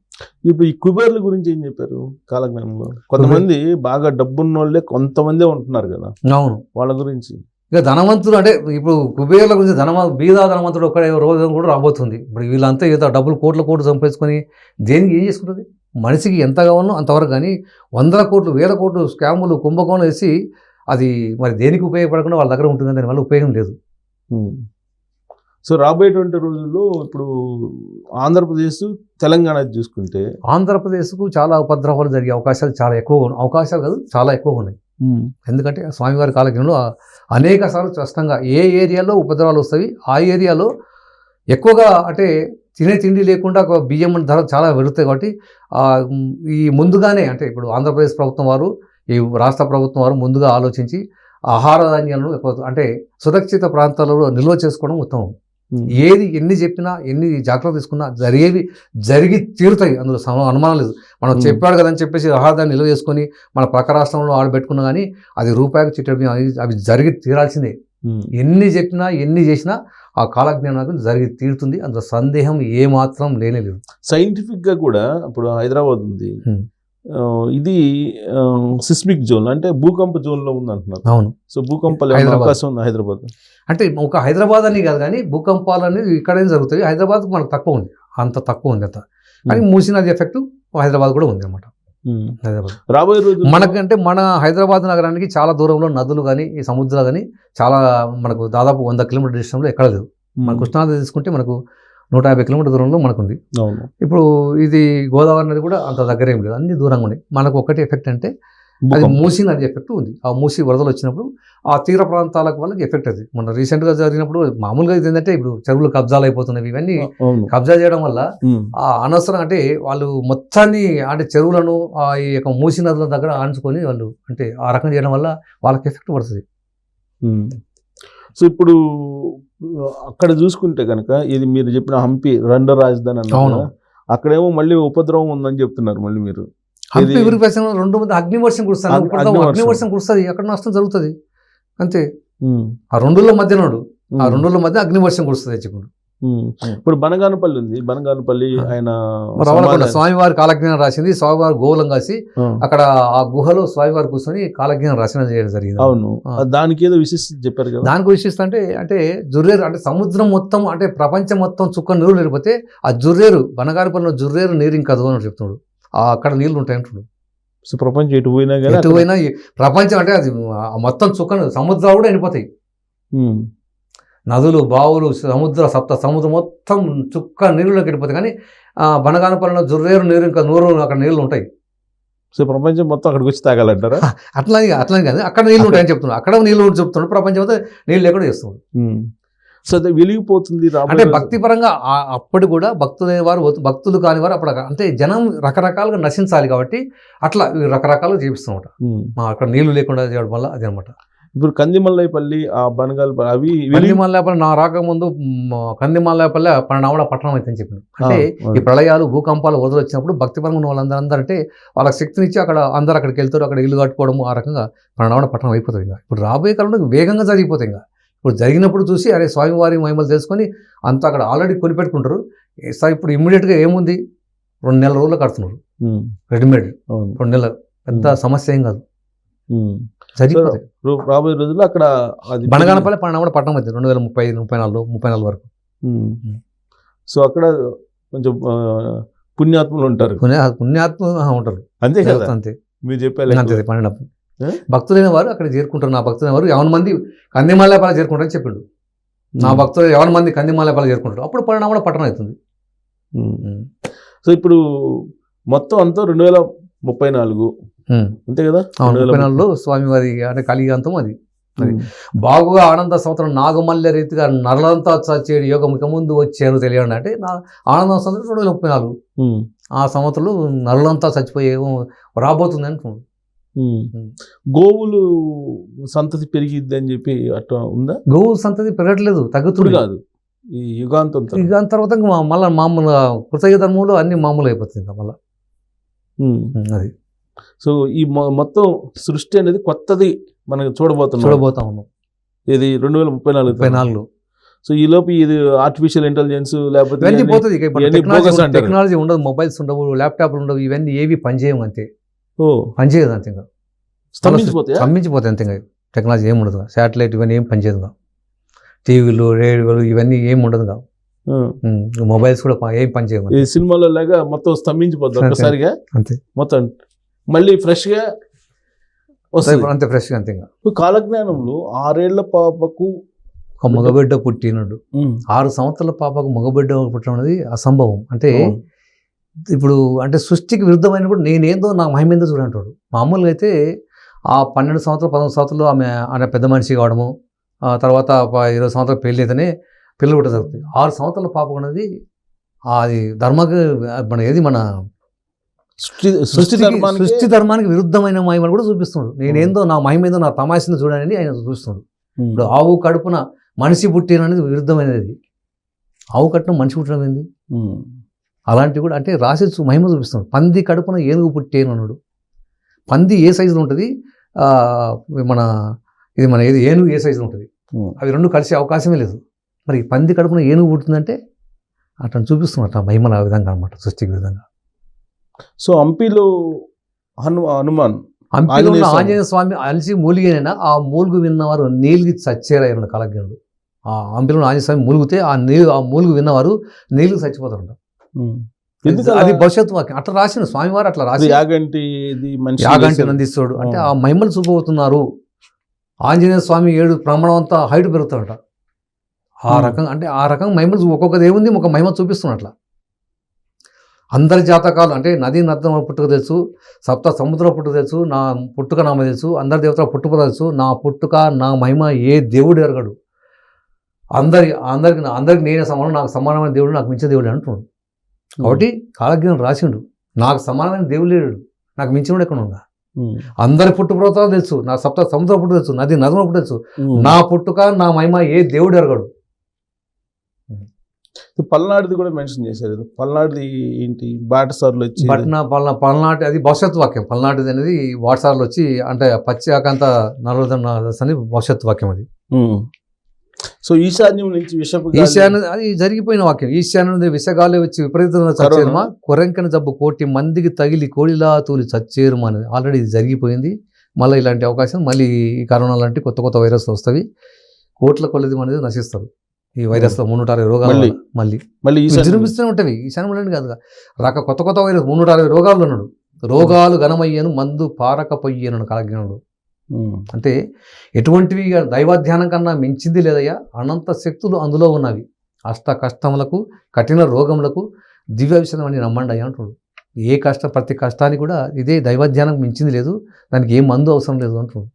ఇప్పుడు ఈ కుబేర్ల గురించి ఏం చెప్పారు కాలజ్ఞానంలో? కొంతమంది బాగా డబ్బున్న వాళ్ళే కొంతమందే ఉంటున్నారు కదా. అవును, వాళ్ళ గురించి. ఇక ధనవంతుడు అంటే ఇప్పుడు కుబేర్ల గురించి బీదా ధనవంతుడు ఒక్కడే రోజు కూడా రాబోతుంది. ఇప్పుడు వీళ్ళంతా ఏదో డబ్బులు కోట్లు సంపాదించుకొని దేనికి ఏం చేసుకుంటుంది? మనిషికి ఎంత కావాలో అంతవరకు. కానీ 100 కోట్లు 1000 కోట్లు స్కాములు, కుంభకోణం వేసి అది మరి దేనికి ఉపయోగపడకుండా వాళ్ళ దగ్గర ఉంటుంది, దానివల్ల ఉపయోగం లేదు. సో రాబోయేటువంటి రోజుల్లో ఇప్పుడు ఆంధ్రప్రదేశ్, తెలంగాణ చూసుకుంటే ఆంధ్రప్రదేశ్కు చాలా ఉపద్రవాలు జరిగే అవకాశాలు చాలా ఎక్కువగా ఉన్నాయి. అవకాశాలు కాదు, చాలా ఎక్కువగా ఉన్నాయి. ఎందుకంటే స్వామివారి కాలజ్ఞంలో అనేక సార్లు స్పష్టంగా ఏ ఏరియాలో ఉపద్రవాలు వస్తాయి, ఆ ఏరియాలో ఎక్కువగా అంటే తినే తిండి లేకుండా బియ్యం ధర చాలా పెరుగుతాయి. కాబట్టి ఈ ముందుగానే అంటే ఇప్పుడు ఆంధ్రప్రదేశ్ ప్రభుత్వం వారు, ఈ రాష్ట్ర ప్రభుత్వం వారు ముందుగా ఆలోచించి ఆహార ధాన్యాలను అంటే సురక్షిత ప్రాంతాలలో నిల్వ చేసుకోవడం ఉత్తమం. ఏది ఎన్ని చెప్పినా, ఎన్ని జాగ్రత్తలు తీసుకున్నా జరిగి తీరుతాయి, అందులో అనుమానం లేదు. మనం చెప్పాడు కదా అని చెప్పేసి ఆహారాన్ని నిల్వ చేసుకొని మన పక్క రాష్ట్రంలో ఆడబెట్టుకున్నా కానీ అది రూపాయికి చిట్టడం, అవి జరిగి తీరాల్సిందే. ఎన్ని చెప్పినా, ఎన్ని చేసినా ఆ కాలజ్ఞానానికి జరిగి తీరుతుంది, అందులో సందేహం ఏమాత్రం లేనేలేదు. సైంటిఫిక్గా కూడా ఇప్పుడు హైదరాబాద్ ఉంది, ఇది సిస్మిక్ జోన్ అంటే భూకంప జోన్లో ఉంది అంటున్నారు. అవును. సో భూకంపాలు అవకాశం ఉంది హైదరాబాద్ అంటే ఒక హైదరాబాద్ అని కాదు, కానీ భూకంపాలు అనేది ఇక్కడేం జరుగుతాయి. హైదరాబాద్ మనకు తక్కువ ఉంది, అంత తక్కువ ఉంది అంత. కానీ మూసీ నది ఎఫెక్ట్ హైదరాబాద్ కూడా ఉంది అన్నమాట. హైదరాబాద్ రాబోయే రోజు మనకంటే మన హైదరాబాద్ నగరానికి చాలా దూరంలో నదులు కానీ, ఈ సముద్రాలు కానీ చాలా మనకు దాదాపు 100 కిలోమీటర్ డిస్టెన్స్లో ఎక్కడ లేదు. మన కృష్ణానది తీసుకుంటే మనకు 150 కిలోమీటర్ దూరంలో మనకుంది. అవును. ఇప్పుడు ఇది గోదావరి నది కూడా అంత దగ్గర ఏం లేదు, అన్ని దూరంగా ఉన్నాయి. మనకు ఒకటి ఎఫెక్ట్ అంటే అది మూసీ నది ఎఫెక్ట్ ఉంది. ఆ మూసీ వరదలు వచ్చినప్పుడు ఆ తీర ప్రాంతాలకు వాళ్ళకి ఎఫెక్ట్ అది. మన రీసెంట్గా జరిగినప్పుడు మామూలుగా ఇది ఏంటంటే ఇప్పుడు చెరువులు కబ్జాలు అయిపోతున్నవి, ఇవన్నీ కబ్జా చేయడం వల్ల ఆ అనవసరం అంటే వాళ్ళు మొత్తాన్ని అంటే చెరువులను ఈ యొక్క మూసీ నదుల దగ్గర ఆంచుకొని వాళ్ళు అంటే ఆ రకం చేయడం వల్ల వాళ్ళకి ఎఫెక్ట్ పడుతుంది. సో ఇప్పుడు అక్కడ చూసుకుంటే కనుక ఇది మీరు చెప్పిన హంపి రెండో రాజధాని అన్నారు, అక్కడేమో మళ్ళీ ఉపద్రవం ఉందని చెప్తున్నారు. మళ్ళీ మీరు హంపి విరిగిపోయిన 2 మంది అగ్నివర్షం కురుస్తారు, అగ్నివర్షం కురుస్తుంది, అక్కడ నష్టం జరుగుతుంది అంతే. ఆ రెండుల మధ్య అగ్నివర్షం కురుస్తుంది చెప్పండి. ఇప్పుడు బనగానపల్లి ఉంది, బనగానపల్లి ఆయన స్వామివారి కాలజ్ఞానం రాసింది, స్వామివారి గోవులం కాసి అక్కడ ఆ గుహలో స్వామివారి కూర్చొని కాలజ్ఞానం రాసిన చేయడం జరిగింది. అవును, దానికి ఏదో విశిష్టత చెప్పారు కదా. దానికి విశిష్టత అంటే జుర్రేరు అంటే సముద్రం మొత్తం అంటే ప్రపంచం మొత్తం చుక్క నీరు లేకపోతే ఆ జుర్రేరు బనగానపల్లిలో జుర్రేరు నీరు ఇంకా అని చెప్తున్నాడు. అక్కడ నీళ్లు ఉంటాయి అంటున్నాడు. సో ప్రపంచం ఎటు పోయినా ప్రపంచం అంటే అది మొత్తం చుక్క సముద్రాలు కూడా ఎండిపోతాయి. నదులు, బావులు, సముద్రం మొత్తం చుక్క నీళ్ళలోకి వెళ్ళిపోతాయి. కానీ బనగానపల్లిలో జుర్రేరు నీరు ఇంకా అక్కడ నీళ్లు ఉంటాయి. సో ప్రపంచం మొత్తం అక్కడికి వచ్చి తాగాలంటారా? అట్లా కాదు, అక్కడ నీళ్ళు ఉంటాయని చెప్తున్నాడు. అక్కడ నీళ్ళు చెప్తున్నాడు, ప్రపంచం అంతా నీళ్ళు లేకుండా చేస్తున్నాడు. సో అది వెలిగిపోతుంది అంటే భక్తి పరంగా అప్పుడు కూడా భక్తులు కాని వారు అప్పుడు అంటే జనం రకరకాలుగా నశించాలి కాబట్టి అట్లా రకరకాలుగా చేపిస్తున్నమాట. అక్కడ నీళ్లు లేకుండా చేయడం వల్ల అది అనమాట. ఇప్పుడు కందిమల్లాయపల్లి, ఆ బనగానపల్లి అవి కందిమల్లాయపల్లి నా రాకముందు కందిమల్లాయపల్లి పన్నెండవ పట్టణం అయితే చెప్పింది. అంటే ఈ ప్రళయాలు, భూకంపాలు వదిలి వచ్చినప్పుడు భక్తిపరంగా ఉన్న వాళ్ళందరూ అంటే వాళ్ళకి శక్తినిచ్చి అందరూ అక్కడికి వెళ్తారు, అక్కడ ఇల్లు కట్టుకోవడం, ఆ రకంగా పన్నెండవ పట్టణం అయిపోతుంది. ఇంకా ఇప్పుడు రాబోయే కాలంలో వేగంగా జరిగిపోతాయి. ఇంకా ఇప్పుడు జరిగినప్పుడు చూసి అరే స్వామివారి మహిమలు తెలుసుకొని అంతా అక్కడ ఆల్రెడీ కొనిపెట్టుకుంటారు. ఇప్పుడు ఇమ్మీడియట్గా ఏముంది, 2 నెలల రోజులు కడుతున్నారు రెడీమేడ్. 2 నెలలు పెద్ద సమస్య ఏం కాదు, జరిగిపోతాయి. రాబోయే రోజుల్లో అక్కడ బనగానపల్లి పన్నెండవ పట్టణం అయితే 2034 వరకు. సో అక్కడ కొంచెం పుణ్యాత్ములు ఉంటారు, పుణ్యాత్మ ఉంటారు అంతే కదా. అంతే మీరు చెప్పారు అంతే. 12 భక్తులైన వారు అక్కడ చేరుకుంటారు. నా భక్తులైన వారు 50 మంది కందిమల్లాయపల్లి చేరుకుంటారని చెప్పిండు. నా భక్తులు 50 మంది కందిమల్లాయపల్లి చేరుకుంటారు, అప్పుడు పన్నెండవ పట్టణం అవుతుంది. సో ఇప్పుడు మొత్తం అంతా 2034 అంతే కదా. 2034లో స్వామివారి అంటే కలిగాంతం అది. బాగుగా ఆనంద సంవత్సరం నాగమల్య రీతిగా నరలంతా చచ్చేడు యోగం ఇక ముందు వచ్చాను తెలియండి. అంటే ఆనంద సంవత్సరం 2034 ఆ సంవత్సరంలో నరులంతా చచ్చిపోయే రాబోతుంది అంటున్నాడు. గోవులు సంతతి పెరిగిద్ది అని చెప్పి అట్లా ఉందా? గోవుల సంతతి పెరగట్లేదు, తగ్గుతుంది కాదు. ఈ యుగాంతం తర్వాత మళ్ళీ మామూలుగా కృతయుగ ధర్మంలో అన్ని మామూలు అయిపోతుంది ఇంకా మళ్ళీ అది. సో ఈ మొత్తం సృష్టి అనేది కొత్తది మనం చూడబోతా ఉన్నాం. ఇది 2034. సో ఈ లోపు ఇది ఆర్టిఫిషియల్ ఇంటెలిజెన్స్ లేకపోతే టెక్నాలజీ ఉండదు, మొబైల్స్ ఉండవు, ల్యాప్టాప్లు ఉండవు, ఇవన్నీ ఏవి పనిచేయవు అంతే. పనిచేయదు అంతే, ఇంకా స్తంభించిపోతాయి అంతే. ఇంకా టెక్నాలజీ ఏమి ఉండదు, శాటిలైట్ ఇవన్నీ ఏం పనిచేయదు. టీవీలు, రేడియోలు ఇవన్నీ ఏమి ఉండదు. మొబైల్స్ కూడా ఏం పనిచేయవు. ఈ సినిమాలో లాగా మొత్తం స్తంభించిపోతుంది ఒక్కసారిగా అంతే, మొత్తం మళ్ళీ ఫ్రెష్గా వస్తుంది అంతే, ఫ్రెష్గా అంతే. ఇంకా కాలజ్ఞానంలో 6 ఏళ్ల పాపకు ఒక మగబిడ్డ పుట్టినడు, 6 సంవత్సరాల పాపకు మగబిడ్డ పుట్టడం అనేది అసంభవం. అంటే ఇప్పుడు అంటే సృష్టికి విరుద్ధమైనప్పుడు నేనేందో నా మహిమ ఏందో చూడంటాడు. మామూలుగా అయితే ఆ 12 సంవత్సరాలు 14 సంవత్సరాలు ఆమె పెద్ద మనిషి కావడము, తర్వాత 20 సంవత్సరాలు పెళ్ళి అయితేనే పిల్లలు పుట్ట జరుగుతుంది. 6 సంవత్సరాల పాప అనేది అది మన సృష్టి ధర్మానికి విరుద్ధమైన మహిమను కూడా చూపిస్తున్నాడు. నేనేందో నా మహిమ ఏందో నా తమాషను చూడని ఆయన చూపిస్తున్నాడు. ఇప్పుడు ఆవు కడుపున మనిషి పుట్టిన అనేది విరుద్ధమైనది. ఆవు కట్టిన మనిషి పుట్టడం ఏంది? అలాంటివి కూడా అంటే రాసి మహిమ చూపిస్తున్నాడు. పంది కడుపున ఏనుగు పుట్టేను అన్నాడు. పంది ఏ సైజులో ఉంటుంది, మన ఏనుగు ఏ సైజులో ఉంటుంది, అవి రెండు కలిసే అవకాశమే లేదు. మరి పంది కడుపున ఏనుగు పుట్టిందంటే అట్లా చూపిస్తున్నట్టు ఆ మహిమలు ఆ విధంగా అనమాట, సృష్టికి విధంగా. సో హంపీలో హనుమాన్ హంపీలో ఉన్న ఆంజనేయ స్వామి అలిసి మూలిగైనా ఆ మూలుగు విన్నవారు నీలిగి చచ్చేరాయన కాలజ్ఞుడు. ఆ హంపీలో ఆంజనేయ స్వామి మూలుగితే ఆ మూలుగు విన్నవారు నీలిగి చచ్చిపోతారంట. అది భవిష్యత్తు వాక్యం అట్లా రాసిన స్వామివారు, అట్లా రాసి యాగంటి నందిస్తాడు అంటే ఆ మహిమలు చూపబోతున్నారు. ఆంజనేయ స్వామి 7 ప్రమాణం అంతా హైట్ పెరుగుతాడట. ఆ రకంగా అంటే ఆ రకంగా మహిమలు ఒక్కొక్కది ఏముంది ఒక మహిమ చూపిస్తున్నట్ల. అందరి జాతకాలు అంటే నది నద్దం పుట్టుక తెలుసు, సప్త సముద్రం పుట్టుక తెలుసు, నా పుట్టుక నామ తెలుసు, అందరి దేవతల పుట్టుక తెలుసు, నా పుట్టుక నా మహిమ ఏ దేవుడు ఎరగడు, అందరికి నేనే సమానం, నాకు సమానమైన దేవుడు, నాకు మించిన దేవుడు అంటున్నాడు. కాబట్టి కాలజ్ఞానం రాసిండు, నాకు సమానమైన దేవుడు లేడు, నాకు మించినోడు ఎక్కడ ఉందా. అందరి పుట్టుపర్వతాలు తెలుసు, నా సప్త సముద్రం పుట్టుక తెలుసు, నది నదుల పుట్టుక తెలుసు, నా పుట్టుక నా మహిమ ఏ దేవుడు ఎరగడు. పల్నాడుది కూడా మెన్షన్ చేశారు. పల్నాడుది ఏంటి, బాటసార్లు వచ్చి పల్నాటి అది భవిష్యత్తు వాక్యం. పల్నాటిది అనేది వాట్సాప్లో వచ్చి అంటే పశ్చాకాంత నలుదన్న అని భవిష్యత్తు వాక్యం అది. సో ఈశాన్యం నుంచి ఈశాన్య అది జరిగిపోయిన వాక్యం. ఈశాన్యం నుండి విషగాలి వచ్చి విపరీతంగా చచ్చేరుమా, కొరంకన జబ్బు 1,000,000 మందికి తగిలి కోడిలా తూలి చచ్చేరుమా అనేది ఆల్రెడీ ఇది జరిగిపోయింది. మళ్ళీ ఇలాంటి అవకాశం, మళ్ళీ ఈ కరోనా లాంటి కొత్త కొత్త వైరస్లు వస్తాయి, కోట్ల కొలది అనేది నశిస్తారు ఈ వైరస్లో. 360 రోగాలు మళ్ళీ విజృంభిస్తూనే ఉంటాయి. ఈశాన్యం కాదు కొత్త కొత్త వైరస్ 360 రోగాలు ఉన్నాడు. రోగాలు ఘనమయ్యను మందు పారకపోయ్యను కాలజ్ఞానుడు. అంటే ఎటువంటివి దైవాధ్యానం కన్నా మించింది లేదయ్యా, అనంత శక్తులు అందులో ఉన్నవి. అష్ట కష్టములకు కఠిన రోగములకు దివ్య విషయం అని నమ్మండి అయ్యా అంటున్నాడు. ప్రతి కష్టానికి కూడా ఇదే దైవాధ్యానం మించింది లేదు, దానికి ఏ మందు అవసరం లేదు అంటున్నాడు.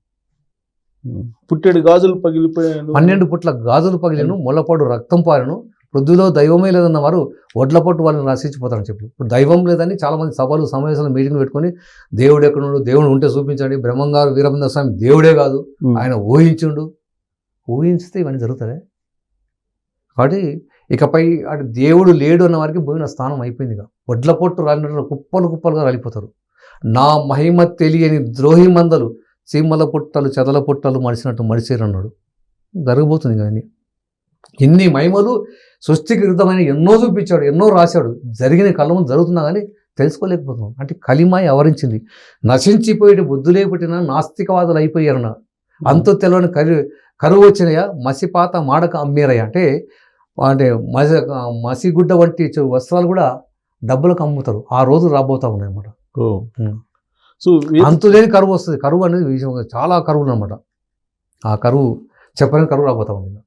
పుట్టెడు గాజులు పగిలిపోయాను, 12 పుట్ల గాజులు పగిలిను, మొలపాడు రక్తం పారను, వృద్ధులో దైవమే లేదన్న వారు ఒడ్లపట్టు వాళ్ళని నశించిపోతారని చెప్పి. ఇప్పుడు దైవం లేదని చాలామంది సభలు సమావేశాలు మీటింగ్లు పెట్టుకొని దేవుడు ఎక్కడున్నాడు, దేవుడు ఉంటే చూపించండి. బ్రహ్మంగారు వీరభద్ర స్వామి దేవుడే కాదు, ఆయన ఊహించితే ఇవన్నీ జరుగుతాయి. కాబట్టి ఇకపై అటు దేవుడు లేడు అన్న వారికి పోయిన స్థానం అయిపోయింది. ఒడ్లపొట్టు రాలినట్లు కుప్పలు కుప్పలుగా రాలిపోతారు. నా మహిమ తెలియని ద్రోహి మందలు సీమల పుట్టలు చెదల పుట్టలు మడిసినట్టు మడిసేరన్నాడు. జరగబోతుంది కానీ ఎన్ని మహిమలు సృష్టికి విరుద్ధమైన ఎన్నో చూపించాడు, ఎన్నో రాశాడు, జరిగిన కళ్ళ ముందు జరుగుతున్నా కానీ తెలుసుకోలేకపోతున్నాం. అంటే కలిమాయ ఆవరించింది. నశించిపోయేటి బుద్ధులే పుట్టిన నాస్తికవాదులు అయిపోయారన్న, అంతు తెలవని కరువు వచ్చినాయా, మసిపాత మాడక అమ్మేరయ్య. అంటే మసిగుడ్డ వంటి వస్త్రాలు కూడా డబ్బులకు అమ్ముతారు. ఆ రోజు రాబోతా ఉన్నాయి అన్నమాట. సో అంతులేని కరువు వస్తుంది. కరువు అనేది చాలా కరువులు అనమాట. ఆ కరువు చెప్పని కరువు రాబోతా ఉంది.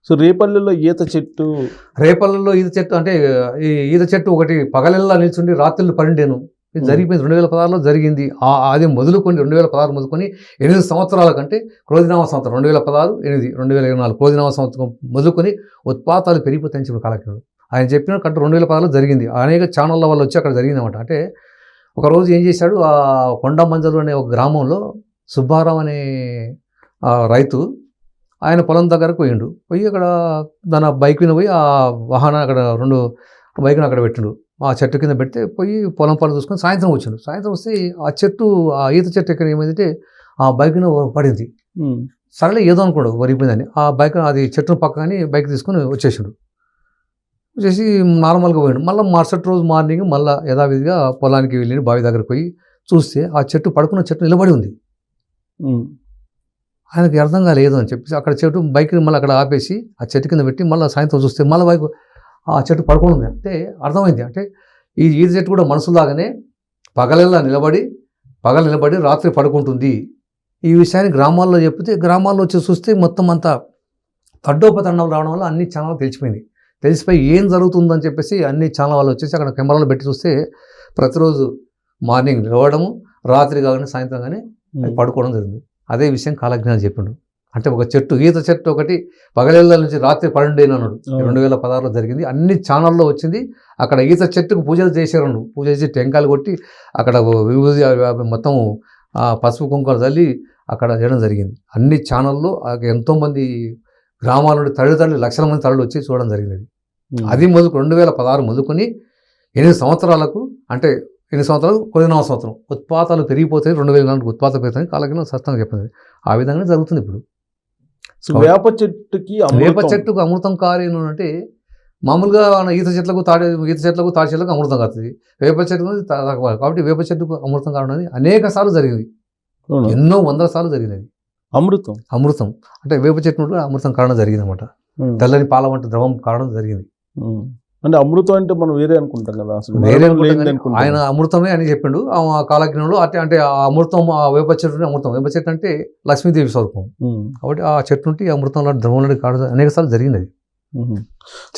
సో రేపల్లెలో ఈత చెట్టు అంటే ఈ ఈత చెట్టు ఒకటి పగలెల్లా నిల్చుండి రాత్రులు 12 ఇది జరిగిపోయింది. 2016లో జరిగింది. అది మొదలుకొని 2016 మొదలుకొని 8 సంవత్సరాల కంటే క్రోధినామ సంవత్సరం 2016, 8, 2024 క్రోధినామ సంవత్సరం మొదలుకొని ఉత్పాతాలు పెరిగిపోతాయని చెప్పిన కాలజ్ఞుడు ఆయన చెప్పిన కంటే 2016లో జరిగింది. అనేక ఛానళ్ళ వల్ల వచ్చి అక్కడ జరిగిందన్నమాట. అంటే ఒకరోజు ఏం చేశాడు, ఆ కొండమంజలు అనే ఒక గ్రామంలో సుబ్బారావు అనే రైతు ఆయన పొలం దగ్గరకు పోయి అక్కడ దాని బైక్ మీద పోయి ఆ వాహనం అక్కడ 2 బైక్ను అక్కడ పెట్టిండు. ఆ చెట్టు కింద పెడితే పోయి పొలం పనులు చూసుకొని సాయంత్రం వచ్చిండు. సాయంత్రం వస్తే ఆ ఈత చెట్టు ఎక్కడ ఏమైందంటే ఆ బైక్ను పడింది. సరేలే ఏదో అనుకోడు వరిపోయిందని ఆ బైక్ అది చెట్టును పక్కని బైక్ తీసుకొని వచ్చేసాడు. వచ్చేసి నార్మల్గా పోయాడు. మళ్ళీ మరుసటి రోజు మార్నింగ్ మళ్ళీ యథావిధిగా పొలానికి వెళ్ళి బావి దగ్గరకు పోయి చూస్తే ఆ చెట్టు పడుకున్న చెట్టు నిలబడి ఉంది. ఆయనకి అర్థం కాలేదు అని చెప్పేసి అక్కడ చెట్టు బైక్ని మళ్ళీ అక్కడ ఆపేసి ఆ చెట్టు కింద పెట్టి మళ్ళీ సాయంత్రం చూస్తే మళ్ళీ బైక్ ఆ చెట్టు పడుకొని ఉంది. అంటే అర్థమైంది, అంటే ఈ ఈత చెట్టు కూడా మనసులాగానే పగలెల్లా నిలబడి రాత్రి పడుకుంటుంది. ఈ విషయాన్ని గ్రామాల్లో చెప్తే గ్రామాల్లో వచ్చి చూస్తే మొత్తం అంతా తడ్డోపతండం రావడం వల్ల అన్ని ఛానల్ తెలిసిపోయి ఏం జరుగుతుందని చెప్పేసి అన్ని ఛానల్ వాళ్ళు వచ్చేసి అక్కడ కెమెరాలో పెట్టి చూస్తే ప్రతిరోజు మార్నింగ్ లేవడము, రాత్రి కాగానే సాయంత్రం కానీ పడుకోవడం జరిగింది. అదే విషయం కాలజ్ఞానం చెప్పిండు. అంటే ఒక చెట్టు ఈత చెట్టు ఒకటి పగలేళ్ళ నుంచి రాత్రి 12 అన్నాడు. 2016లో జరిగింది. అన్ని ఛానల్లో వచ్చింది. అక్కడ ఈత చెట్టుకు పూజలు చేశారు. పూజ చేసి టెంకాయలు కొట్టి అక్కడ విభూది మొత్తం పసుపు కుంకాలు చల్లి అక్కడ చేయడం జరిగింది. అన్ని ఛానల్లో ఎంతోమంది గ్రామాల నుండి తల్లి లక్షల మంది తల్లులు వచ్చి చూడడం జరిగింది. అది 2016 మొదలుకొని 8 సంవత్సరాలకు, అంటే 8 సంవత్సరాలు 19వ సంవత్సరం ఉత్పాతాలు పెరిగిపోతాయి. 2004 ఉత్పాతాలు పెరుగుతాయి కాలజ్ఞానం స్పష్టంగా చెప్పింది. ఆ విధంగానే జరుగుతుంది ఇప్పుడు. వేప చెట్టుకు అమృతం కారేను అంటే మామూలుగా ఈత చెట్లకు తాడి చెట్లకు అమృతం కాస్తుంది. వేప చెట్టు కాబట్టి వేప చెట్టుకు అమృతం కారణం అనేక సార్లు జరిగింది. ఎన్నో 100 సార్లు జరిగినది. అమృతం అంటే వేప చెట్టు అమృతం కారణం జరిగింది అనమాట. తెల్లని పాల వంటి ద్రవం కారణం జరిగింది. అంటే అమృతం అంటే మనం వేరే అనుకుంటాం కదా, అసలు వేరే ఆయన అమృతమే అని చెప్పిండు ఆ కాలజ్ఞంలో. అంటే ఆ అమృతం ఆ వేప చెట్టు అమృతం. వేప చెట్టు అంటే లక్ష్మీదేవి స్వరూపం కాబట్టి ఆ చెట్టు నుండి అమృతంలో ద్రవంలో కారణం అనేక సార్లు జరిగింది.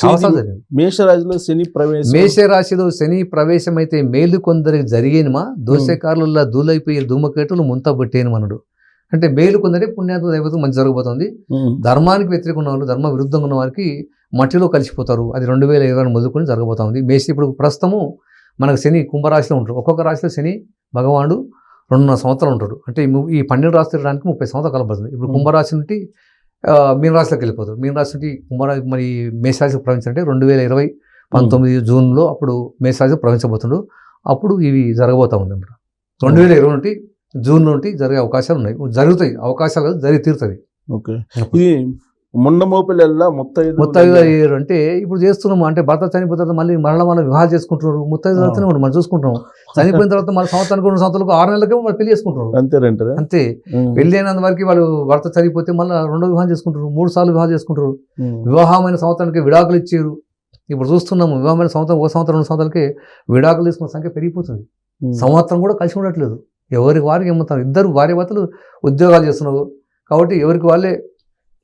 చాలాసార్లు జరిగింది. మేషరాశిలో శని ప్రవేశం. మేషరాశిలో శని ప్రవేశం అయితే మేలు కొందరికి జరిగేనుమా, దోషకారుల దూలైపోయి ధూమకేతులు ముంతబట్టేను మనడు. అంటే మేలు కొందరే పుణ్యాత్మ దైవతం మంచి జరగబోతుంది. ధర్మానికి వ్యతిరేకంగా ఉన్న వాళ్ళు, ధర్మ విరుద్ధంగా ఉన్న వారికి మట్టిలో కలిసిపోతారు. అది 2020 మొదలుకొని జరగబోతుంది. ఇప్పుడు ప్రస్తుతము మనకు శని కుంభరాశిలో ఉంటాడు. ఒక్కొక్క రాశిలో శని భగవానుడు 2.5 సంవత్సరాలు ఉంటాడు. అంటే ఈ 12 రాశి తిరగడానికి 30 సంవత్సరాలు కలపడుతుంది. ఇప్పుడు కుంభరాశి నుండి మీనరాశిలోకి వెళ్ళిపోతారు. మీనరాశి నుండి కుంభరాశి మరి మేషరాశికి ప్రవేశించాలంటే 2019 జూన్లో అప్పుడు మేషరాశికి ప్రవేశించబోతుండు. అప్పుడు ఇవి జరగబోతా ఉంది అన్నమాట. 2020 నుండి జూన్ నుండి జరిగే అవకాశాలు ఉన్నాయి. జరుగుతాయి అవకాశాలు, జరిగి తీరుతుంది. ఓకే. ఇది ముండమోపిల్ల ముత్తైదు అయ్యారు అంటే ఇప్పుడు చేస్తున్నాము. అంటే భర్త చనిపోయిన తర్వాత మళ్ళీ మరణ వివాహాలు చేసుకుంటున్నారు. ముత్తైదు అవుతూనే మనం చూసుకుంటాం. చనిపోయిన తర్వాత మళ్ళీ సంవత్సరానికి 2 సంవత్సరాలకు 6 నెలలకే వాళ్ళు పెళ్లి చేసుకుంటున్నారు. అంతే. పెళ్లి అయినంత వరకు వాళ్ళు భర్త చనిపోతే మళ్ళీ 2వ వివాహం చేసుకుంటారు, 3 సార్లు వివాహం చేసుకుంటారు. వివాహమైన సంవత్సరానికి విడాకులు ఇచ్చారు. ఇప్పుడు చూస్తున్నాము వివాహమైన సంవత్సరం 1 సంవత్సరం 2 సంవత్సరాలకే విడాకులు తీసుకున్న సంఖ్య పెరిగిపోతుంది. సంవత్సరం కూడా కలిసి ఉండట్లేదు. ఎవరికి వారికి ఏమవుతారు. ఇద్దరు భార్య భర్తలు ఉద్యోగాలు చేస్తున్నారు కాబట్టి ఎవరికి వాళ్ళే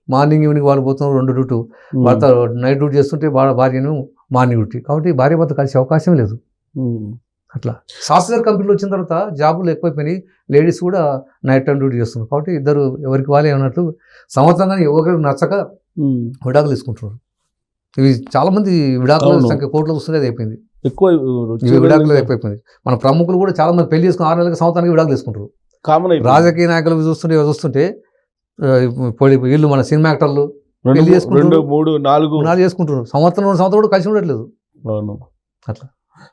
మార్నింగ్ ఈవినింగ్ వాళ్ళు పోతున్నారు. 2 డ్యూటీ, భర్త నైట్ డ్యూటీ చేస్తుంటే భార్యను మార్నింగ్ డ్యూటీ. కాబట్టి భార్య భర్త కలిసే అవకాశం లేదు. అట్లా సాఫ్ట్వేర్ కంపెనీలు వచ్చిన తర్వాత జాబులు ఎక్కువైపోయినాయి. లేడీస్ కూడా నైట్ టైం డ్యూటీ చేస్తున్నారు. కాబట్టి ఇద్దరు ఎవరికి వాళ్ళే అన్నట్లు సంవత్సరంగా ఎవరికి నచ్చక విడాకులు తీసుకుంటున్నారు. ఇవి చాలా మంది విడాకుల సంఖ్య కోట్లకు వస్తుంది. అది అయిపోయింది ఎక్కువ విడాకులు ఎక్కువైపోయింది. మన ప్రముఖులు కూడా చాలా మంది పెళ్లి చేసుకుని 6 నెలలకు సంవత్సరానికి విడాకులు తీసుకుంటారు. రాజకీయ నాయకులు చూస్తుంటే వీళ్ళు మన సినిమా యాక్టర్లు 2, 3, 4 చేసుకుంటారు. సంవత్సరం 2 సంవత్సరాలు కూడా కలిసి ఉండట్లేదు. అట్లా.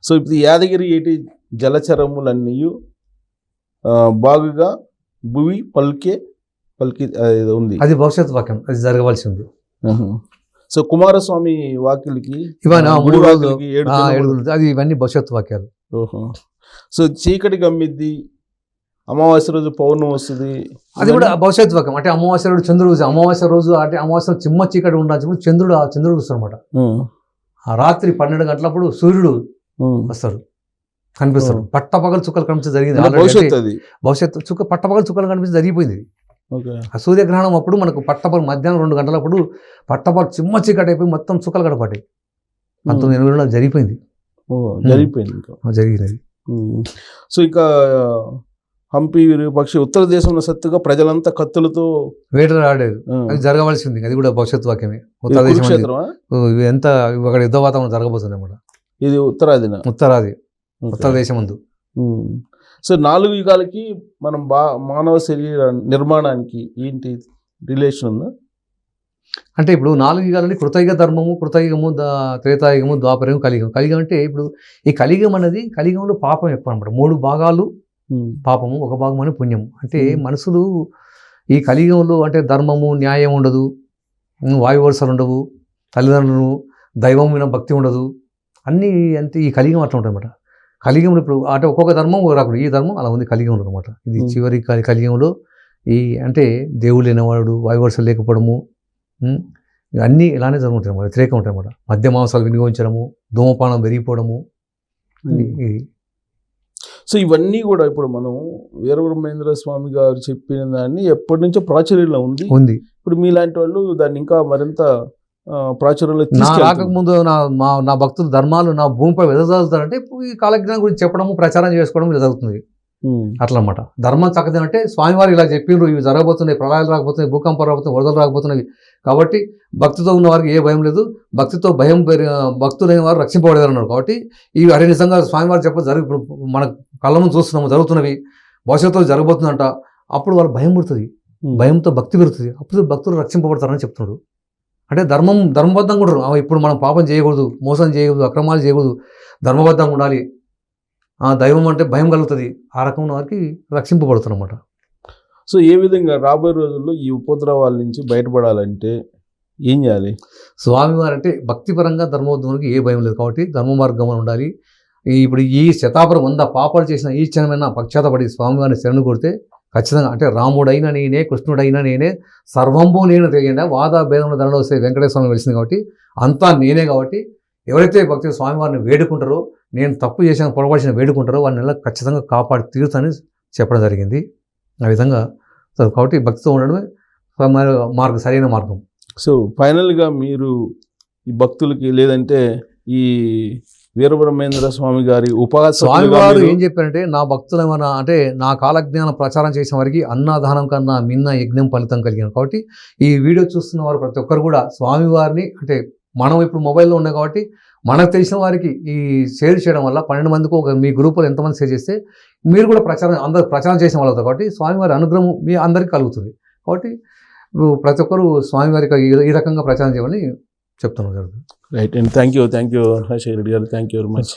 సో ఇప్పుడు యాదగిరి ఏటి జలచరములన్నీ బాగుగా భువి పలికి ఉంది. అది భవిష్యత్ వాక్యం, అది జరగవలసి ఉంది. సో కుమారస్వామి వాక్యులకి అది ఇవన్నీ భవిష్యత్ వాక్యాలు. సో చీకటి గమ్మిద్ది, అమావాస్య రోజు పౌర్ణమి వస్తుంది, అది కూడా భవిష్యత్ వాక్యం. అంటే అమావాస్య రోజు చంద్రుడు, అమావాస్య రోజు అంటే అమావాస్య చిమ్మ చీకటి ఉండాల్సి చంద్రుడు వస్తాడు అనమాట. ఆ రాత్రి 12 గంటలప్పుడు సూర్యుడు వస్తాడు, కనిపిస్తాడు. పట్టపగలు చుక్కలు కనిపించడం జరిగింది. భవిష్యత్తు పట్టపగలు చుక్కలు కనిపించడం జరిగిపోయింది. ఆ సూర్యగ్రహణం అప్పుడు మనకు పట్టపగలు మధ్యాహ్నం 2 గంటలప్పుడు పట్టపగలు చిమ్మ చీకటి అయిపోయి మొత్తం చుక్కలు కడపడ్డాయి. 1980లో జరిగిపోయింది. జరిగినది. సో ఇంకా హంపి విరూపాక్షి ఉత్తర దేశంలో సత్తుగా ప్రజలంతా కత్తులతో వేటలు ఆడారు. అది జరగవలసింది. అది కూడా భవిష్యత్ వాక్యమే. ఉత్తర దేశం ఎంత అక్కడ యుద్ధ వాతావరణం జరగబోతుంది అన్నమాట. ఇది ఉత్తరాది ఉత్తర దేశం ముందు. సో 4 యుగాలకి మనం మానవ శరీర నిర్మాణానికి ఏంటి రిలేషన్ ఉందా? అంటే ఇప్పుడు 4 యుగాలని కృతయుగ ధర్మము, కృతయుగము, త్రేతాయుగము, ద్వాపరయుగం, కలియుగం. కలియుగం అంటే ఇప్పుడు ఈ కలియుగం అనేది, కలియుగంలో పాపం ఎక్కువ అనమాట. 3 భాగాలు పాపము, 1 భాగం అని పుణ్యము. అంటే మనుషులు ఈ కలియుగంలో అంటే ధర్మము, న్యాయం ఉండదు, వాయువర్షాలు ఉండవు, తల్లిదండ్రులు, దైవం మీద భక్తి ఉండదు, అన్నీ అంటే ఈ కలియుగం అట్లా ఉంటుంది అనమాట. కలియుగంలో ఇప్పుడు అంటే ఒక్కొక్క ధర్మం రాకుడు, ఈ ధర్మం అలా ఉంది కలియుగంలో అనమాట. ఇది చివరి కలియుగంలో ఈ అంటే దేవుడు లేనివాడు, వాయువర్షాలు లేకపోవడము, అన్నీ ఇలానే జరుగుతాయి అన్నమాట. వ్యతిరేకం ఉంటాయి అన్నమాట. మద్య మాంసాలు వినియోగించడము, ధూమపానం పెరిగిపోవడము. సో ఇవన్నీ కూడా ఇప్పుడు మనం వీరబ్రహ్మేంద్ర స్వామి గారు చెప్పిన దాన్ని ఎప్పటి నుంచో ప్రాచుర్యంలో ఉంది. ఇప్పుడు మీలాంటి వాళ్ళు దాన్ని ఇంకా మరింత ప్రాచుర్యంలో రాకముందు నా భక్తులు ధర్మాలు నా భూమిపై వెదజల్లుతారంటే ఈ కాలజ్ఞానం గురించి చెప్పడము, ప్రచారం చేసుకోవడం ఇలా జరుగుతుంది. అట్లా అన్నమాట. ధర్మం చక్కది అంటే స్వామివారు ఇలా చెప్పిండ్రు, ఇవి జరగబోతున్నాయి, ప్రళయాలు రాకపోతున్నాయి, భూకంపాలు రాకపోతున్నాయి, వరదలు రాకపోతున్నాయి. కాబట్టి భక్తితో ఉన్న వారికి ఏ భయం లేదు, భక్తితో భక్తులైన వారు రక్షింపబడేదన్నారు. కాబట్టి ఇవి అరే నిజంగా స్వామివారు మన కళ్ళ ముందు చూస్తున్నాము, జరుగుతున్నవి, భవిష్యత్తులో జరగబోతుందంట. అప్పుడు వాళ్ళు భయం పుడుతుంది, భయంతో భక్తి పెరుగుతుంది. అప్పుడు భక్తులు రక్షింపబడతారని చెప్తున్నాడు. అంటే ధర్మబద్ధంగా ఉండరు. ఇప్పుడు మనం పాపం చేయకూడదు, మోసం చేయకూడదు, అక్రమాలు చేయకూడదు, ధర్మబద్ధంగా ఉండాలి. దైవం అంటే భయం కలుగుతుంది. ఆ రకమైన వారికి రక్షింపబడుతున్నమాట. సో ఏ విధంగా రాబోయే రోజుల్లో ఈ ఉపద్రవాల నుంచి బయటపడాలంటే ఏం చేయాలి? స్వామివారు అంటే భక్తిపరంగా ధర్మబద్ధంకి ఏ భయం లేదు కాబట్టి ధర్మ మార్గంలో ఉండాలి. ఇప్పుడు ఈ శతాపురం 100 పాపాలు చేసిన ఈ క్షణమైనా పశ్చాత్తపడి స్వామివారిని శరణు కొడితే ఖచ్చితంగా అంటే రాముడైనా నేనే, కృష్ణుడైనా నేనే, సర్వంబు నేను తెలియదా, వాద భేదంలో ధరలో వస్తే వెంకటేశ్వర స్వామి వెలిసింది కాబట్టి అంతా నేనే. కాబట్టి ఎవరైతే భక్తి స్వామివారిని వేడుకుంటారో, నేను తప్పు చేసిన పొరపాటు వేడుకుంటారో వారిని ఖచ్చితంగా కాపాడి తీరుతానని చెప్పడం జరిగింది. ఆ విధంగా కాబట్టి భక్తితో ఉండడమే సరైన మార్గం. సో ఫైనల్గా మీరు ఈ భక్తులకి లేదంటే ఈ వీరబ్రహ్మేంద్ర స్వామి గారి స్వామివారు ఏం చెప్పారంటే, నా భక్తులు ఏమన్నా అంటే నా కాలజ్ఞానం ప్రచారం చేసిన వారికి అన్నదానం కన్నా మిన్న యజ్ఞం ఫలితం కలిగింది. కాబట్టి ఈ వీడియో చూస్తున్న వారు ప్రతి ఒక్కరు కూడా స్వామివారిని అంటే మనం ఇప్పుడు మొబైల్లో ఉన్నాయి కాబట్టి మనకు తెలిసిన వారికి ఈ షేర్ చేయడం వల్ల 12 మందికి మీ గ్రూపులో ఎంతమంది షేర్ చేస్తే మీరు కూడా అందరూ ప్రచారం చేసిన వాళ్ళు అవుతారు. కాబట్టి స్వామివారి అనుగ్రహం మీ అందరికీ కలుగుతుంది. కాబట్టి ప్రతి ఒక్కరు స్వామివారికి ఈ రకంగా ప్రచారం చేయమని చెప్తున్నాం జరుగుతుంది. Right and thank you Rajasekhara Reddy గారు, థ్యాంక్ యూ వెరీ మచ్.